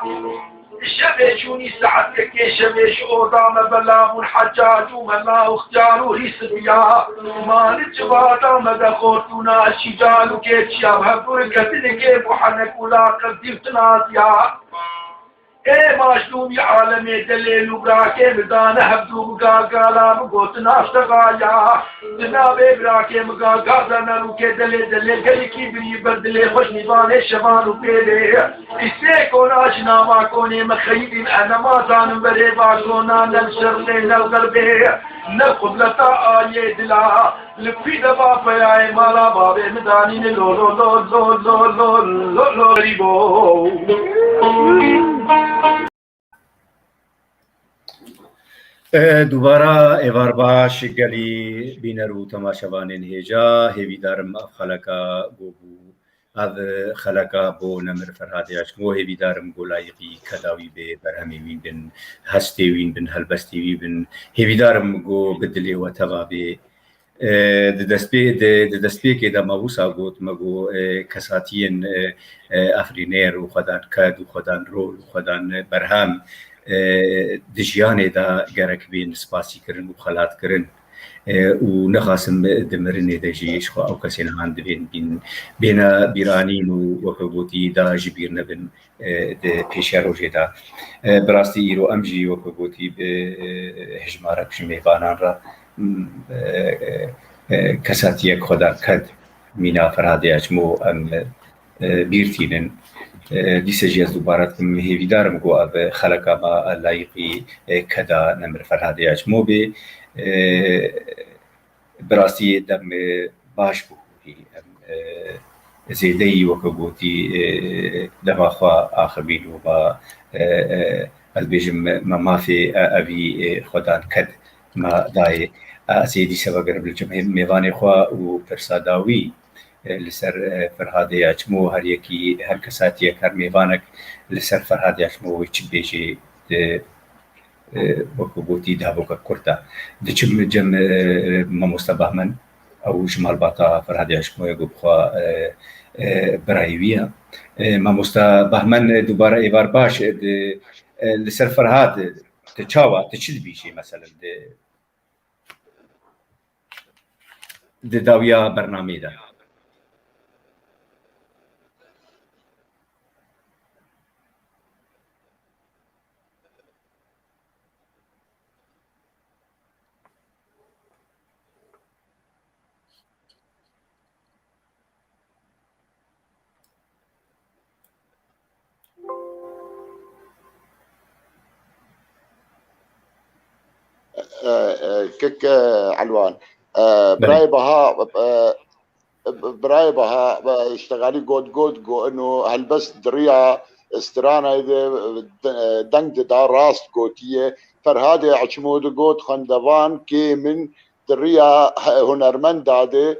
الشبيشوني ساعت كي شبيش اوضام بلام الحجاج وملا اختيارو ريسبيا ما نتبادا مدخورتونا الشجال وكيتشيا بهبور كتلكي بوحنك ولا قديم تنازيا اے ماشلومی عالمی دلیل براکے مدان حبدو مگا گالا مگوت ناشتغایا جناب براکے مگا گازا نروکے دلے دلے گلی کی بری بردلے خوش نبانے شبانو پیلے اسے کونا جناما کونے مخیدین انما زانم برے باکونا نل شرقے نل غربے نل قبلتا آئے دلا لفی دبا پیائے مالا بابے مدانی نے لو لو لو لو لو لو لو لو ریبو دوباره ایوار باش گلی بینرو تماشاوانین هیجا هیوی دارم افخلکا گوبو هذا خلقا بو نمر فرهادي عشمو هي بدارم قولايقي كداوي بي برهمي وين بن هستي وين بن هلبستي وين بن هي بدارم قو بدلي وتبا بي دەستپێک دەمەوسا گوت مەگو کەساتیان ئەفرینێر و خۆدان کەد و خۆدان ڕۆل و خۆدان بەرهام دژیانێدا گەرەک بێن سپاسیکردن و خەلاتکردن و نەخاسم دمرنێ دەژیش خۆ ئەو کەسێنەمان دەبێن بێنە بیرانین و وەکە گوتی داژی بیر نەبن پێشیا ڕۆژێدا بەڕاستی ئیرۆ ئەمژی وەکە گوتی هژمارە کشمێبانانڕە کەساتیەک خۆدان کرد مینا فەرهادی ئەچمۆ ئەم بیرتینن دیسەژی ئەس دووبارەتم هێویدارم گۆ ئەبێ خەلەکەمە لایقی کەدا نەمر فەرهادی ئەچمۆ بێ بەڕاستی دەم باش بوو زێدەی وەکە گوتی دەماخوا ئاخەبین و بە ئەلبێژم مەمافێ ئەوی خۆدان کرد دایێ ئەسێدی سەبەگەر بلجم میوانی خوا و پرساداوی لەسەر فەرهادی ئەچمۆ هەریەکی هەر کەساتیەک هەر میوانێک لەسەر فەرهادی ئەچمۆ چ بێژێ وەکو گوتی دابۆکە کورتە دچم جەم مەمۆستا بەهمەن ئەو ژمال باتە فەرهادی ئەچمۆیە گو بخوا برایویە مەمۆستا بەهمەن دووبارە ئێوار باش لەسەر فەرهاد چاوە چ دبیژێ مەسەلەن داویا بەرنامەیەدا كك علوان براي بها اشتغالي جود انه هلبس دريا استرانا اذا دنگ دا راست جوتيه فرهادي عشمود جود خندوان كي من دريا هنرمند داده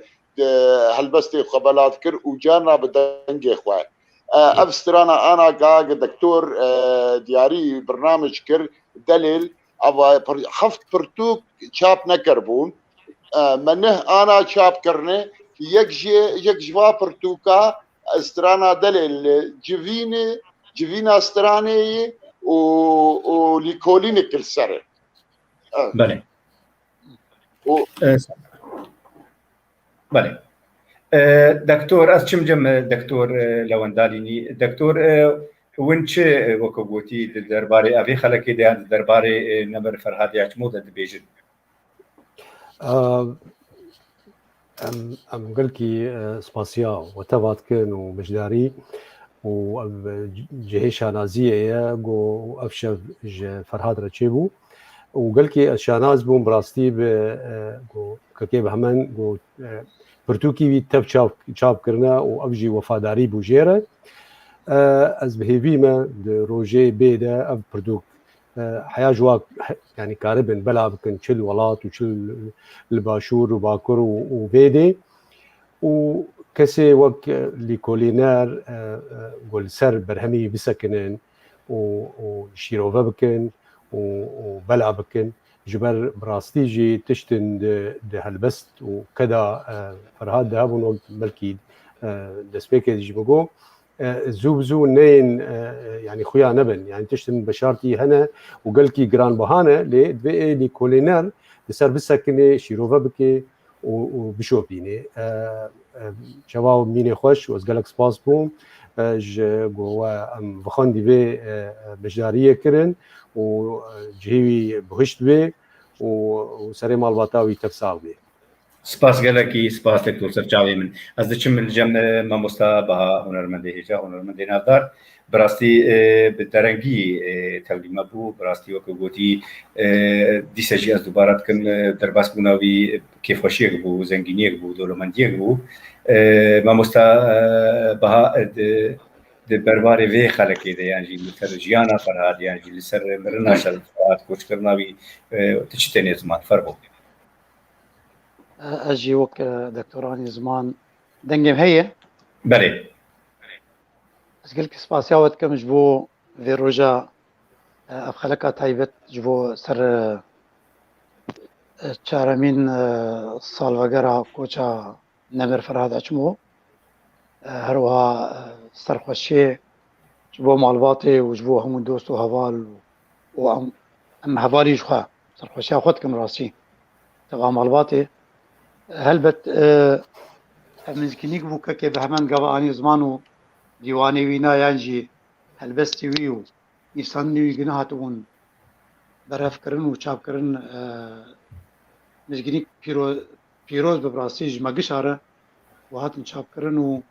هلبستي قبلات كر وجانا بدنگ اخوان افسترانا انا قاعد دكتور دياري برنامج كر دليل خفت برتوك چاپ نکربون منه انا چاپ کرنے یک جوا پرتوکا استرانا دلیل جوینا استرانه و لیکولین کل سره بله بله دكتور أسمع جم دكتور لوانداليني دكتور وين چه وەکو گوتی دەربارەی ئەوێ خەڵکی دەیان دەربارەی نەمەر فەرهادی ئەچمۆ دەبێژن ئەم گەلکی سپاسیا وەتەباتکردن و بەشداری و جهێ شانازیەیە گۆ ئەف شەو فەرهاد رەچێ بوو و گەلکی شاناز بووم بڕاستی کەکێ بە هەمەن گۆ پرتوکی تەب چاپکردە و ئەوژی وەفاداری بوو ژێرە از بهێویمە ڕۆژێ بێدە ئەv پردوک حیا جووا ینی کاربن بەلا بکەن چل وڵات و چل لە باشوور و باکوور و بێدێ و کەسێ وەک لیکۆلینەر گۆل سەر بەرهەمی بسەکنن و شیرۆڤە بکەن و بەلا بکەن ji ber birastî jî tiştin di helbest û keda Ferhad de hebûn belkî destpêkê jî bigo zû bi zû neyên yanî xuya nebin yani tiştin beşartî hene û gelkî giranbihane lê divê lîkolîner li ser bisekinê şîrove bike û bişopînê çawa mînê xweş û ez gelek spas bûm ji gowe em bixwendî vê beşdariyê kirin û cihêwî bihişt bê û serê malbata wî tevsal bê. سپاس gelekî spas دکتۆر سەرچاوی من ez diçim li cem mamosta biha hunermendê hêja hunermendê navdar bi rastî bi derengî tevlîme bû bi rastî wekû gotî dîse jî ez dubara dikim derbasbûna wî kêfxweşiyek bû zengîniyek bû dewlemendiyek bû mamosta biha di berbarê vê xelekê de yan jî li ser jiyana Ferhad yan jî li ser mirina Ferhad koçkirina wî tu çi tenê ziman ferbû اجي وك دكتوراني زمان دنجم هي بله از گل کس پاسیاوت کم جبو وی روژا افخلکا تایبت جبو سر چارمین سالوگرا کوچا نمر فرهاد اچمو هروها سرخوشی جبو مالباطي وجبو همون دوست وهوال وام هوالي جخوا سرخوشي خود كم راسي تبع مالباطي هلبت مزكينيك بوكا كي بهمان قبا اني زمانو ديواني وينا يانجي هلبستي ويو يساني ويقناهاتون برف كرن وشاب كرن مزكينيك بيروز ببراسي جما قشارة وهاتن شاب كرن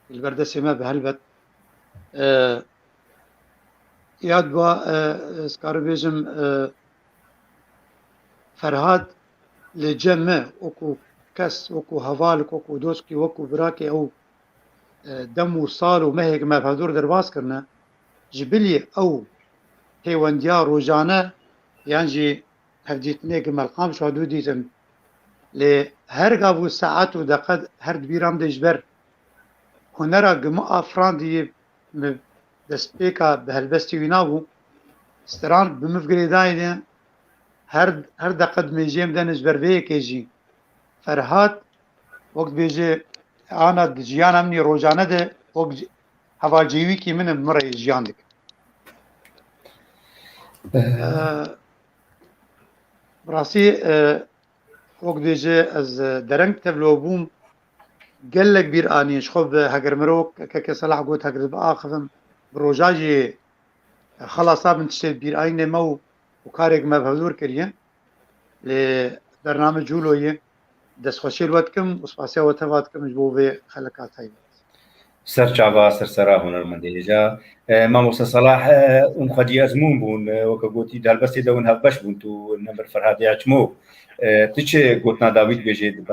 والبردسي ما بهلبت یاد با سکار بیجم فرهاد لجمع وکو کس وکو حوال وکو دوسکی وکو براکی او دم و سال و مهک مفهدور درباس کرنه جبلی او هیوندیا روزانه یعنی هفدیتنه که ملقام شادو دیتن لی هر قابو ساعت و دقیق هر دبیرام دجبر هنرا قمع افران دی دستپیکا به هلبستی وینابو استران بمفقری داینه هر دقد میجیم دنش بروی کیجی فرهاد وقت بیجه آنا جیان امنی روزانه ده وقت هوا جیوی کی من مره جیان دک براسی وقت بیجه از درنگ تبلو بوم قلق بير آنيش خب هاجر مروك كصلاح قلت هاجر بآخذم بروجاجي خلاص من تشتري بير آينه مو وكارك ما بهدور كريه لبرنامج جولويه دس خوشي الوقتكم وصفاسيه وتفاتكم جبوبي خلقات هاي سر چاوا سر سرا هنرمندی جا ماموسا صلاح اون خدی ازمون بون وكگوتی دالبستی دون هبش بون تو نمبر فرهادی اچمو تیچه گوتنا داوید بجید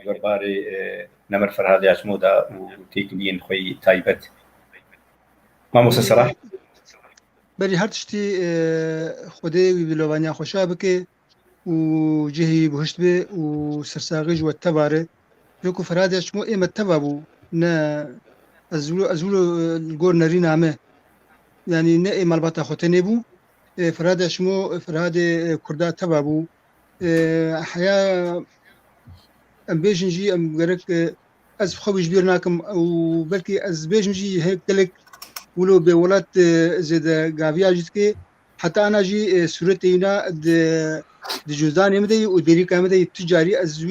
درباره نمر فرهادی اچمو دا و تیکنین خوی تایبت ماموسا صلاح بری هر تشتی خودی وی بلوانیا خوشا بکه و جهی بهشت به و سرساغج و تباره یکو فرهادی اچمو ایمت تبابو نه ازولو الجور نري نامه يعني نئي مالباتا خوتني بو فرهاد اشمو فرهاد كردا تبابو حياة ام بيجنجي ام غرك از خوش بيرناكم او بلكي از بيجنجي هيك تلك ولو بولات زيد غافيا جتكي حتى انا جي سورتينا د جوزان مدي ودريكا مدي تجاري از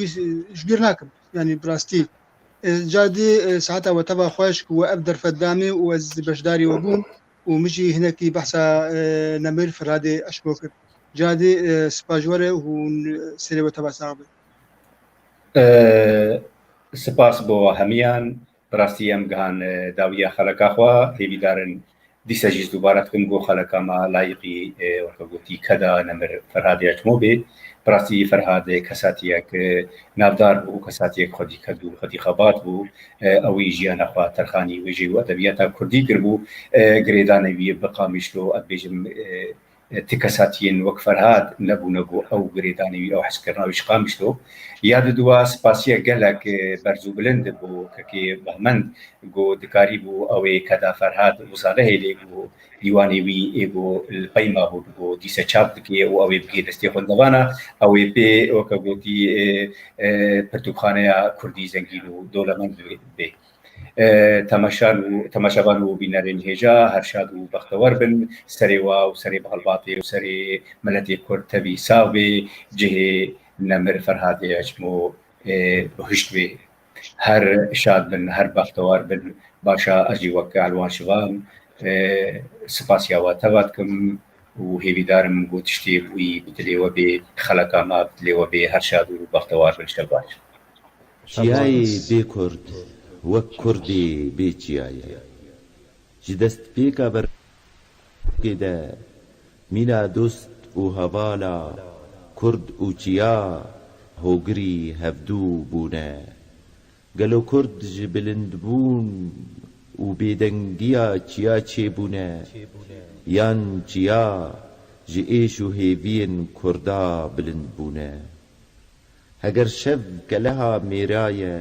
جبيرناكم يعني براستي جادي ساعتها وتبع خوش وابدر فدامي وز بشداري وبون ومشي هناك بحثا نمر فرادي اشبوك جادي سباجوره وسري وتبع صعب سپاس بو همیان براستی ام گهان داویا خلقا خوا هیوی دارن دیساجیز دوبارت کم گو خلقا ما لایقی ورکگوتی کدا نمر فرادی اچمو بی براستی فرهاد کساتیک نافدار بو کساتیک خودی کدو خودی خبات بو اوی جیان خوا ترخانی وجی و ادبیات کردی کربو گریدان وی بقامشلو ابجم تکساتین وک فرهاد نبو او گریدانی وی او حسکرنا وش قامشلو یاد دوا سپاسیه گلک برزو بلند بو که بهمن گو دکاری بو اوی کدا فرهاد وصاله لیگو دیوانی وی ایگو الپایما بو دیسه چاپ دکی او اوی بگی دستی خلدوانا اوی پی وکگوتی پرتوخانه کردی زنگیلو دولمند بی تماشاوان و بینارین هجا هرشاد و بختور بن سری و سری بغلباطی و سری ملتی کرتبی ساوی جه نمر فرهادی اچمو بهشت بی هر شاد بن هر بختور بن باشا اجی وکا علوان شوان سپاسیا و تباتکم و هیوی دارم گوتشتی وی بدلی و بی خلقا ما بدلی و بی هر شاد و بختور بن شتباش چیایی بی کرد وەک کوردی بێچیایە ji destpêka berkê de mîna dost û hevala Kurd û çiya hogirî hevdû bûne gelo Kurd ji bilindbûn û bêdengiya çiya çêbûne yan çiya ji êş û hêviyên Kurda bilind bûne heger şev keleha mêra ye